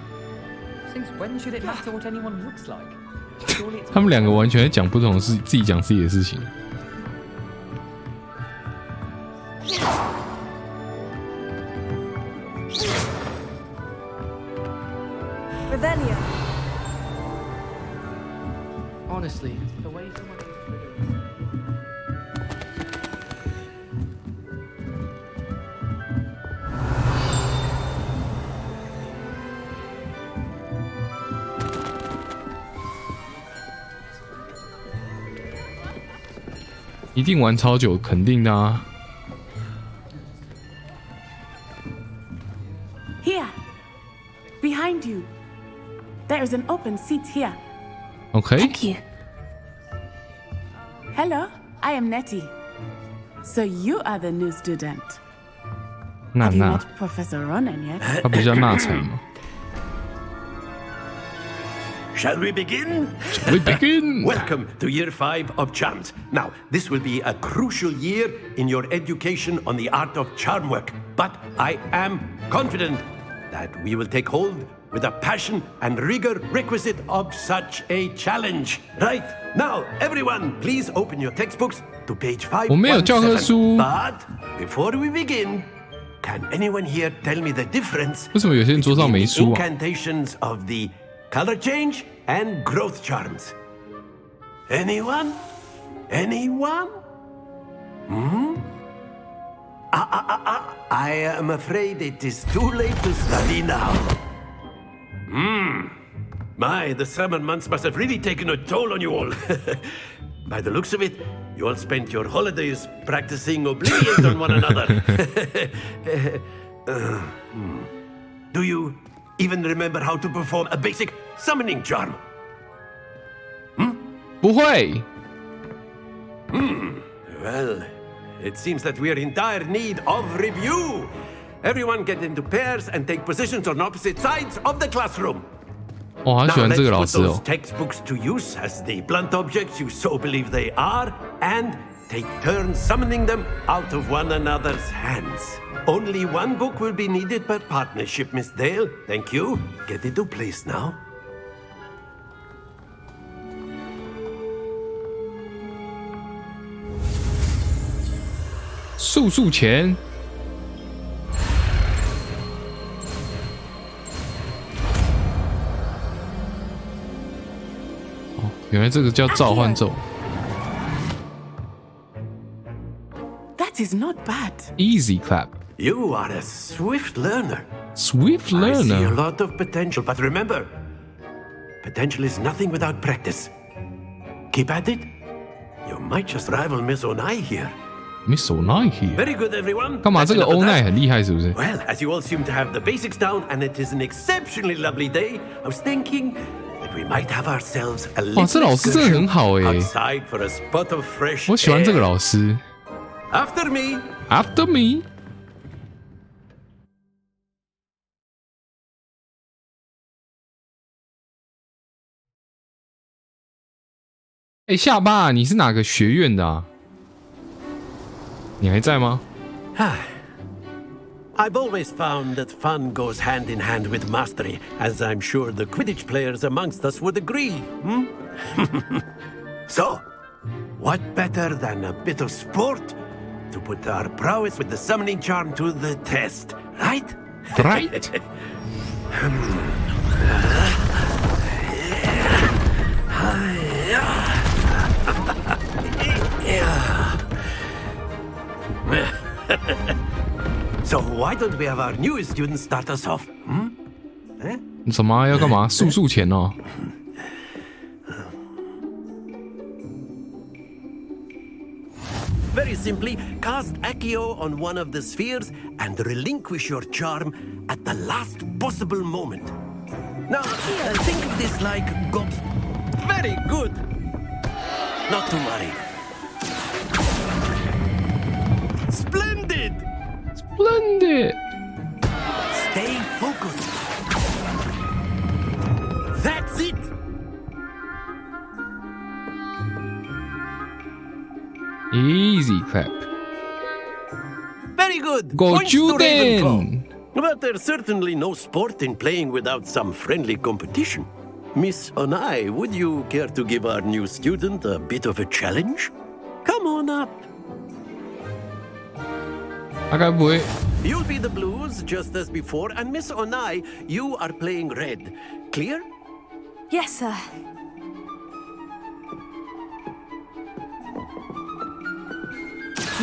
Since when should it matter what anyone looks like? Surely it's 他们两个完全在讲不同的事，自己讲自己的事情。 Revelio. Honestly, the way someone gets rid of... 一定玩超久，肯定的啊。 Here, behind you. There is an open seat here. Okay. Thank you. Hello, I am Nettie. So you are the new student. Have you met Professor Ronan yet? 他不叫纳才吗？ Shall we begin? Shall we begin? Welcome to Year 5 of Charms. Now, this will be a crucial year in your education on the art of charm work. But I am confident that we will take hold with the passion and rigor requisite of such a challenge. Right, now, everyone, please open your textbooks to page 517. 我没有教科书。 But before we begin, can anyone here tell me the difference 为什么有些人桌上没书啊？ incantations of the color change and growth charms? Anyone? Anyone? Hmm? I am afraid it is too late to study now. My, the summer months must have really taken a toll on you all. By the looks of it, you all spent your holidays practicing oblivion on one another. Do you even remember how to perform a basic summoning charm? 不会。 Well, it seems that we are in dire need of review. Everyone get into pairs and take positions on opposite sides of the classroom. 我好喜欢这个 Now 老 let's 师 put 哦 those。textbooks to use as the blunt objects you so believe they are, and take turns summoning them out of one another's hands. Only one book will be needed per partnership, Miss Dale. Thank you. Get into place now. 速速前。哦，原来这个叫召唤咒。 That is not bad. Easy clap. You are a swift learner. Swift I see a learner. lot of potential, but remember, potential is nothing without practice. Keep at it. You might just rival Miss Onai here. Miss Onai here. Very good, everyone. 干嘛？这 That's 个 enough of 欧奈 that. 很厉害，是不是？ Well, as you all seem to have the basics down, and it is an exceptionally lovely day, I was thinking that we might have ourselves a 哇，这 little 老师真的很好哎， outside for a spot of fresh 我喜欢这个 air. 老师。 After me. After me. 哎，下巴，你是哪个学院的啊？你还在吗？ I've always found that fun goes hand in hand with mastery, as I'm sure the Quidditch players amongst us would agree. So, what better than a bit of sport to put our prowess with the summoning charm to the test, right? Right. So why don't we have our newest student start us off? 你什么要干嘛？速钱哦。Very simply, cast Accio on one of the spheres and relinquish your charm at the last possible moment. Now, think of this like gobs. Very good. Not to worry. Splendid! Splendid! Stay focused. That's it! Easy clap. Very good. Go Points to Juden! Ravenclaw. But there's certainly no sport in playing without some friendly competition. Miss Onai, would you care to give our new student a bit of a challenge? Come on up. 他该不会 You'll be the blues just as before, and Miss Onai, you are playing red. Clear? Yes, sir.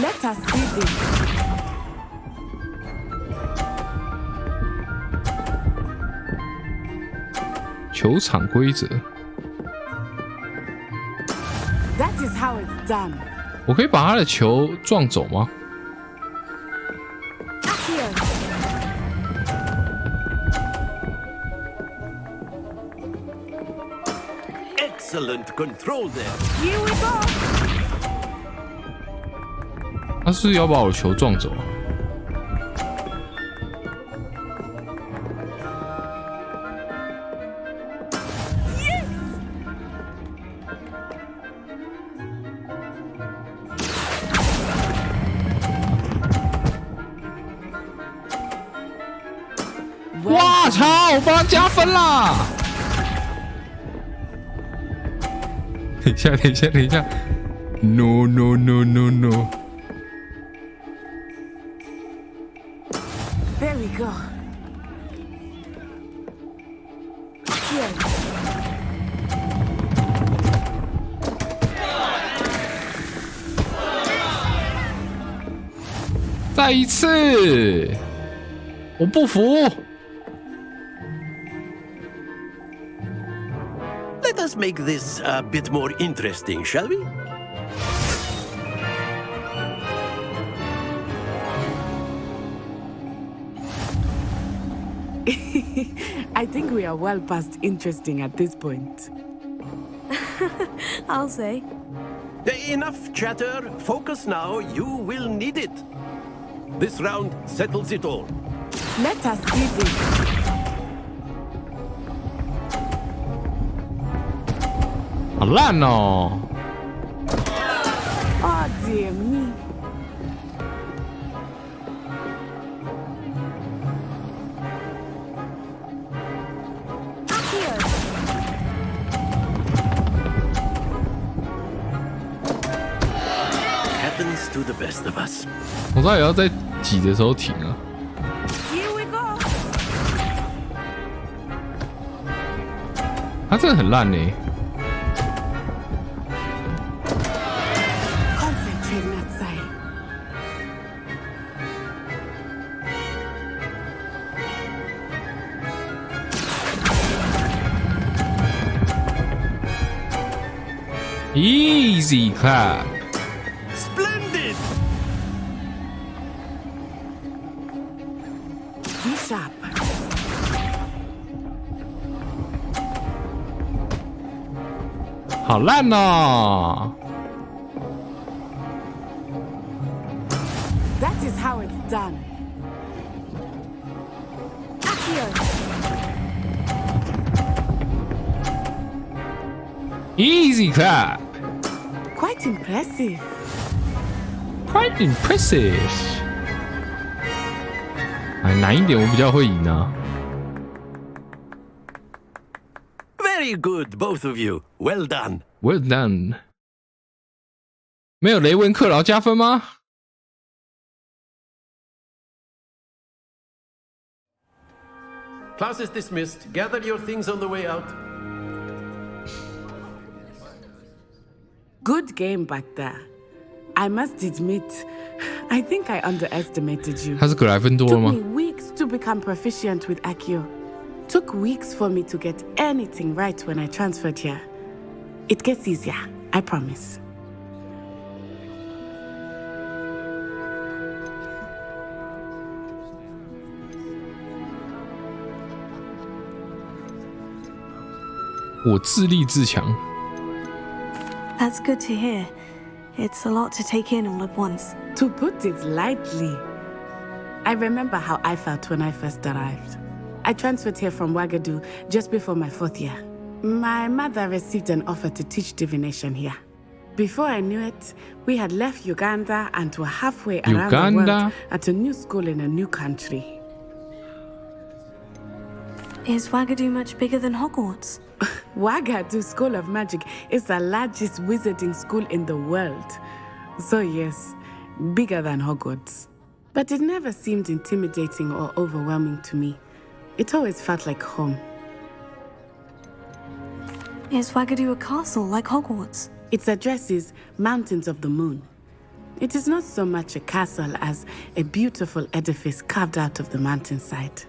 Let us see this.球场规则？ That is how it's done. 我可以把他的球撞走吗？ Excellent control there. Here we go. 他是要把我的球撞走？ 哇操！我帮他加分啦！等一下，等一下，等一下 ！No no no no no！ There we go. Here. 再一次，我不服。 Let us make this a bit more interesting, shall we? I think we are well past interesting at this point. I'll say. Enough chatter. Focus now. You will need it. This round settles it all. Let us see this. 好烂哦！ Oh dear me. Happens to the best of us. 我到底要在挤的时候停啊？ Here we go. 他真的很烂呢。 Concentrate, Natsai. Easy clap. Splendid. Be sharp. 好烂哦！ That is how it's done. Easy clap. Quite impressive. Quite impressive. 哎，难一点我比较会赢啊。Very good, both of you. Well done. Well done. 没有雷文克劳加分吗？ Class is dismissed. Gather your things on the way out. Good game back there. I must admit, I think I underestimated you. 他是格莱芬多了吗？ Took me weeks to become proficient with Accio. Took weeks for me to get anything right when I transferred here. It gets easier, I promise. 我自立自强。 That's good to hear. It's a lot to take in all at once. To put it lightly, I remember how I felt when I first arrived. I transferred here from Ouagadougou just before my 4th year. My mother received an offer to teach divination here. Before I knew it, we had left Uganda and were halfway around the world at a new school in a new country. Is Ouagadougou much bigger than Hogwarts? Ouagadougou School of Magic is the largest wizarding school in the world. So yes, bigger than Hogwarts. But it never seemed intimidating or overwhelming to me. It always felt like home. Is Ouagadougou a castle like Hogwarts? Its address is Mountains of the Moon. It is not so much a castle as a beautiful edifice carved out of the mountainside.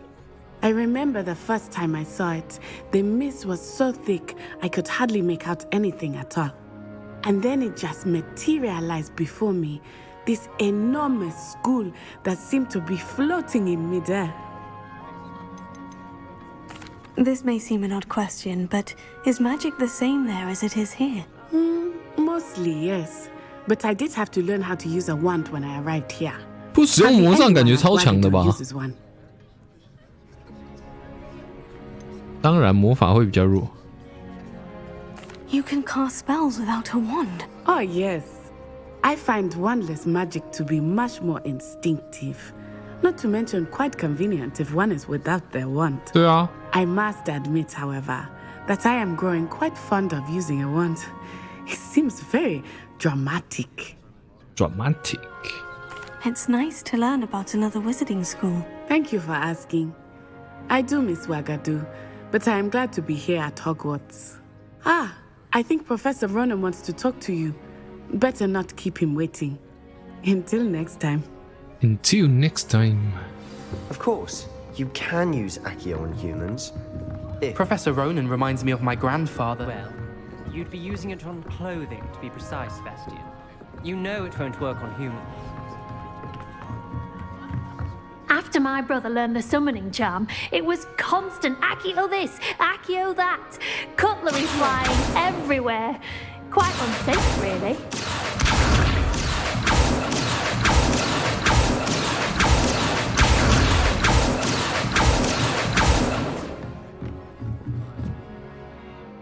I remember the first time I saw it, the mist was so thick I could hardly make out anything at all. And then it just materialized before me, this enormous school that seemed to be floating in midair. This may seem an odd question, but is magic the same there as it is here? Mostly, yes. But I did have to learn how to use a wand when I arrived here. 不使用魔杖感觉超强的吧？ 当然，魔法会比较弱。 You can cast spells without a wand. Oh, yes. I find wandless magic to be much more instinctive. Not to mention quite convenient if one is without their wand. 对啊。 I must admit, however, that I am growing quite fond of using a wand. It seems very dramatic. Dramatic. It's nice to learn about another wizarding school. Thank you for asking. I do miss Ouagadougou, but I am glad to be here at Hogwarts. Ah, I think Professor Ronan wants to talk to you. Better not keep him waiting. Until next time. Until next time. Of course, you can use Accio on humans. Professor Ronan reminds me of my grandfather. Well, you'd be using it on clothing, to be precise, Sebastian. You know it won't work on humans. After my brother learned the summoning charm, it was constant Accio this, Accio that. Cutlery flying everywhere. Quite unsafe, really.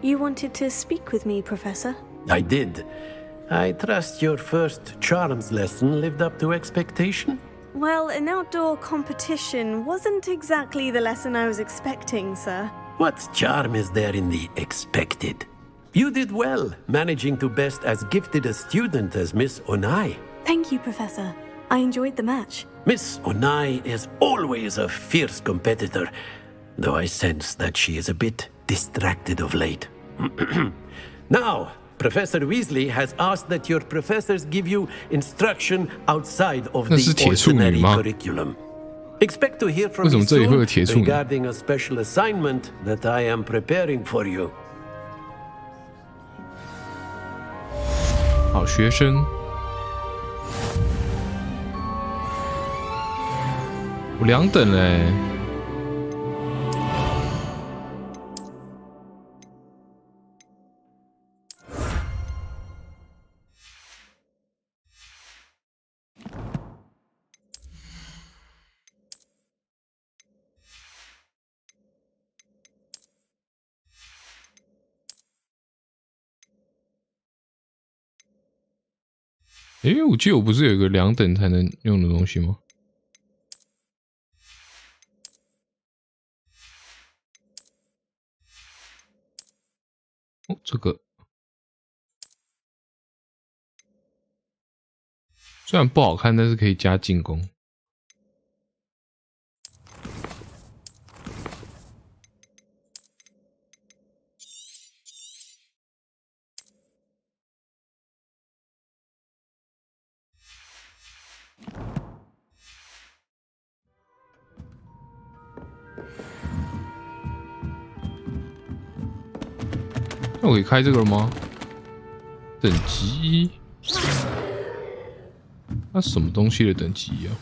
You wanted to speak with me, Professor? I did. I trust your first charms lesson lived up to expectation? Well, an outdoor competition wasn't exactly the lesson I was expecting, sir. What charm is there in the expected? You did well, managing to best as gifted a student as Miss Onai. Thank you, Professor. I enjoyed the match. Miss Onai is always a fierce competitor, though I sense that she is a bit distracted of late. Now, Professor Weasley has asked that your professors give you instruction outside of the ordinary curriculum. Expect to hear from me soon regarding a special assignment that I am preparing for you. 好学生，我2等嘞。诶，我记得我不是有一个2等才能用的东西吗？哦，这个虽然不好看，但是可以加进攻。那我可以开这个了吗？等级1，那什么东西的等级啊？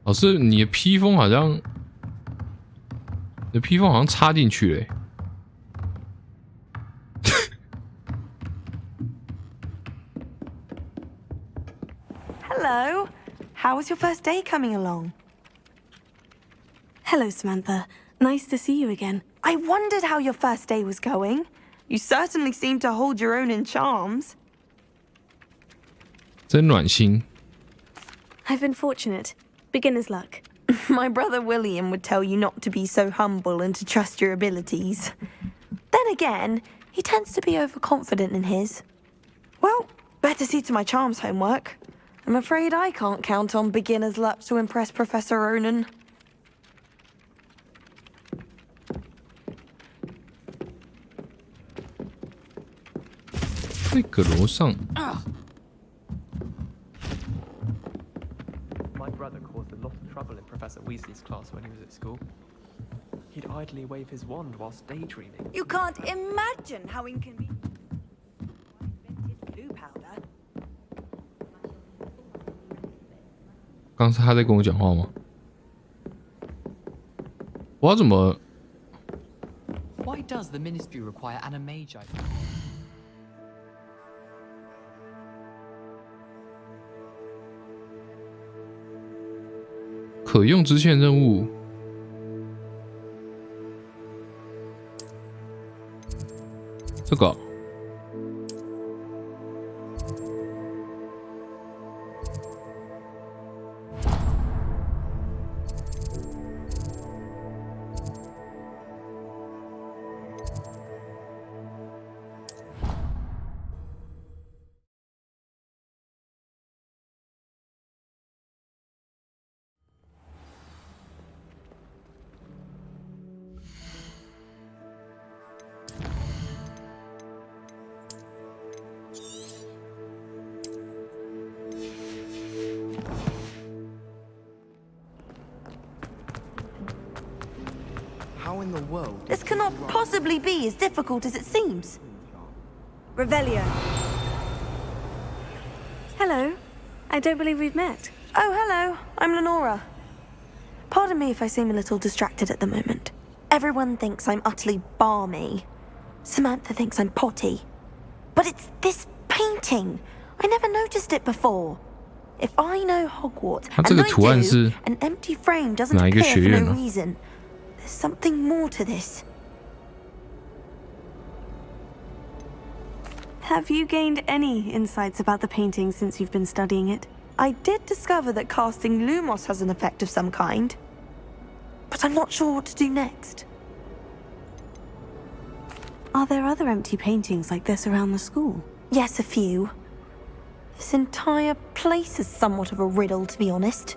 老师，你的披风好像，插进去了。Hello. How was your first day coming along? Hello, Samantha. Nice to see you again. I wondered how your first day was going. You certainly seem to hold your own in charms. 真暖心。I've been fortunate. Beginner's luck. My brother William would tell you not to be so humble and to trust your abilities. Then again, he tends to be overconfident in his. Well, better see to my charms homework. I'm afraid I can't count on beginner's luck to impress Professor Ronan. 这个楼上。My brother caused a lot of trouble in Professor Weasley's class when he was at school. He'd idly wave his wand whilst daydreaming. You can't imagine how inconvenient. Blue powder. 刚才他在跟我讲话吗？我要怎么？ Why does the ministry require animagi? 可用支线任务，这个。 How in the world? This cannot possibly be as difficult as it seems. Revelio. Hello. I don't believe we've met. Oh, hello. I'm Lenora. Pardon me if I seem a little distracted at the moment. Everyone thinks I'm utterly balmy. Samantha thinks I'm potty. But it's this painting. I never noticed it before. If I know Hogwarts, and I do, an empty frame doesn't appear for no reason. There's something more to this. Have you gained any insights about the painting since you've been studying it? I did discover that casting Lumos has an effect of some kind. But I'm not sure what to do next. Are there other empty paintings like this around the school? Yes, a few. This entire place is somewhat of a riddle, to be honest.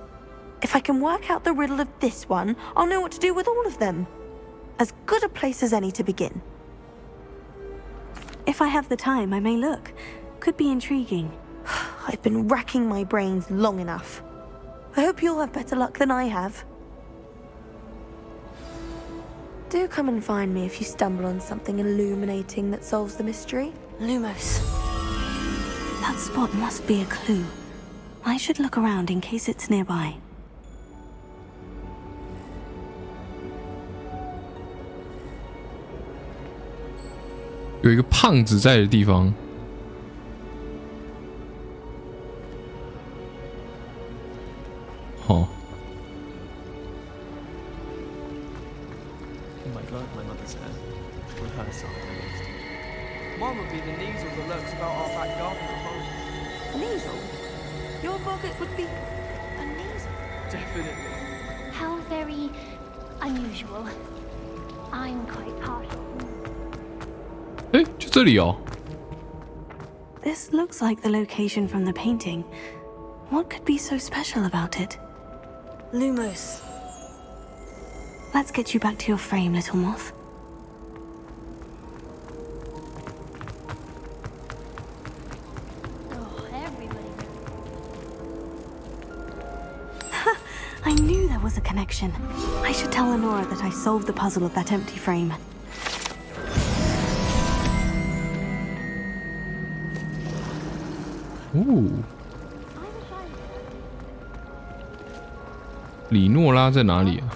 If I can work out the riddle of this one, I'll know what to do with all of them. As good a place as any to begin. If I have the time, I may look. Could be intriguing. I've been racking my brains long enough. I hope you'll have better luck than I have. Do come and find me if you stumble on something illuminating that solves the mystery. Lumos. That spot must be a clue. I should look around in case it's nearby. 有一个胖子在的地方。好。You might like my mother's hair. On her side, at least. Mine would be the Kneasel that lurks about our back garden at home. Kneasel? Your Boggart would be a Kneasel? Definitely. How very unusual. I'm quite partial. 哎，就这里哦。This looks like the location from the painting. What could be so special about it? Lumos. Let's get you back to your frame, little moth. I knew there was a connection. I should tell Lenora that I solved the puzzle of that empty frame. 哦，里诺拉在哪里啊？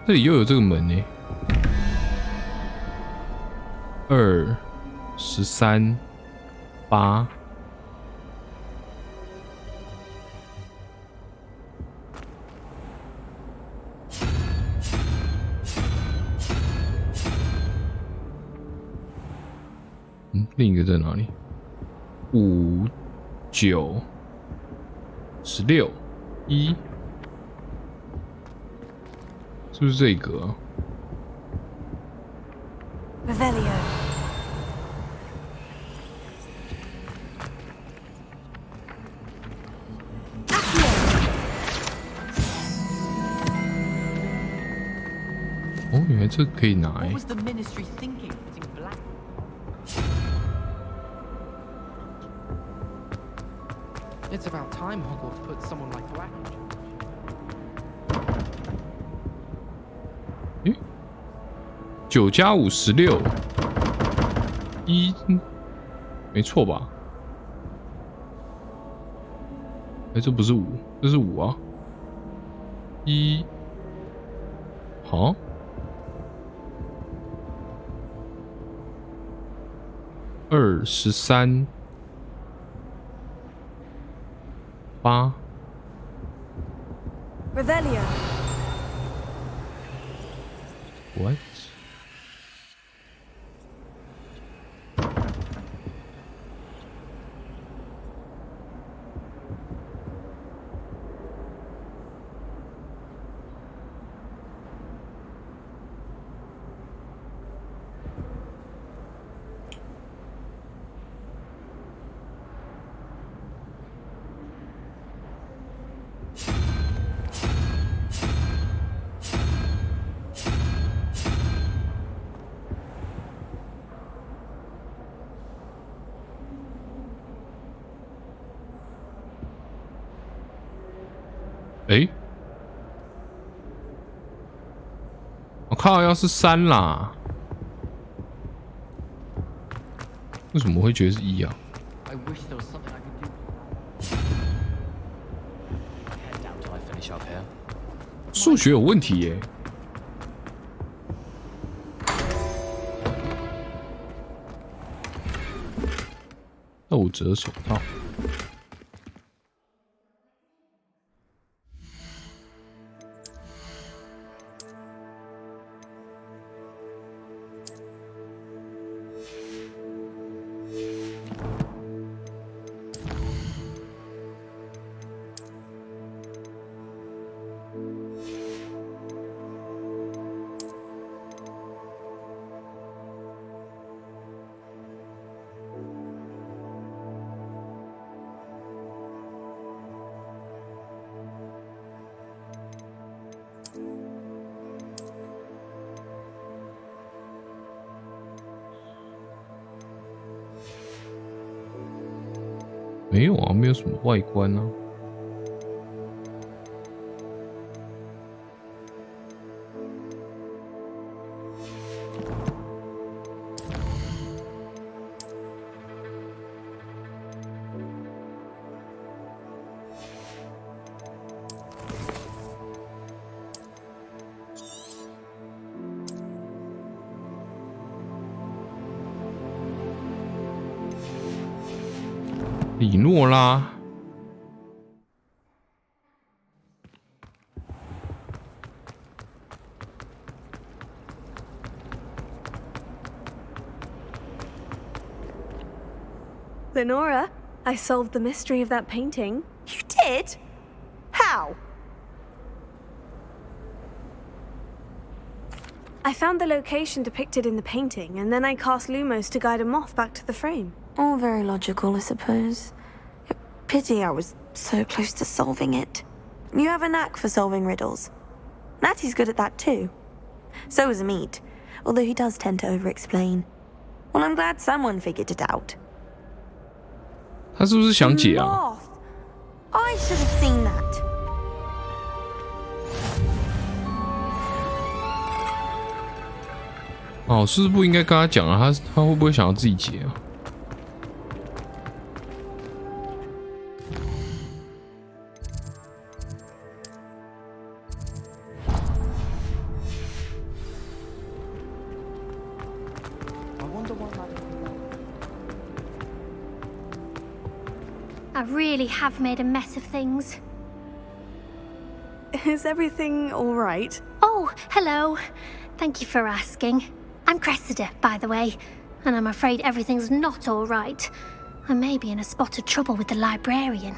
这里又有这个门呢。213-8。另一个在哪里？5、9、16、1，是不是这一格啊 Revelio. 哦，原来这个可以拿欸。 What was the Ministry thinking? Putting black. It's about time Hogwarts put someone like Black. 诶，9加5 16，没错吧？哎，这不是5，这是5啊。好。213-8。Revelio. What? 诶，我靠，要是3啦，为什么会觉得是1啊？ I wish there was something I could do. Head down till I finish up here. 数学有问题耶！斗折手套。没有啊，没有什么外观啊。里诺拉， Lenora, I solved the mystery of that painting. You did? How? I found the location depicted in the painting, and then I cast Lumos to guide a moth back to the frame. All very logical, I suppose. Pity I was so close to solving it. You have a knack for solving riddles. Natty's good at that too. So is Amit, although he does tend to over-explain. Well, I'm glad someone figured it out. 他是不是想解啊？ Moth! I should have seen that. 哦，是不是不应该跟他讲啊？他会不会想要自己解啊？ I really have made a mess of things. Is everything all right? Oh, hello. Thank you for asking. I'm Cressida, by the way, and I'm afraid everything's not all right. I may be in a spot of trouble with the librarian.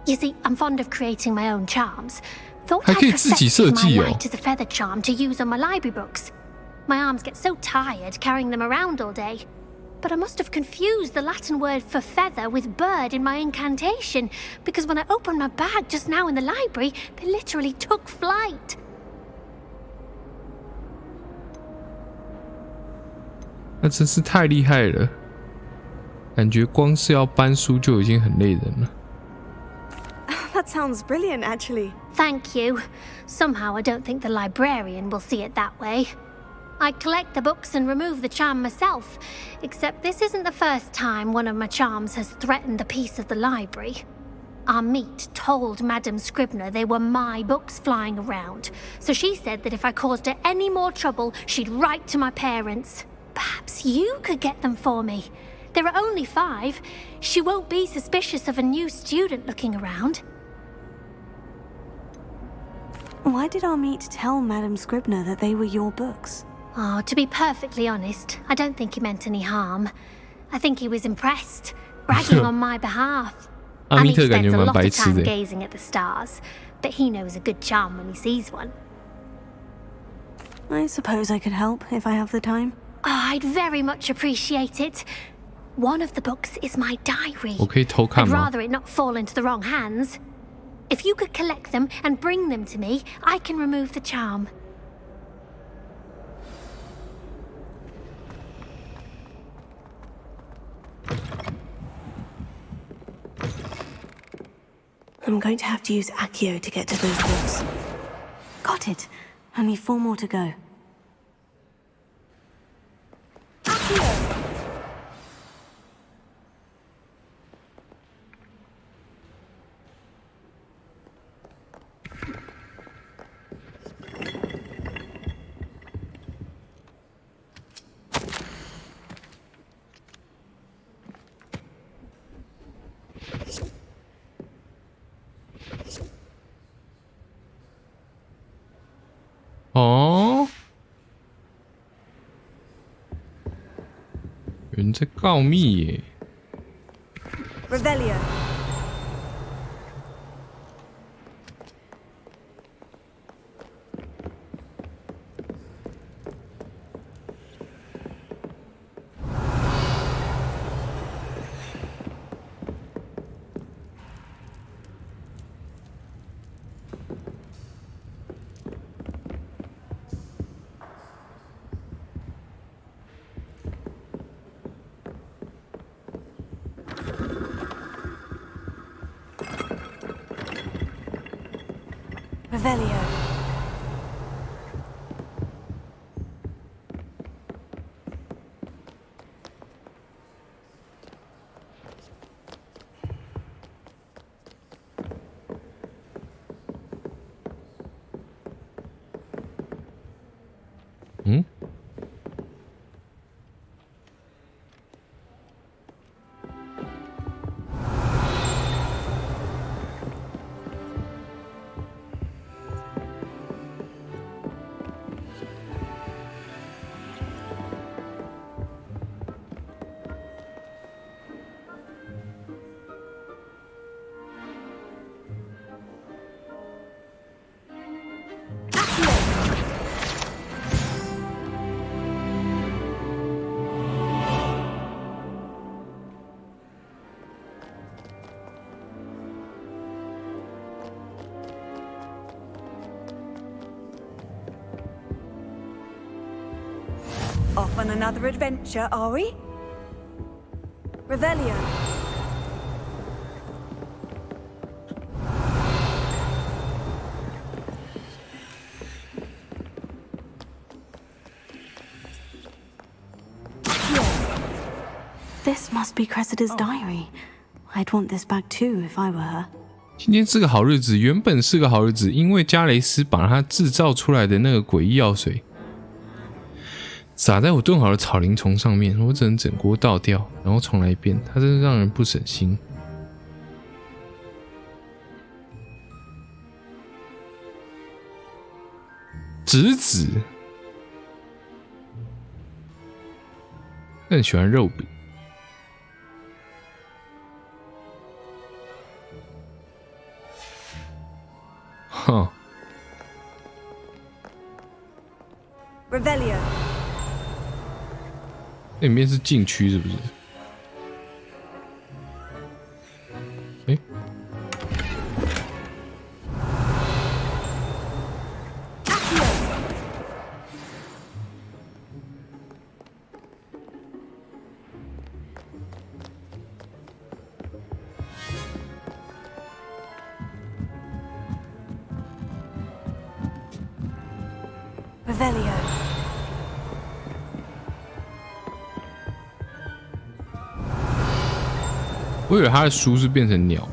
You see, I'm fond of creating my own charms. Thought I'd perfected my light as a feather charm to use on my library books. My arms get so tired carrying them around all day. But I must have confused the Latin word for feather with bird in my incantation, because when I opened my bag just now in the library, they literally took flight. 那真是太厉害了，感觉光是要搬书就已经很累人了。That sounds brilliant, actually. Thank you. Somehow I don't think the librarian will see it that way. I collect the books and remove the charm myself, except this isn't the first time one of my charms has threatened the peace of the library. Amit told Madame Scribner they were my books flying around, so she said that if I caused her any more trouble, she'd write to my parents. Perhaps you could get them for me. There are only 5. She won't be suspicious of a new student looking around. Why did Amit tell Madame Scribner that they were your books? Oh, to be perfectly honest, I don't think he meant any harm. I think he was impressed, bragging on my behalf. Amit spends a lot of time gazing at the stars, but he knows a good charm when he sees one. I suppose I could help if I have the time. Oh, I'd very much appreciate it. One of the books is my diary. I'd rather it not fall into the wrong hands. If you could collect them and bring them to me, I can remove the charm. I'm going to have to use Accio to get to those books. Got it. Only 4 more to go. Accio! Oh. 有人在告密耶。Revelio. Revelio. Hmm? Off on another adventure, are we? Revelio. This must be Cressida's diary. I'd want this back too if I were her. 今天是个好日子，原本是个好日子，因为加雷斯把他制造出来的那个诡异药水洒在我炖好的草蛉虫上面，我只能整锅倒掉，然后重来一遍，它真是让人不省心。侄子更喜欢肉饼。哼。Revelio. 那里面是禁区是不是？哎，Revelio. 我以为他的书是变成鸟。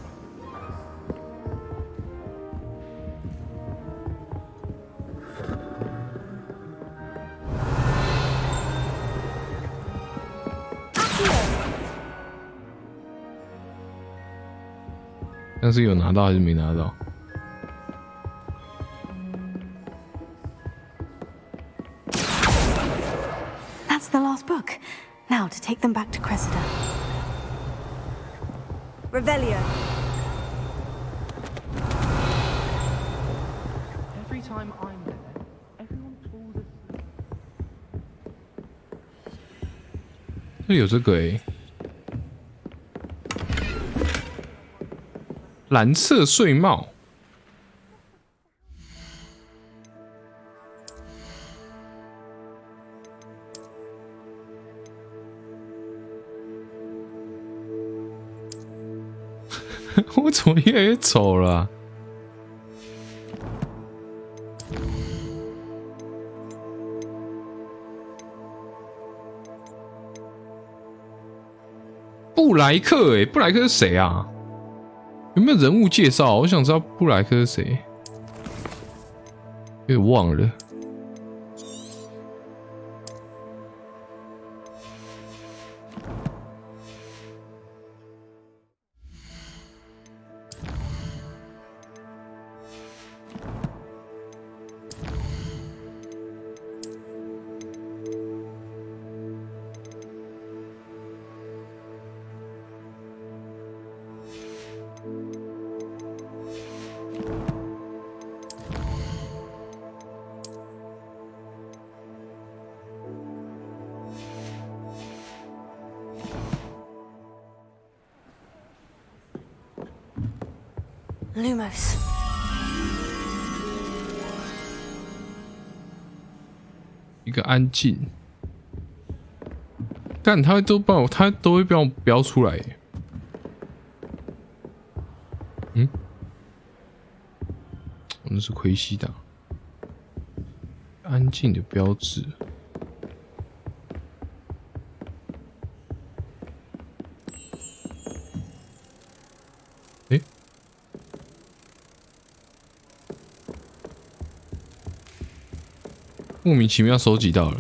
但是有拿到还是没拿到？ That's the last book. Now to take them back to Cressida. Revelio. Every time I'm there, everyone falls asleep. 这有这个欸，蓝色睡帽。我怎么越来越丑了啊？布莱克，哎，布莱克是谁啊？有没有人物介绍？我想知道布莱克是谁，有点忘了。 Lumos. 一个安静，但他都会帮我标出来。嗯，那是奎西达，安静的标志。 莫名其妙收集到了。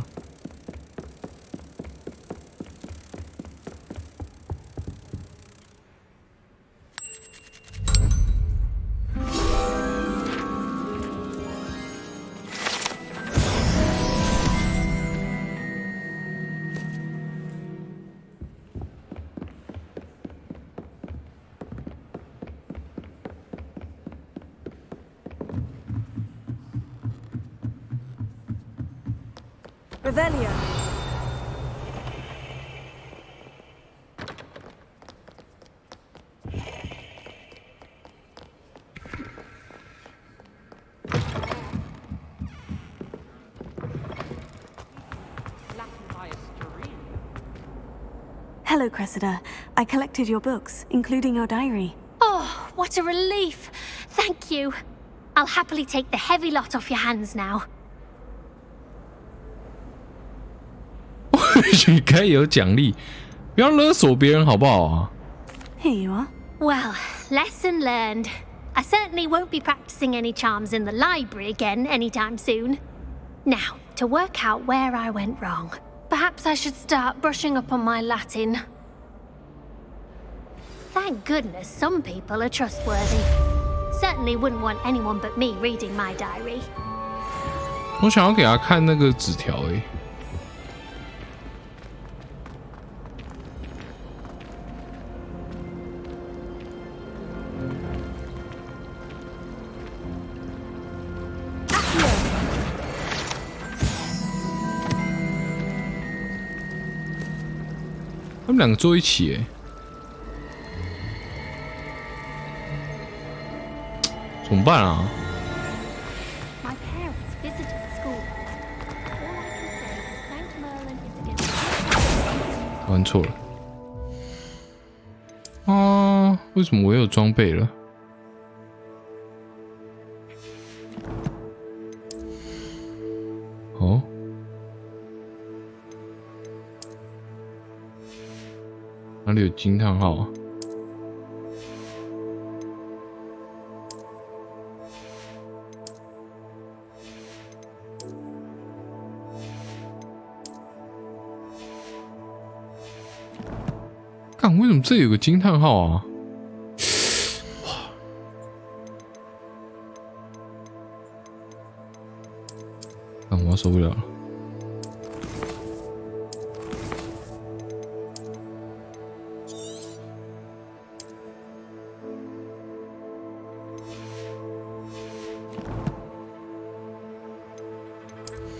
Revelio. Hello, Cressida. I collected your books, including your diary. Oh, what a relief! Thank you. I'll happily take the heavy lot off your hands now. 你该有奖励，不要勒索别人好不好啊？ Here you are. Well, lesson learned. I certainly won't be practicing any charms in the library again anytime soon. Now, to work out where I went wrong. Perhaps I should start brushing up on my Latin. Thank goodness some people are trustworthy. Certainly wouldn't want anyone but me reading my diary. 我想要给他看那个纸条诶。他们两个坐一起诶，怎么办啊？ My parents visited the school. All I can say is thank Merlin is against. 玩错了啊！为什么我有装备了？哦。 哪里有惊叹号啊？干，为什么这里有个惊叹号啊？哇！干，我要受不了了。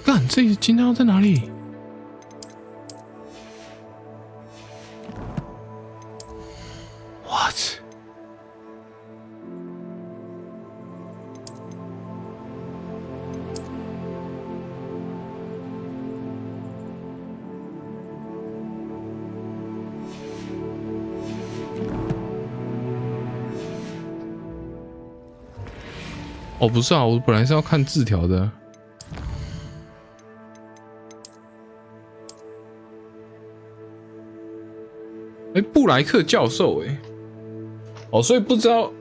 干，这惊叹号在哪里？哦，不是啊，我本来是要看字条的。哎，布莱克教授，哎，哦，所以不知道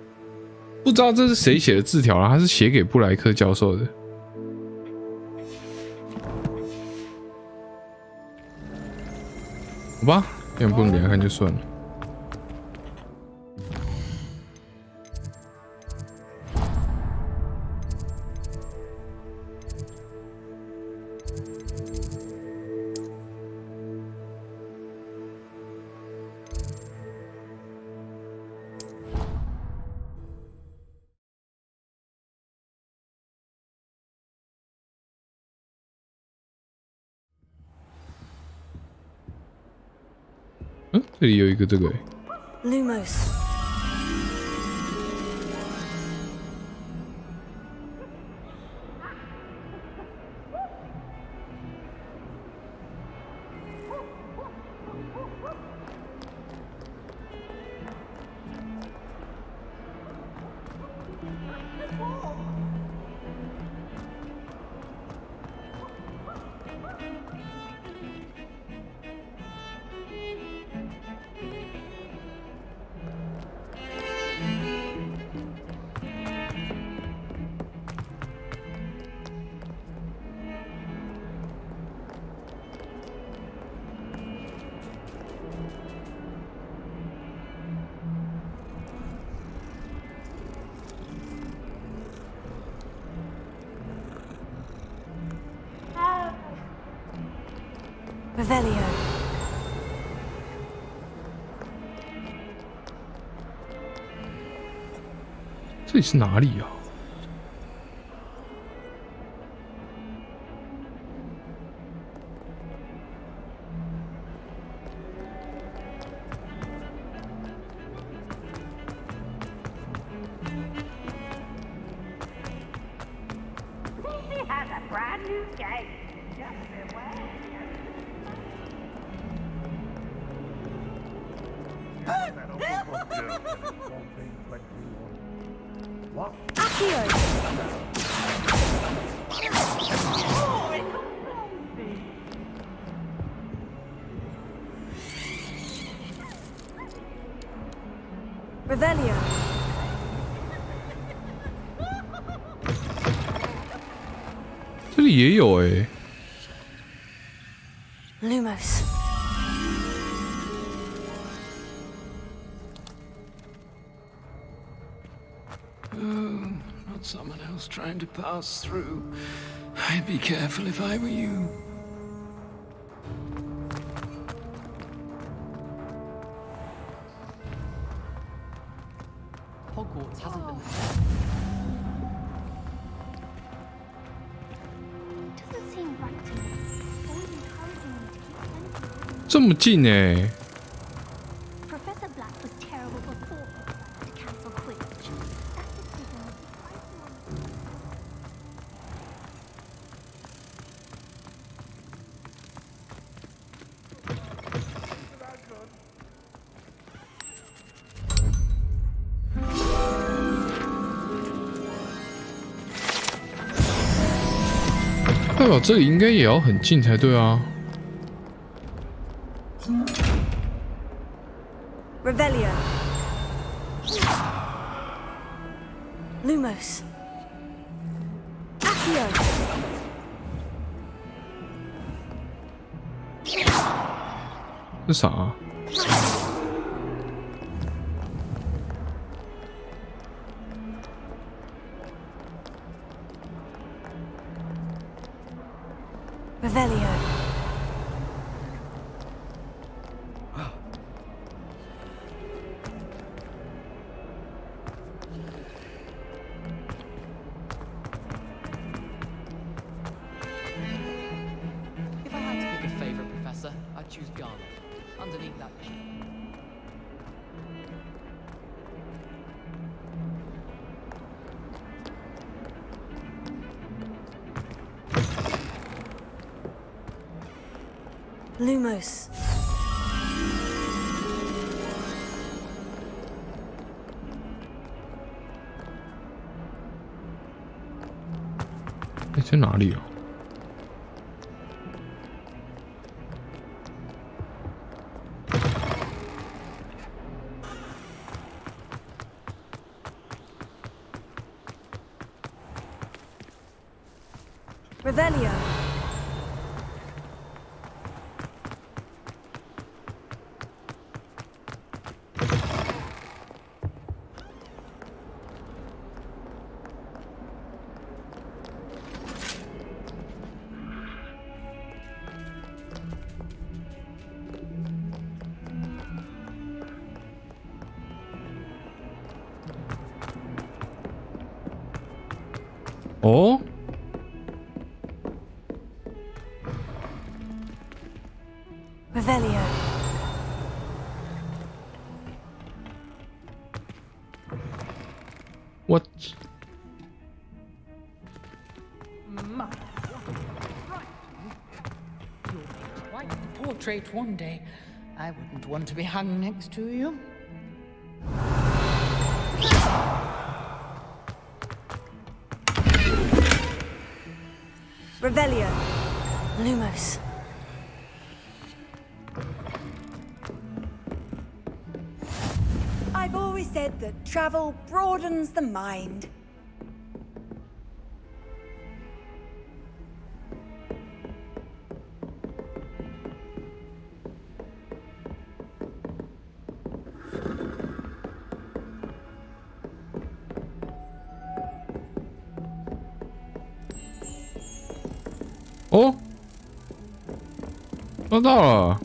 这是谁写的字条啊？他是写给布莱克教授的。好吧，要不用给他看就算了。 这里有一个这个 Lumos. Revelio. 这里是哪里啊？ Revelio. 这里也有哎。Lumos. Not someone else trying to pass through. I'd be careful if I were you. Hogwarts hasn't been. Doesn't seem right to me. Always encouraging me to keep plenty. 这么近哎。 Professor Black was terrible before he decided to cancel Quidditch. That decision was precisely on the 代表这里应该也要很近才对啊。 Revelio. Lumos. Accio. 这啥啊？ Revelio. If I had to pick a favorite professor, I'd choose Garlic. Underneath that chair. Lumos.哎，在哪里啊？ Revelio. Oh? Revelio. What? You'll make quite the portrait one day. I wouldn't want to be hung next to you. Revelio. Lumos. I've always said that travel broadens the mind. Oh? 抓到了。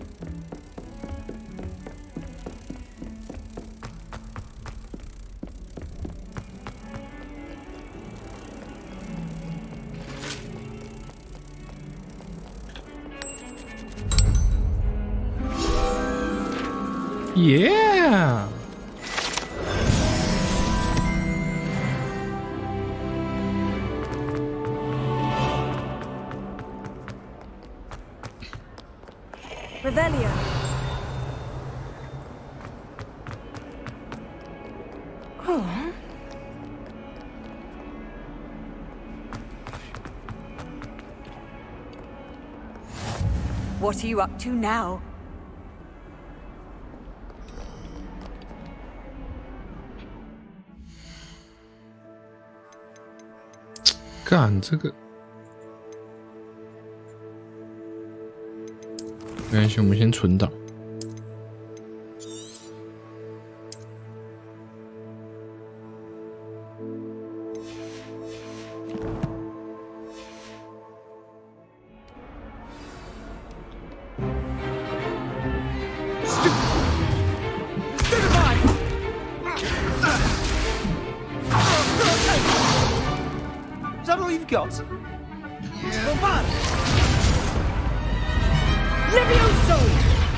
Yeah. Revelio. What are you up to now? 干这个，没关系，我们先存档。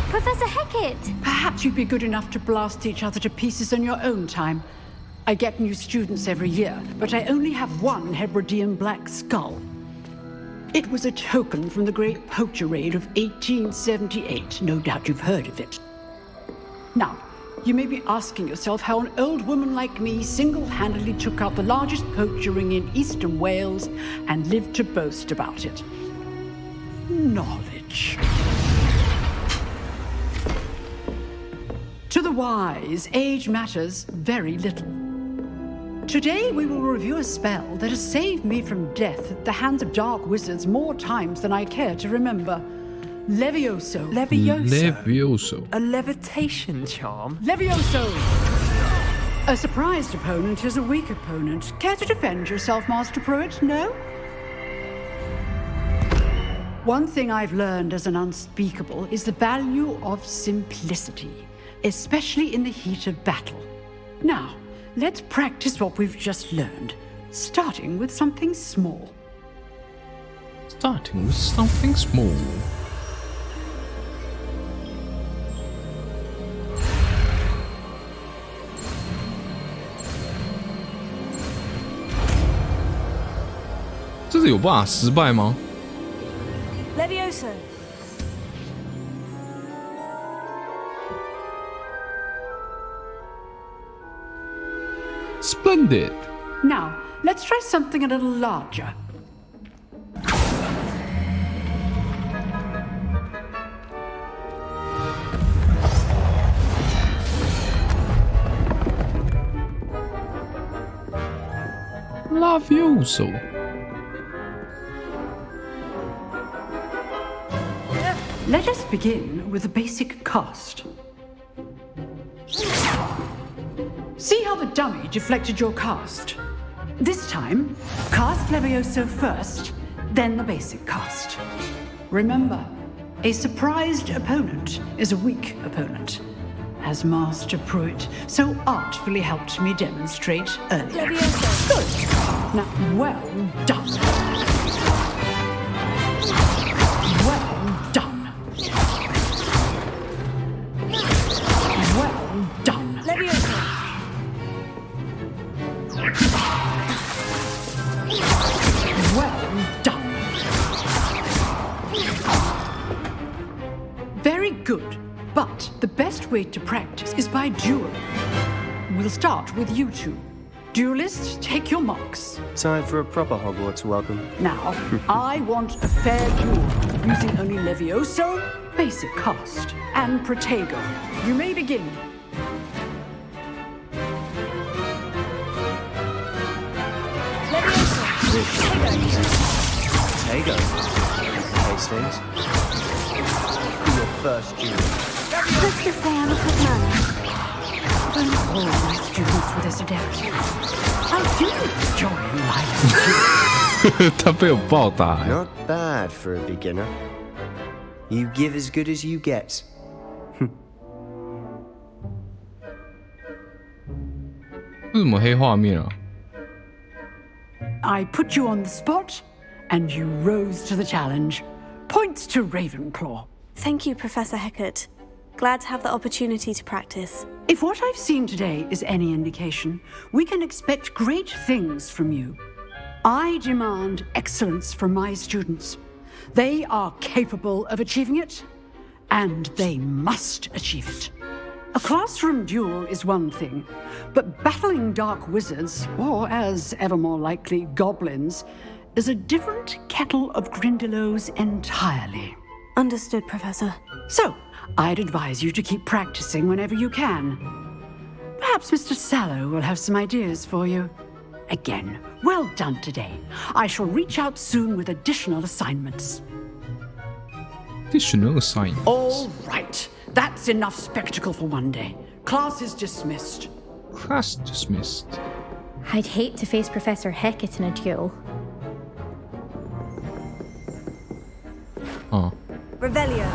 Professor Hecat! Perhaps you'd be good enough to blast each other to pieces on your own time. I get new students every year, but I only have one Hebridean black skull. It was a token from the Great Poacher Raid of 1878. No doubt you've heard of it. Now, you may be asking yourself how an old woman like me single-handedly took out the largest poacher ring in eastern Wales and lived to boast about it. Knowledge. To the wise, age matters very little. Today we will review a spell that has saved me from death at the hands of dark wizards more times than I care to remember. Levioso. Levioso. A levitation charm? Levioso! A surprised opponent is a weak opponent. Care to defend yourself, Master Pruitt? No? One thing I've learned as an unspeakable is the value of simplicity, especially in the heat of battle. Now, let's practice what we've just learned, starting with something small. Starting with something small.这有办法失败吗？ Levioso. Splendid. Now, let's try something a little larger. Levioso. Let us begin with the basic cast. See how the dummy deflected your cast? This time, cast Levioso first, then the basic cast. Remember, a surprised opponent is a weak opponent, as Master Pruitt so artfully helped me demonstrate earlier. Levioso. Good. Now, well done. Well done. Well done. Levioso. Well done. Very good. But the best way to practice is by dueling. We'll start with you two. Duelists, take your marks. Time for a proper Hogwarts welcome. Now, I want a fair duel, using only Levioso, basic cast, and Protego. You may begin. Protego. Hastings. Your first duel. Let's just say I'm a good man. All my students with this adept. I do enjoy life. 他被我暴打。 Not bad for a beginner. You give as good as you get. 为什么黑画面啊？ I put you on the spot, and you rose to the challenge. Points to Ravenclaw. Thank you, Professor Hecat. Glad to have the opportunity to practice. If what I've seen today is any indication, we can expect great things from you. I demand excellence from my students. They are capable of achieving it, and they must achieve it. A classroom duel is one thing, but battling dark wizards, or as ever more likely, goblins, is a different kettle of Grindylows entirely. Understood, Professor. So, I'd advise you to keep practicing whenever you can. Perhaps Mr. Sallow will have some ideas for you. Again, well done today. I shall reach out soon with additional assignments. Additional assignments. All right. That's enough spectacle for one day. Class is dismissed. Class dismissed. I'd hate to face Professor Hecat in a duel. Oh. Revelio.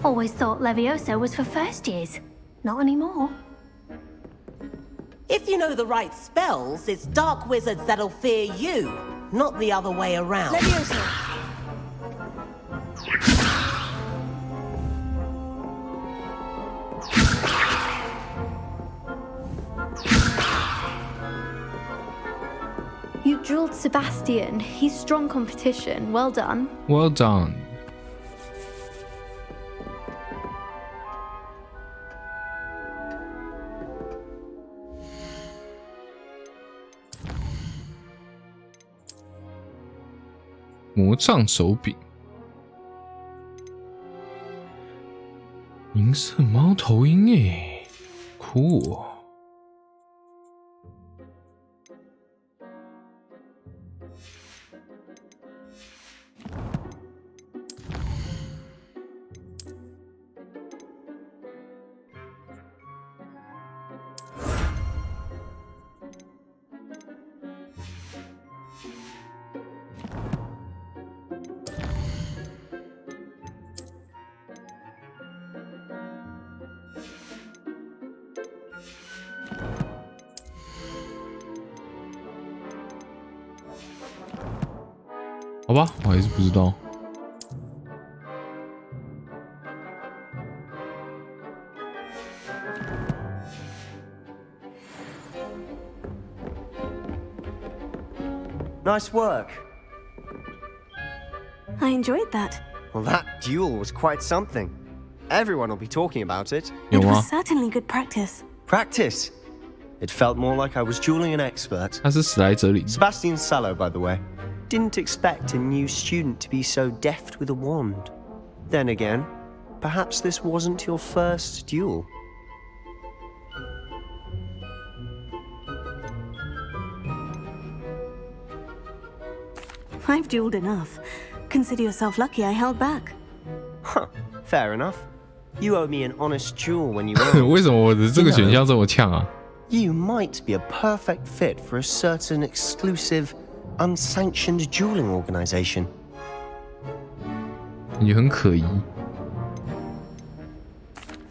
Always thought Levioso was for first years. Not anymore. If you know the right spells, it's dark wizards that'll fear you, not the other way around. Levioso. You drilled Sebastian. He's strong competition. Well done. Well done.魔杖手柄，银色猫头鹰诶，酷哦！好吧，我还是不知道。Nice work. I enjoyed that. Well, that duel was quite something. Everyone will be talking about it. It was certainly good practice. Practice? It felt more like I was dueling an expert. 他是史莱哲林。 Sebastian Sallow, by the way. Didn't expect a new student to be so deft with a wand. Then again, perhaps this wasn't your first duel. I've dueled enough. Consider yourself lucky I held back. Huh, fair enough. You owe me an honest duel when you won. 为什么我的这个选项这么呛啊？ You might be a perfect fit for a certain exclusive, unsanctioned dueling organization. 你很可疑。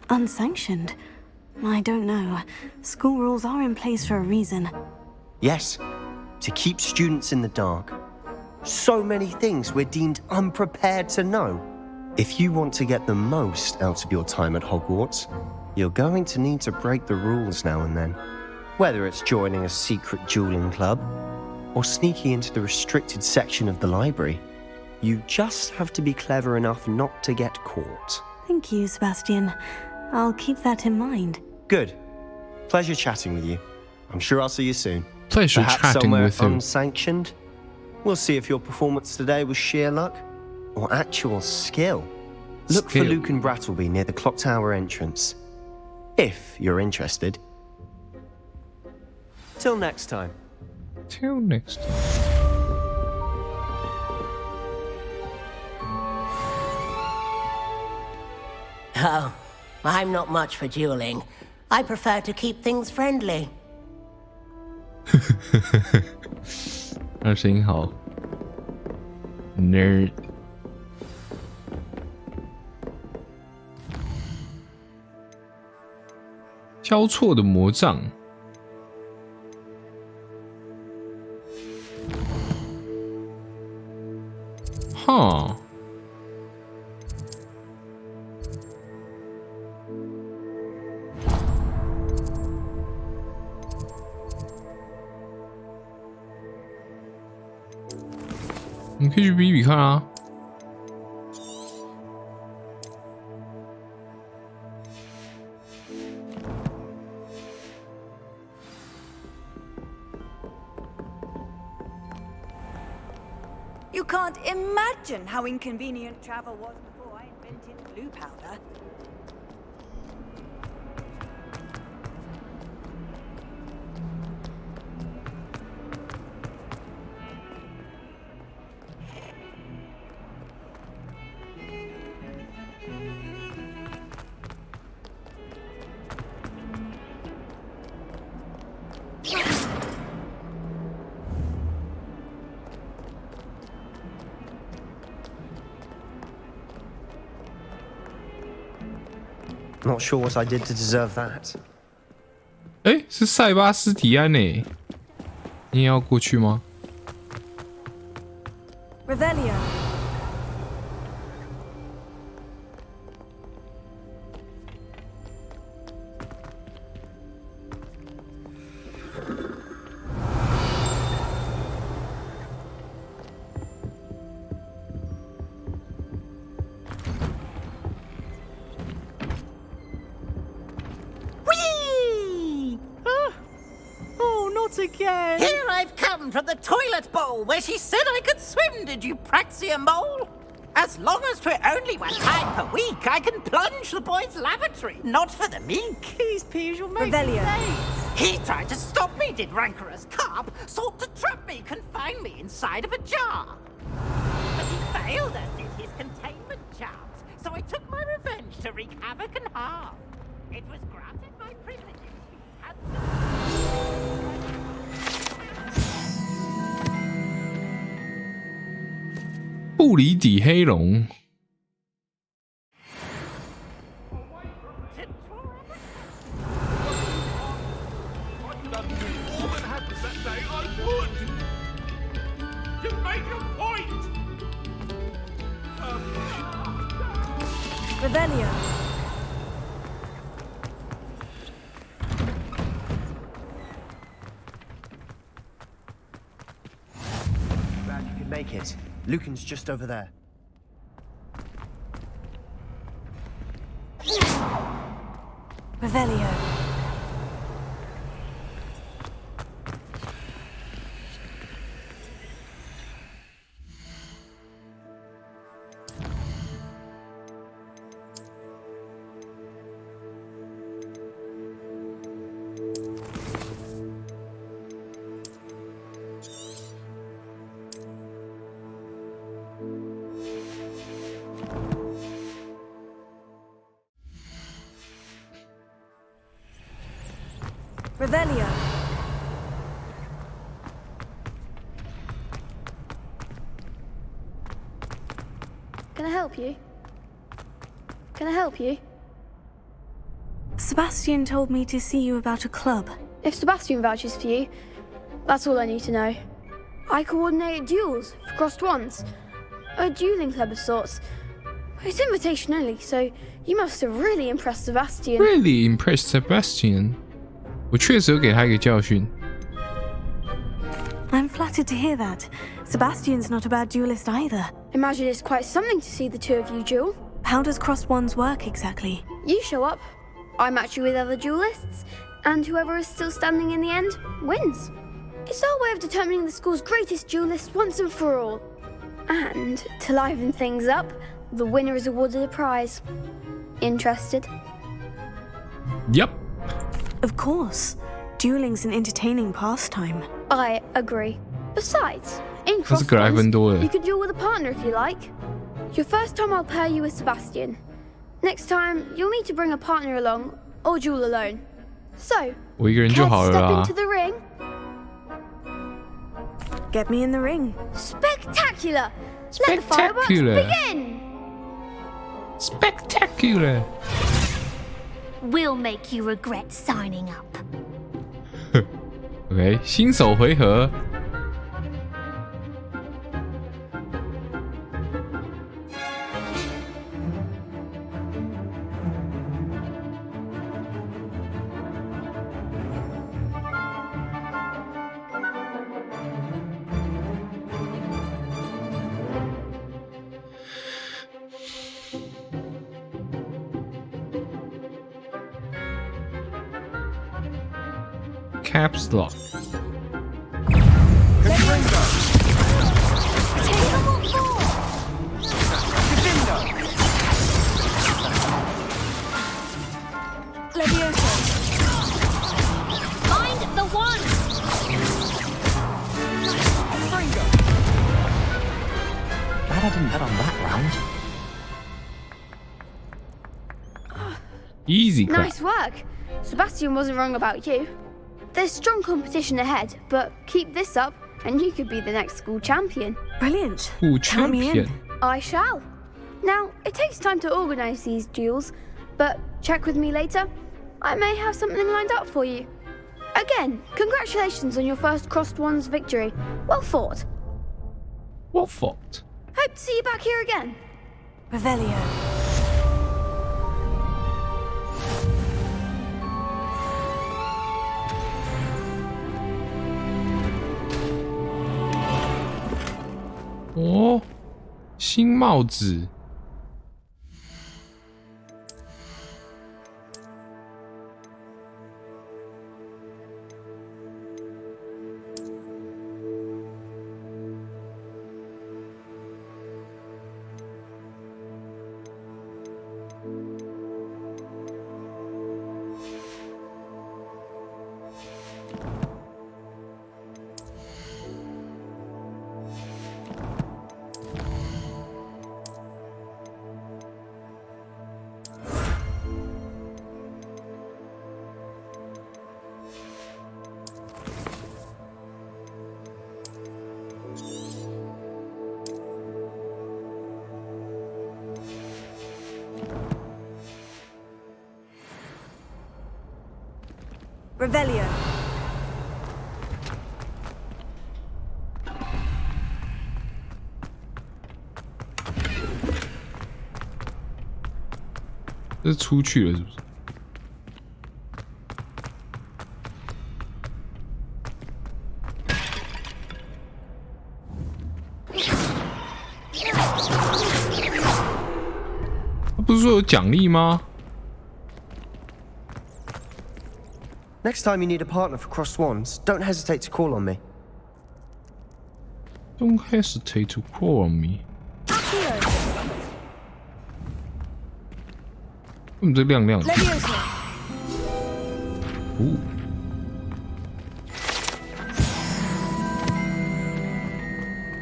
Unsanctioned? I don't know. School rules are in place for a reason. Yes, to keep students in the dark. So many things we're deemed unprepared to know. If you want to get the most out of your time at Hogwarts, you're going to need to break the rules now and then. Whether it's joining a secret dueling club, or sneaking into the restricted section of the library, you just have to be clever enough not to get caught. Thank you, Sebastian. I'll keep that in mind. Good. Pleasure chatting with you. I'm sure I'll see you soon. Pleasure Perhaps chatting somewhere with you. unsanctioned. We'll see if your performance today was sheer luck or actual skill. Look for Luke and Brattleby near the clock tower entrance. If you're interested. Till next time. Till next time. Oh, I'm not much for dueling. I prefer to keep things friendly. 他的声音好 nerd。交错的魔杖。哈。们可以去比比看啊。You can't imagine how inconvenient travel was before I invented blue powder. Not sure what I did to deserve that. 哎，是塞巴斯提安呢，你也要过去吗？ Revelio. Again. Here I've come from the toilet bowl where she said I could swim, did you praxia mole? As long as for only 1 time per week, I can plunge the boys' lavatory, not for the meek. These peas will make Revelio. He tried to stop me, did rancorous carp, sought to trap me, confine me inside of a jar. But he failed, as did his containment charms, so I took my revenge to wreak havoc and harm. It was granted my privileges. He had to... 布里底黑龙。Revelio. Glad you could make it. Lucan's just over there. Revelio. Revelio. Can I help you? Can I help you? Sebastian told me to see you about a club. If Sebastian vouches for you, that's all I need to know. I coordinate duels for crossed ones. A dueling club of sorts. It's invitation only, so you must have really impressed Sebastian. Really impressed Sebastian. 我确实有给他一个教训。 I'm flattered to hear that. Sebastian's not a bad duelist either. Imagine it's quite something to see the two of you duel. How does crossed ones work exactly? You show up, I match you with other duelists, and whoever is still standing in the end wins. It's our way of determining the school's greatest duelist once and for all. And to liven things up, the winner is awarded a prize. Interested? Yep. Of course. Dueling's an entertaining pastime. I agree. Besides, in Das ist crossed ones, Gryffindor. you could duel with a partner if you like. Your first time I'll pair you with Sebastian. Next time, you'll need to bring a partner along, or duel alone. So, 我一个人就好 care 了 to step 啦 into。the ring? Get me in the ring. Spectacular! Let the fireworks Spectacular. begin! Spectacular. We'll make you regret signing up. OK， 新手回合。Caps Lock。Find the one. Glad I didn't bet on that round. Easy clap. Nice work. Sebastian wasn't wrong about you. There's strong competition ahead, but keep this up and you could be the next school champion. Brilliant. School champion. I shall. Now, it takes time to organise these duels, but check with me later. I may have something lined up for you. Again, congratulations on your first Crossed Ones victory. Well fought. Well fought. Hope to see you back here again. Revelio.哦，新帽子。Revelio. 这是出去了是不是？他不是说有奖励吗？ Next time you need a partner for Crossed Wands, don't hesitate to call on me. Don't hesitate to call on me. 为什么这亮亮的？哦。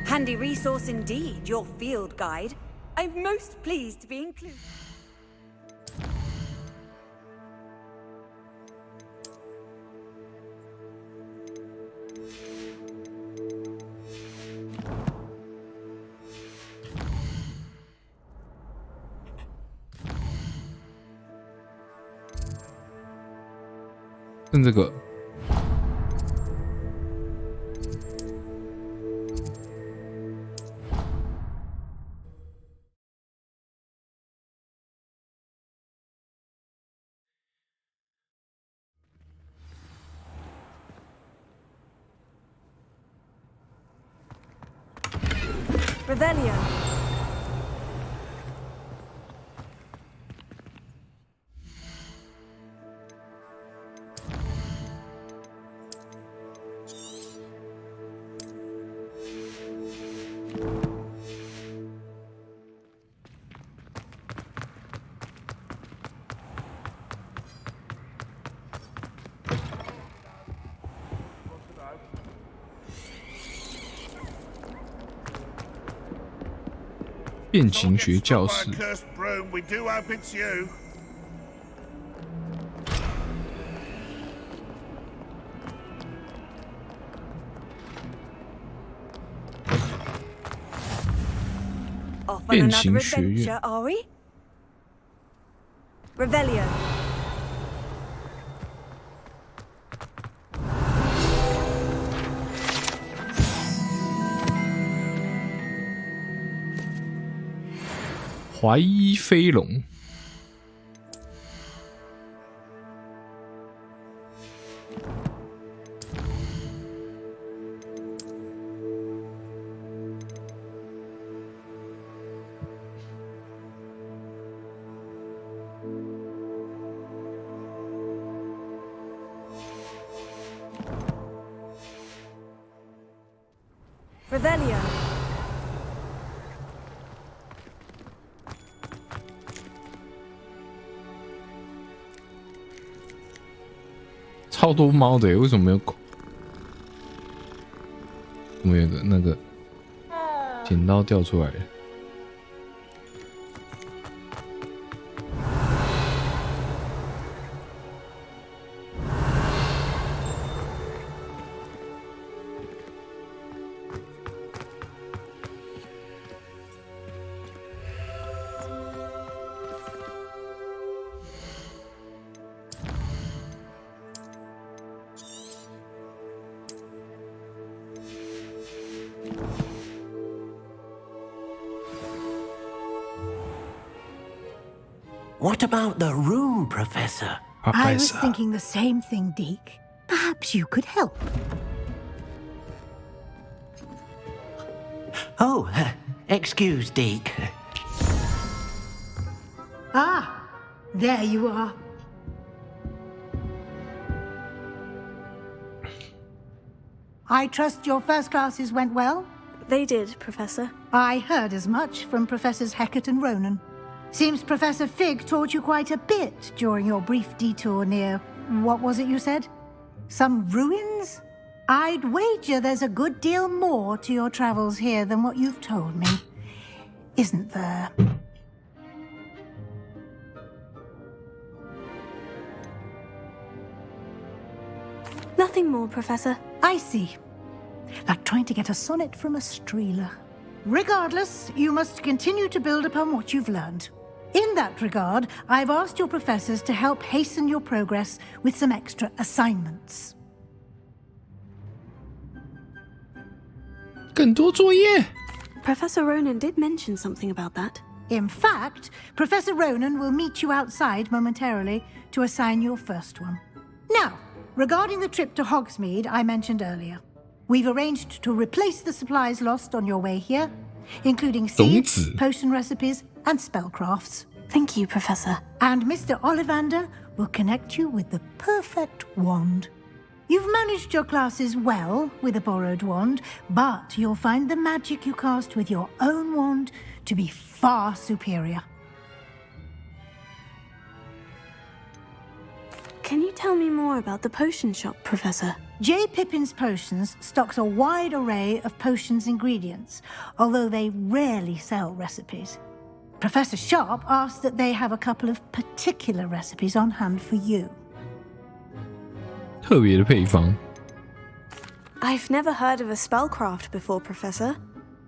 Handy resource indeed, your field guide. I'm most pleased to be included.剩这个。 Revelio. 变形学教室。 变形学院。 Revelio. 怀衣飞龙。 Revelio. Revelio. 超多猫的，为什么没有狗？怎么有个那个剪刀掉出来了？ What about the room, Professor? I was thinking the same thing, Deke. Perhaps you could help. Oh, excuse, Deke. Ah, there you are. I trust your first classes went well? They did, Professor. I heard as much from Professors Hecat and Ronan. Seems Professor Fig taught you quite a bit during your brief detour near... what was it you said? Some ruins? I'd wager there's a good deal more to your travels here than what you've told me. Isn't there? Nothing more, Professor. I see. Like trying to get a sonnet from a streeler. Regardless, you must continue to build upon what you've learned. In that regard, I've asked your professors to help hasten your progress with some extra assignments. 更多作业 Professor Ronan did mention something about that. In fact, Professor Ronan will meet you outside momentarily to assign your first one. Now, regarding the trip to Hogsmeade I mentioned earlier, we've arranged to replace the supplies lost on your way here, including seeds, potion recipes, and spellcrafts. Thank you, Professor. And Mr. Ollivander will connect you with the perfect wand. You've managed your classes well with a borrowed wand, but you'll find the magic you cast with your own wand to be far superior. Can you tell me more about the potion shop, Professor? J. Pippin's Potions stocks a wide array of potions ingredients, although they rarely sell recipes. Professor Sharp asked that they have a couple of particular recipes on hand for you. 特别的配方 I've never heard of a spellcraft before, Professor.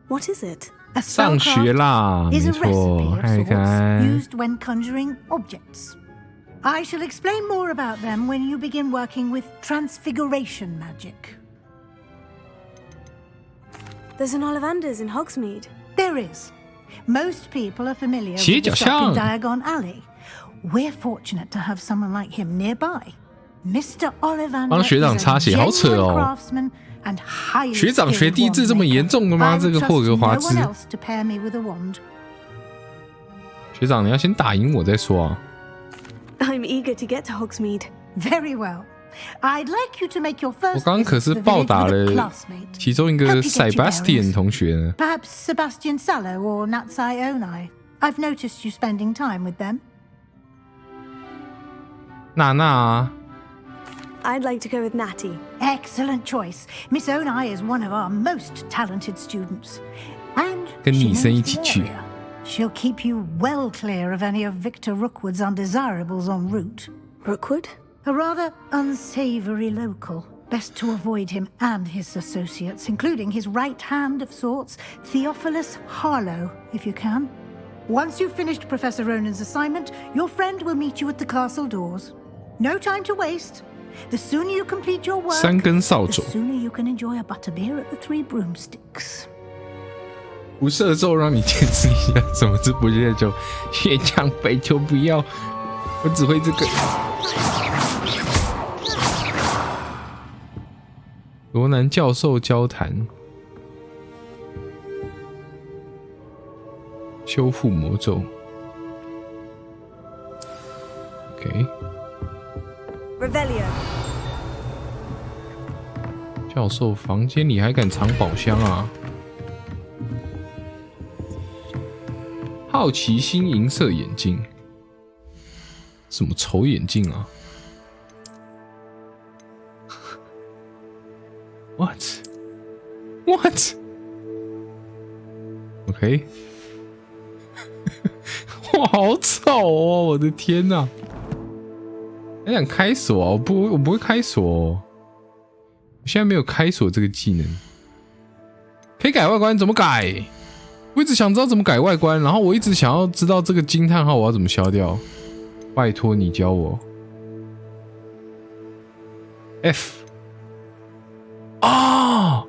What is it? A 上学啦， is 没 a 错， recipe of 看 sorts 看 used when conjuring objects. I shall explain more about them when you begin working with transfiguration magic. There's an Ollivander's in Hogsmeade. There is. Most people are familiar 斜 with 角 the shop 巷 in Diagon Alley. We're fortunate to have someone like him nearby. Mr. Ollivander 帮学长 is 擦 a 血，好扯 genuine 哦！ craftsman and highly 学长学 skilled 弟制这么 wand 严重的吗？ maker. 这个 I 霍 trust 格华 no 兹 one else to pair me with a wand. 学长，你要先打赢我再说啊！ I'm eager to get to Hogsmeade. Very well. I'd like you to make your 我 first 刚刚可 visit 是 to the 暴 village 打 with a 了 classmate. 其中一个 Help you get your Sebastian bearings. 同学呢。 Perhaps Sebastian Sallow or Natsai Onai. I've noticed you spending time with them. 娜娜啊， I'd like to go with Natty. Excellent choice. Miss Onai is one of our most talented students. And 跟 she 女生 knows 一 the 起去。 area. She'll keep you well clear of any of Victor Rookwood's undesirables en route. Rookwood? A rather unsavory local. Best to avoid him and his associates, including his right hand of sorts, Theophilus Harlow, if you can. Once you've finished Professor Ronan's assignment, your friend will meet you at the castle doors. No time to waste. The sooner you complete your work, 三根扫 the 帚， sooner you can enjoy a butterbeer at the Three Broomsticks. 不射咒让你见识一下什么是不射咒。学长，拜托不要，我只会这个。罗南教授交谈，修复魔咒。OK， Revelio. 教授房间里还敢藏宝箱啊？好奇心银色眼镜，什么丑眼镜啊 ？What？ OK， 哇，好丑哦！我的天哪！还想开锁啊？我不会开锁哦。我现在没有开锁这个技能。可以改外观，怎么改？我一直想知道怎么改外观，然后我一直想要知道这个惊叹号我要怎么消掉。拜托你教我。F 啊！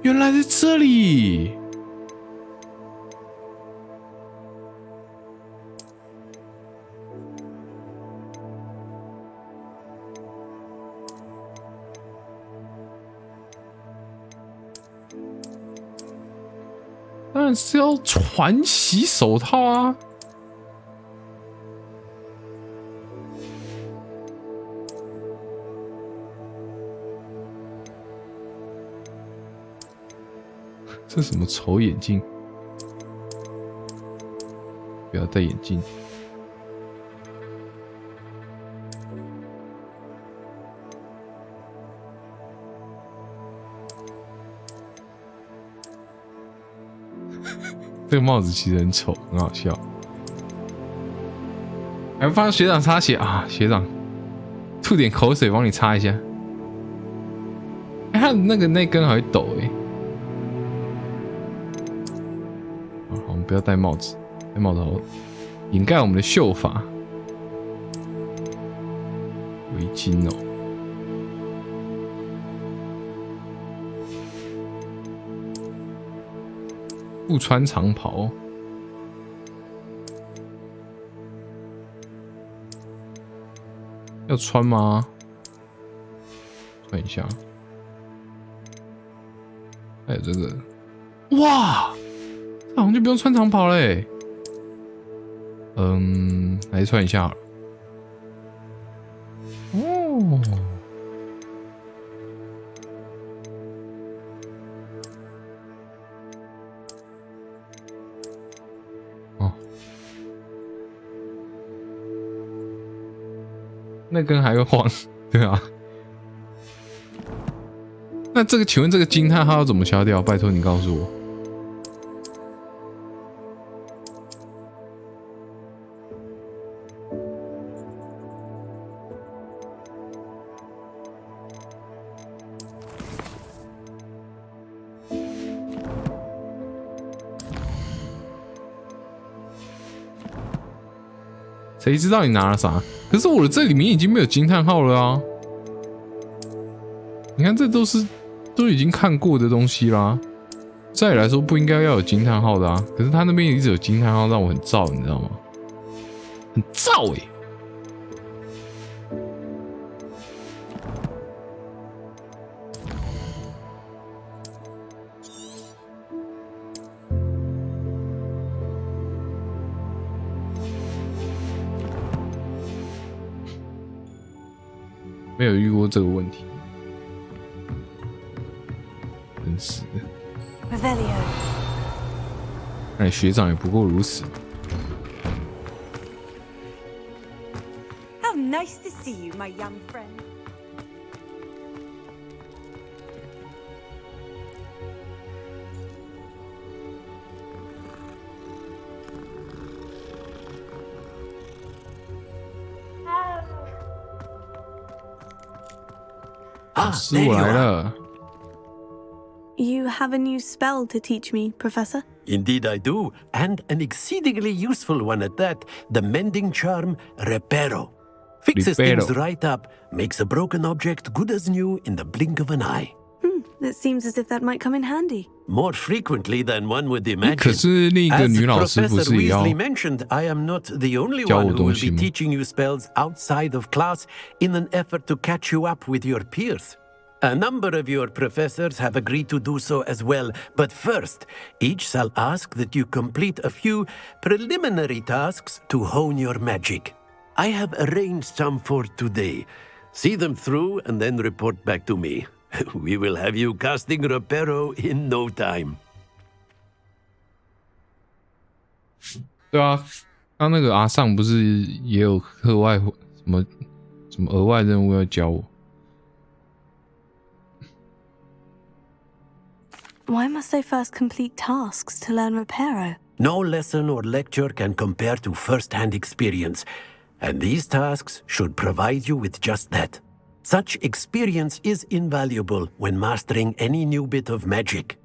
原来在这里。当然是要传洗手套啊！这什么丑眼镜？不要戴眼镜。这个帽子其实很丑，很好笑。还不帮学长擦血啊？学长，吐点口水帮你擦一下。他那根还会抖哎。好，我们不要戴帽子，戴帽子好掩盖我们的秀发。围巾哦。不穿长袍，要穿吗？穿一下。还有这个，哇，这好像就不用穿长袍嘞。来穿一下好了。哦。那根还会晃，对啊。那这个，请问这个惊叹号要怎么消掉？拜托你告诉我。谁知道你拿了啥？可是我的这里面已经没有惊叹号了啊！你看，这都已经看过的东西啦。照理来说不应该要有惊叹号的啊，可是他那边一直有惊叹号，让我很燥，你知道吗？很燥欸。没有遇过这个问题，真是的。看来学长也不过如此。How nice to see you, my young friend. There you are. You have a new spell to teach me, Professor? Indeed I do, and an exceedingly useful one at that, the mending charm Reparo. Fixes things right up, makes a broken object good as new in the blink of an eye. That seems as if that might come in handy. More frequently than one would imagine. 可是另一个女老师不是也要 As Professor Weasley mentioned, I am not the only one who will be teaching you spells outside of class in an effort to catch you up with your peers. A number of your professors have agreed to do so as well, but first, each shall ask that you complete a few preliminary tasks to hone your magic. I have arranged some for today. See them through and then report back to me. We will have you casting Reparo in no time. 对啊，刚那个阿尚不是也有课外什么额外任务要教我？ Why must I first complete tasks to learn Reparo? No lesson or lecture can compare to first-hand experience, and these tasks should provide you with just that. Such experience is invaluable when mastering any new bit of magic.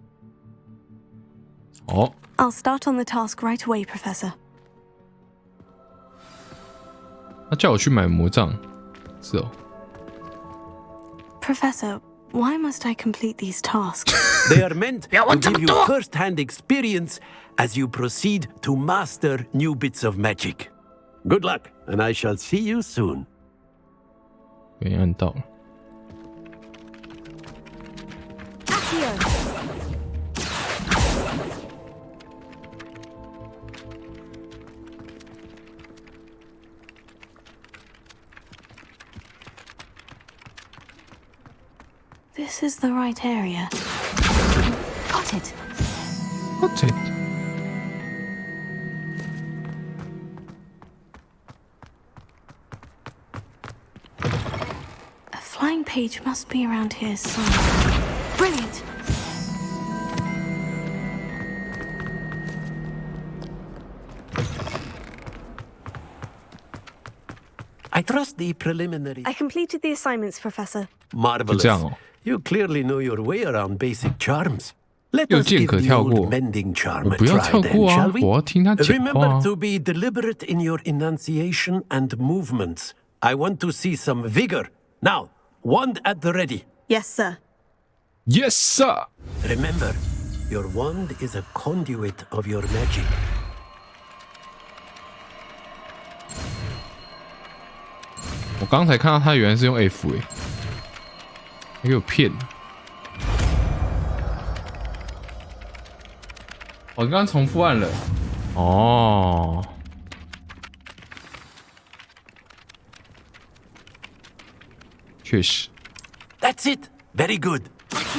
Oh. I'll start on the task right away, Professor. 他叫我去买魔杖，是哦。Professor, why must I complete these tasks? They are meant to give you first-hand experience as you proceed to master new bits of magic. Good luck, and I shall see you soon. 没按到。This is the right area. Got it. Got it. A flying page must be around here somewhere. Brilliant. I trust the preliminary. I completed the assignments, Professor. Marvelous. You clearly know your way around basic charms. Let us give the old mending charm a try then, shall we? Remember to be deliberate in your enunciation and movements. I want to see some vigor. Now, wand at the ready. Yes, sir. Yes, sir. Remember, your wand is a conduit of your magic. 我刚才看到他原来是用 F 诶，他给我骗了。我刚刚重复按了。哦。确实。That's it. Very good.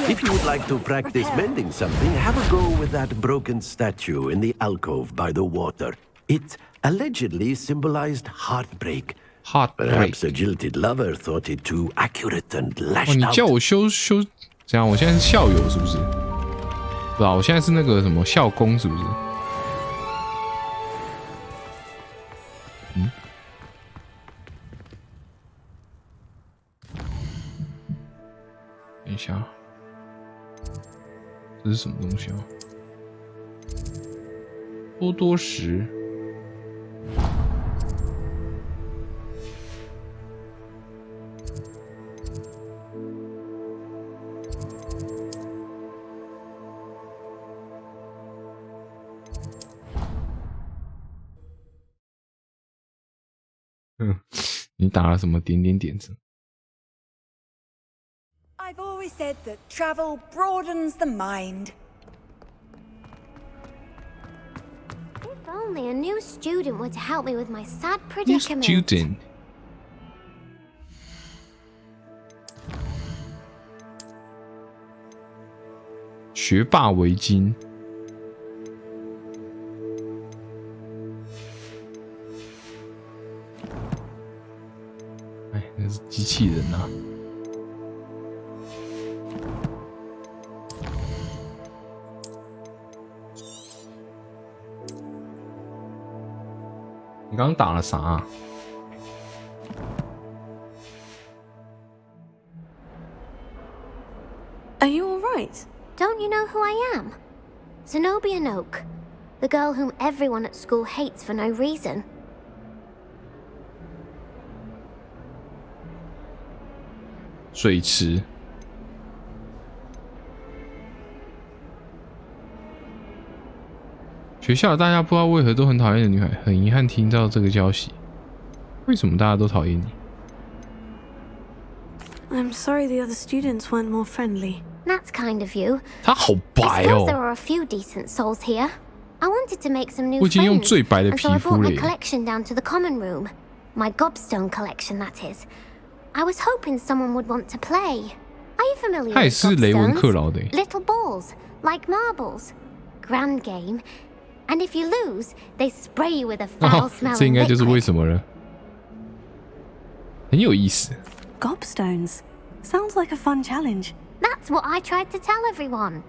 If you would like to practice mending something, have a go with that broken statue in the alcove by the water. It allegedly symbolized heartbreak. Perhaps a jilted lover thought it too accurate and lashed out. 你叫我修，怎样？我现在是校友是不是？不啊，我现在是那个什么校工是不是？嗯。等一下，这是什么东西啊？多石。你打了什么点字 I've always said that travel broadens the mind. If only a new student were to help me with my sad predicament. New student. 学霸围巾。哎，那是机器人啊！你刚刚打了啥啊？Are you all right? Don't you know who I am? Zenobia Noak, the girl whom everyone at school hates for no reason. 水池。学校大家不知道为何都很讨厌的女孩，很遗憾听到这个消息。为什么大家都讨厌你？ I'm sorry the other students weren't more friendly. That's kind of you. 他好白 I suppose 哦。 there are a few decent souls here. I wanted to make some new 我已经用 friends, 最白的 and 皮 so I 肤 brought 了 my 耶。 collection down to the common room. My gobstone collection, that is. I was hoping someone would want to play. Are you familiar 他也 with 是雷文克劳的 gobstones? 耶。 Little balls, like marbles. Grand game. And if you lose, they spray you with a foul-smelling 这应该就是为 liquid. 什么了，很有意思。 Gobstones. Sounds like a fun challenge. That's what I tried to tell everyone.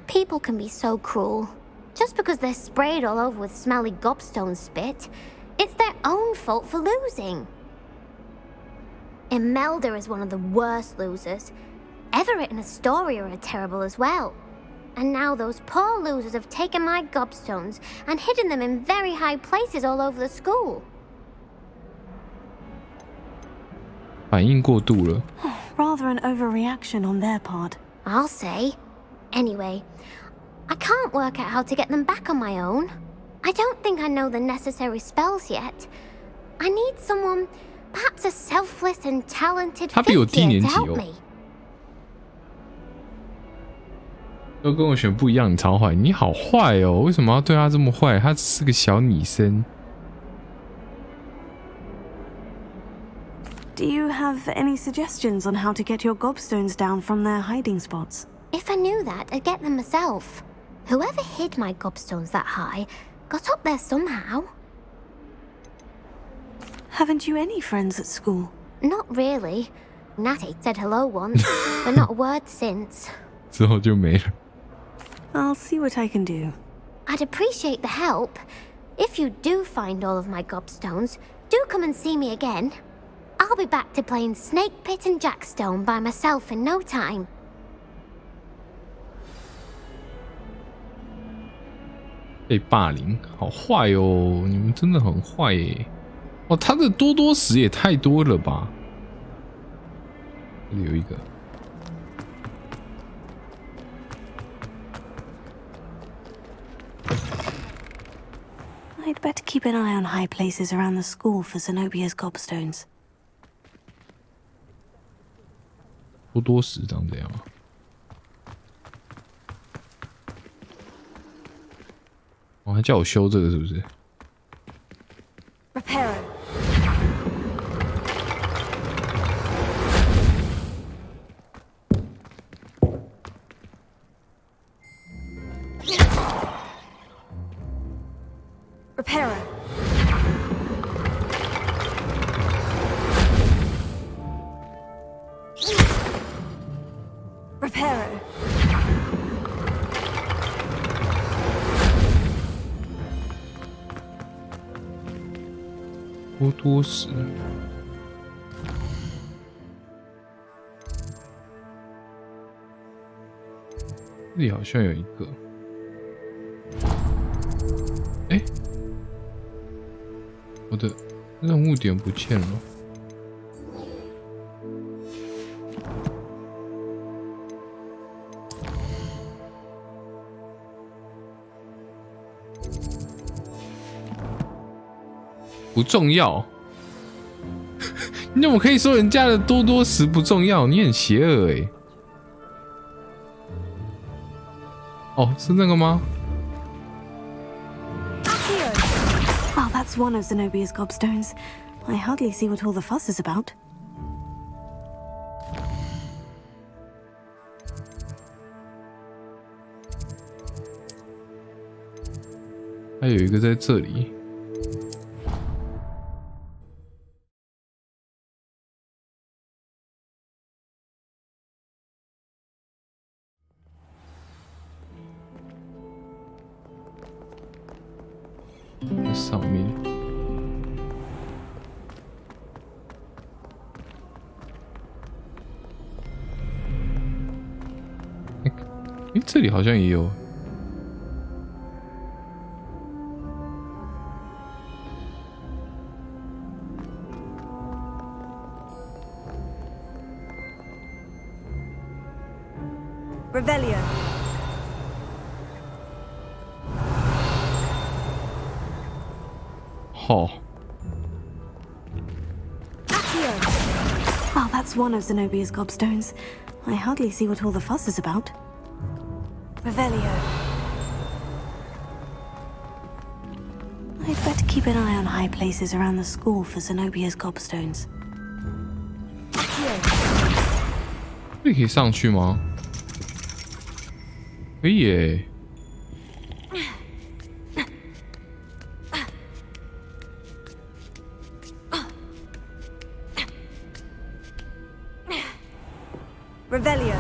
People can be so cruel. Just because they're sprayed all over with smelly gobstone spit, it's their own fault for losing. Imelda is one of the worst losers. Everett and Astoria are terrible as well. And now those poor losers have taken my gobstones and hidden them in very high places all over the school. 反应过度了。 Rather an overreaction on their part. I'll say. Anyway, I can't work out how to get them back on my own. I don't think I know the necessary spells yet. I need someone, perhaps a selfless and talented 他比我低 fifth 年 year 级 to help 哦。 me. 都跟我选不一样，你超坏，你好坏哦！为什么要对他这么坏？她只是个小女生。 Do you have any suggestions on how to get your gobstones down from their hiding spots? If I knew that, I'd get them myself. Whoever hid my gobstones that high got up there somehow. Haven't you any friends at school? Not really. Natty said hello once, but not a word since. 之后就没了。 I'll see what I can do. I'd appreciate the help. If you do find all of my gobstones, do come and see me again. I'll be back to playing Snake Pit and Jackstone by myself in no time. 被霸凌，好坏哦！你们真的很坏耶！哦，他的多多石也太多了吧？这里有一个。 I'd better keep an eye on high places around the school for Zenobia's gobstones. 多多石长这样啊？哦，还叫我修这个是不是？ Reparo. Reparo. Reparo.多多石。这里好像有一个。哎，我的任务点不见了。 不重要，你怎么可以说人家的多多石不重要？你很邪恶哎！哦，是那个吗？ Oh, that's one of Zenobia's gobstones. I hardly see what all the fuss is about. 还有一个在这里。 在上面，这里好像也有。Revelio. 哦。 Oh, that's one of Zenobia's gobstones. I hardly see what all the fuss is about. Revelio. I'd better keep an eye on high places around the school for Zenobia's gobstones. 这可以上去吗？可以耶。Revelio.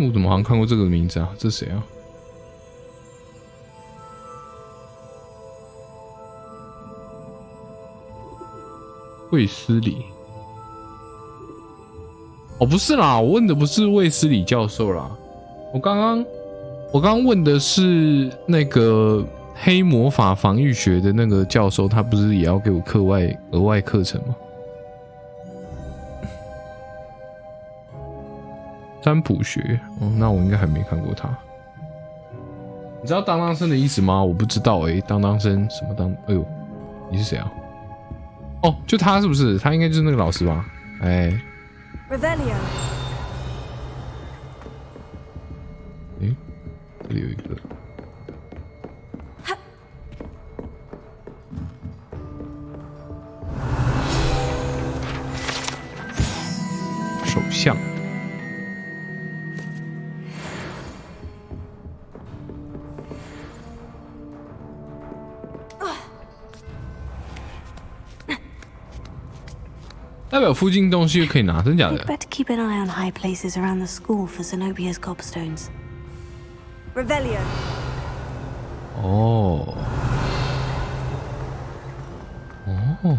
我怎么好像看过这个名字啊？这谁啊？卫斯理？哦，不是啦，我问的不是卫斯理教授啦，我刚刚问的是那个黑魔法防御学的那个教授，他不是也要给我额外课程吗？占卜学，哦，那我应该还没看过他。你知道当当生的意思吗？我不知道欸，当当生什么当？哎呦，你是谁啊？哦，就他是不是？他应该就是那个老师吧？哎。Revelio. 诶，这里有一个。手相。代表附近东西可以拿，真假的 I'd better keep an eye on high places around the school for Zenobia's gobstones. Revelio. 哦。哦。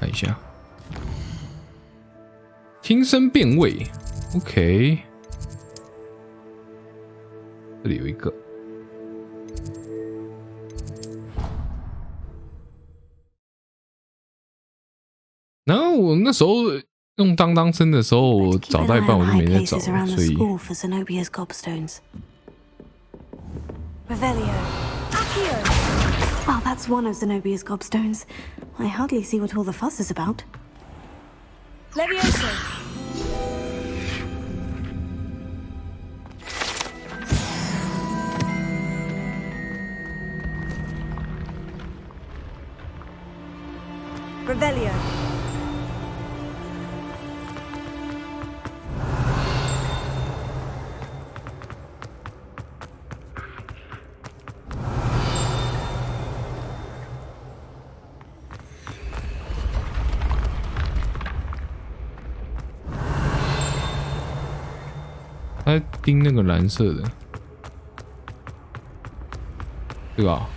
看一下。听声辨位 ，OK。这里有一个。然后我那时候用当当生的时候，我找到一半我就没在找，所以。Well, that's one of Zenobia's gobstones. I hardly see what all the fuss is about. Levioso. Revelio. 他在盯那个蓝色的，对吧？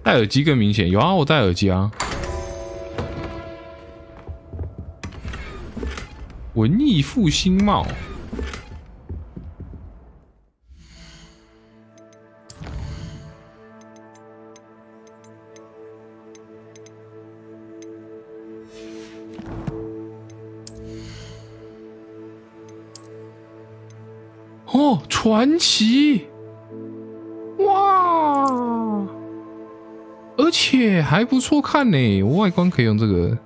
戴耳机更明显，有啊，我戴耳机啊。文艺复兴帽，哦，传奇，哇！而且还不错看呢，我外观可以用这个。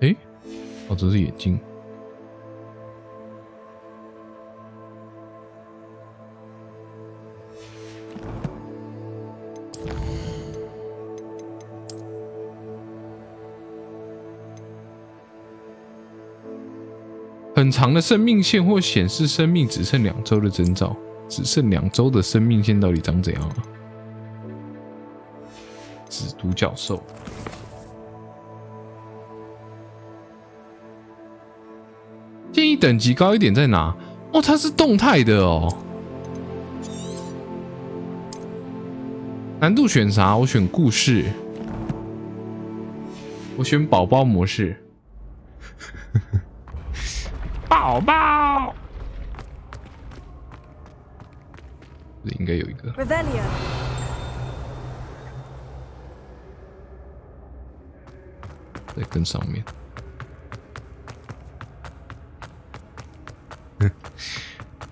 诶，哦，这是眼镜。很长的生命线或显示生命只剩2周的征兆，只剩2周的生命线到底长怎样啊？紫独角兽，建议等级高一点再拿。哦，它是动态的哦。难度选啥？我选故事，我选宝宝模式。宝宝。这应该有一个。Revelio. 在更上面。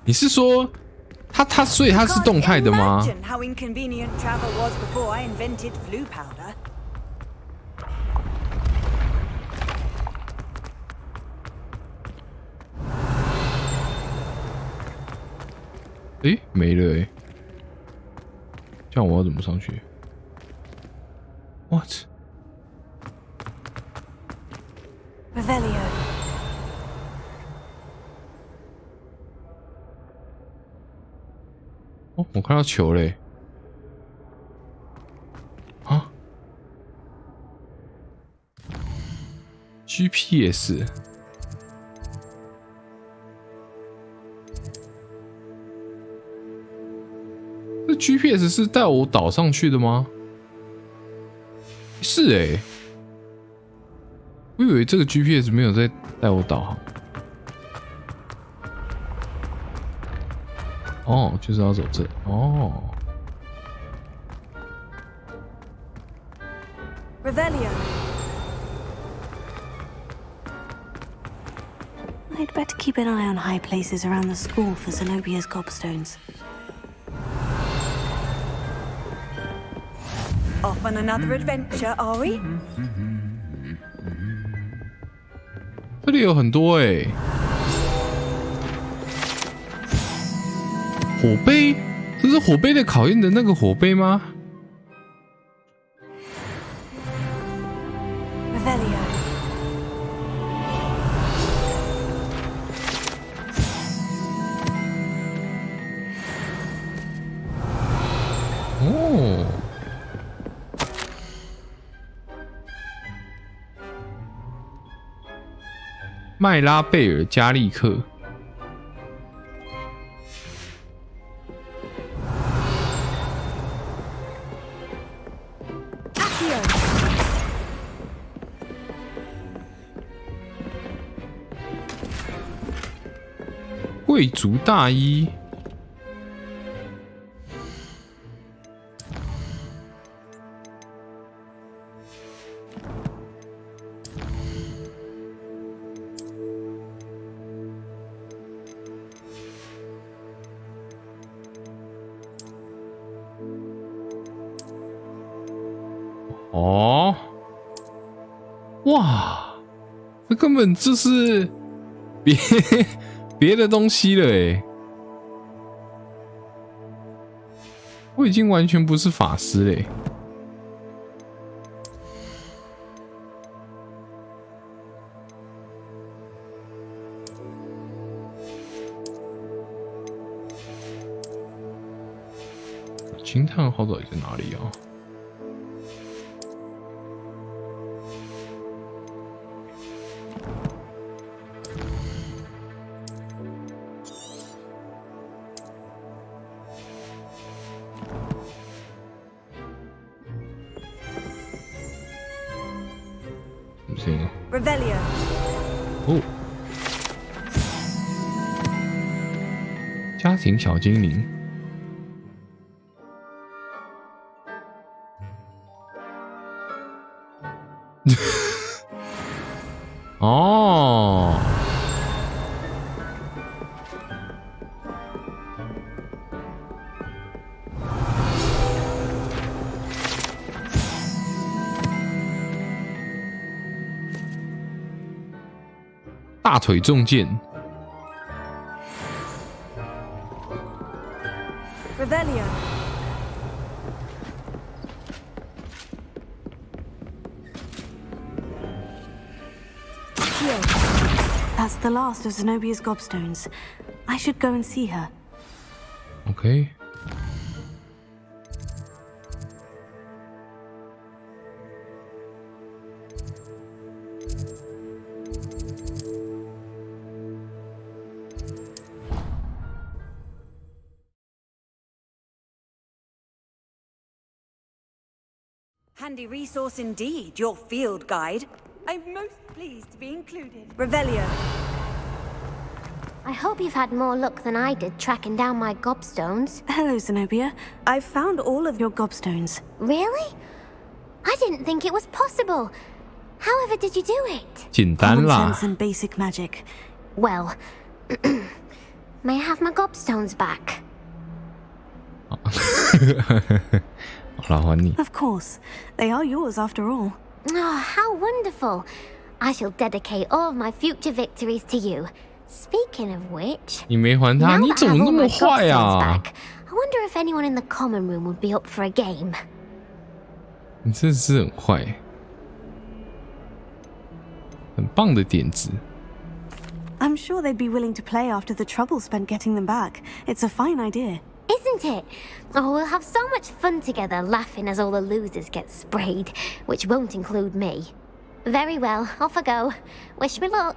你是说所以它是动态的吗？ Imagine how inconvenient travel was before I invented flu powder. 诶，没了诶。这样我要怎么上去 ？What？ Revelio. 哦，我看到球嘞。啊 ？GPS。这 GPS 是带我导上去的吗？是欸，我以为这个 GPS 没有在带我导航。哦，就是要走这。哦。Revelio. I'd better keep an eye on high places around the school for Zenobia's gobstones. Off on another adventure, are we? 这里有很多欸。火杯，这是火杯的考验的那个火杯吗？ Revelio. 哦。麦拉贝尔加利克。贵族大衣。哦，哇，这根本就是别的东西了诶，我已经完全不是法师嘞。惊叹号到底在哪里啊？Revelio. 哦，家庭小精灵。哦。大腿重剑。Revelio. That's the last of Zenobia's gobstones. I should go and see her. Okay. Handy resource indeed, your field guide. I'm most pleased to be included. Revelio. I hope you've had more luck than I did tracking down my gobstones. Hello, Zenobia. I've found all of your gobstones. Really? I didn't think it was possible. However did you do it? 简单啦。 Common sense and basic magic. Well, may I have my gobstones back? 好啦，还你。 Of course. They are yours after all. Oh, how wonderful. I shall dedicate all of my future victories to you. Speaking of which, 你没还他， now 你 that 怎 I 么 have 那 all 么 my 坏 gobstones 啊？ back, I wonder if anyone in the common room would be up for a game. 你真是很坏，很棒的点子。 I'm sure they'd be willing to play after the trouble spent getting them back. It's a fine idea. Isn't it? Oh, we'll have so much fun together laughing as all the losers get sprayed, which won't include me. Very well, off I go. Wish me luck.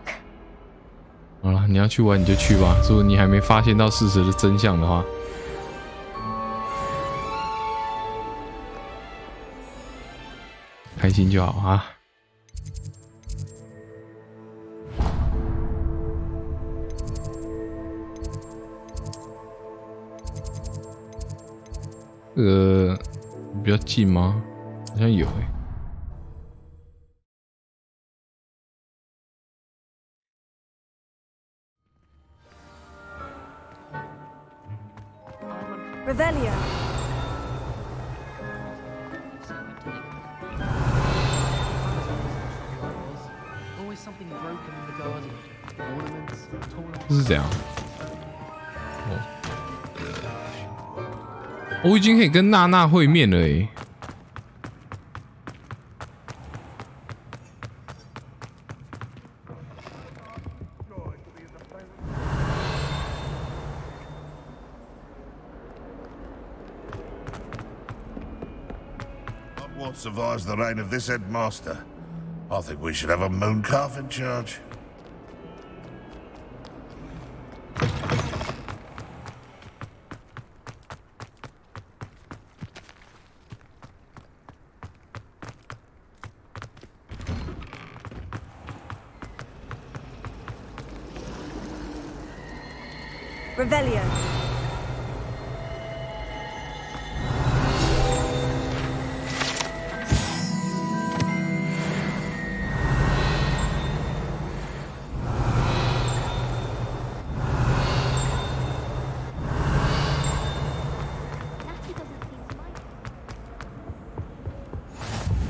好了，你要去玩你就去吧。如果你还没发现到事实的真相的话，开心就好啊。比较近吗？好像有欸。 Revelio. Always something broken in the garden. Ornaments, torn 这是怎样？我已经可以跟娜娜会面了诶。 What survives the reign of this headmaster? I think we should have a moon calf in charge. Revelio.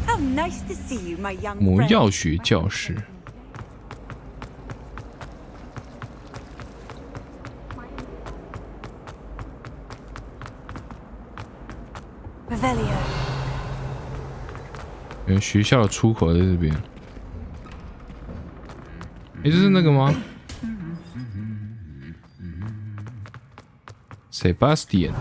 How nice to see you, my young 魔 friend. 药学教室。 Revelio. 原来学校的出口在这边。诶，这是那个吗 ？Sebastian。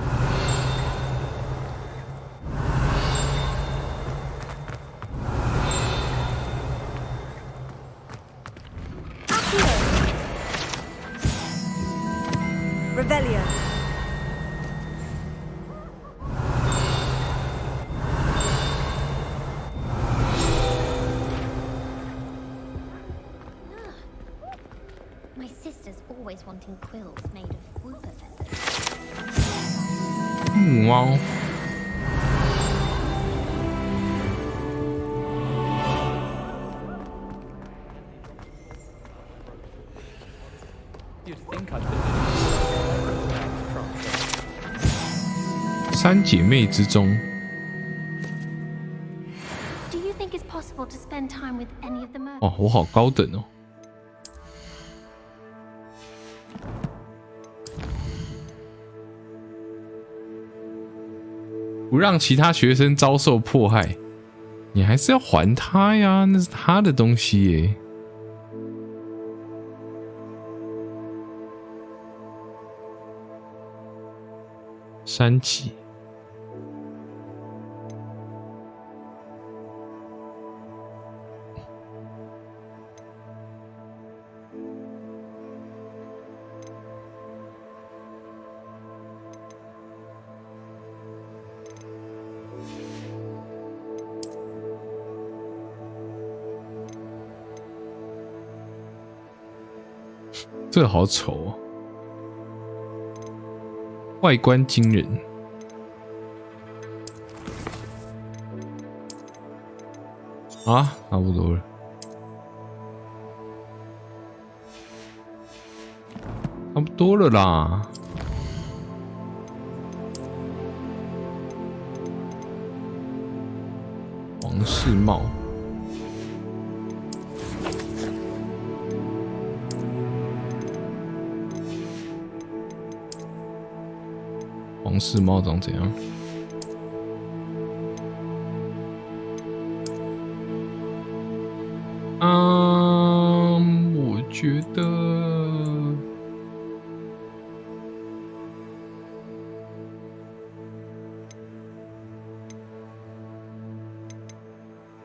Revelio. My sister's always wanting quills made of whooper feathers. 母猫。 You'd think I'd been 三姐妹之中， Do you think it's possible to spend time with any of the mermaids? 哦，我好高等哦。不让其他学生遭受迫害，你还是要还他呀，那是他的东西耶。山崎。 这个好丑哦。外观惊人。啊，差不多了。差不多了啦。皇室帽。皇室帽长怎样？我觉得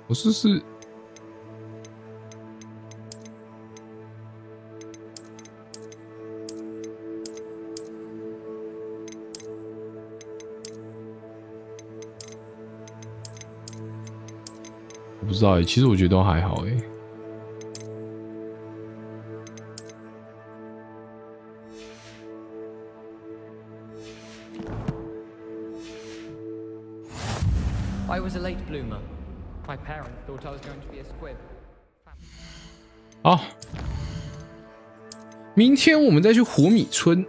我试试。我不知道其实我觉得都还好I was a late bloomer. My parents thought I was going to be a squib. 好，明天我们再去活米村，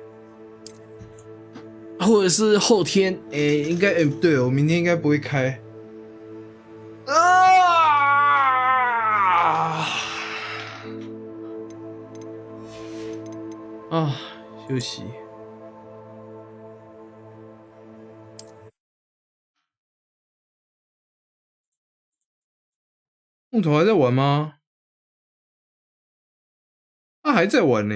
或者是后天，应该，对我明天应该不会开。休息。木头还在玩吗？他还在玩呢。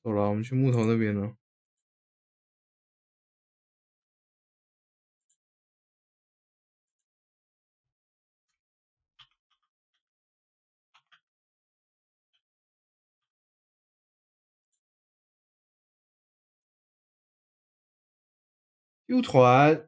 走了，我们去木头那边了。U 团。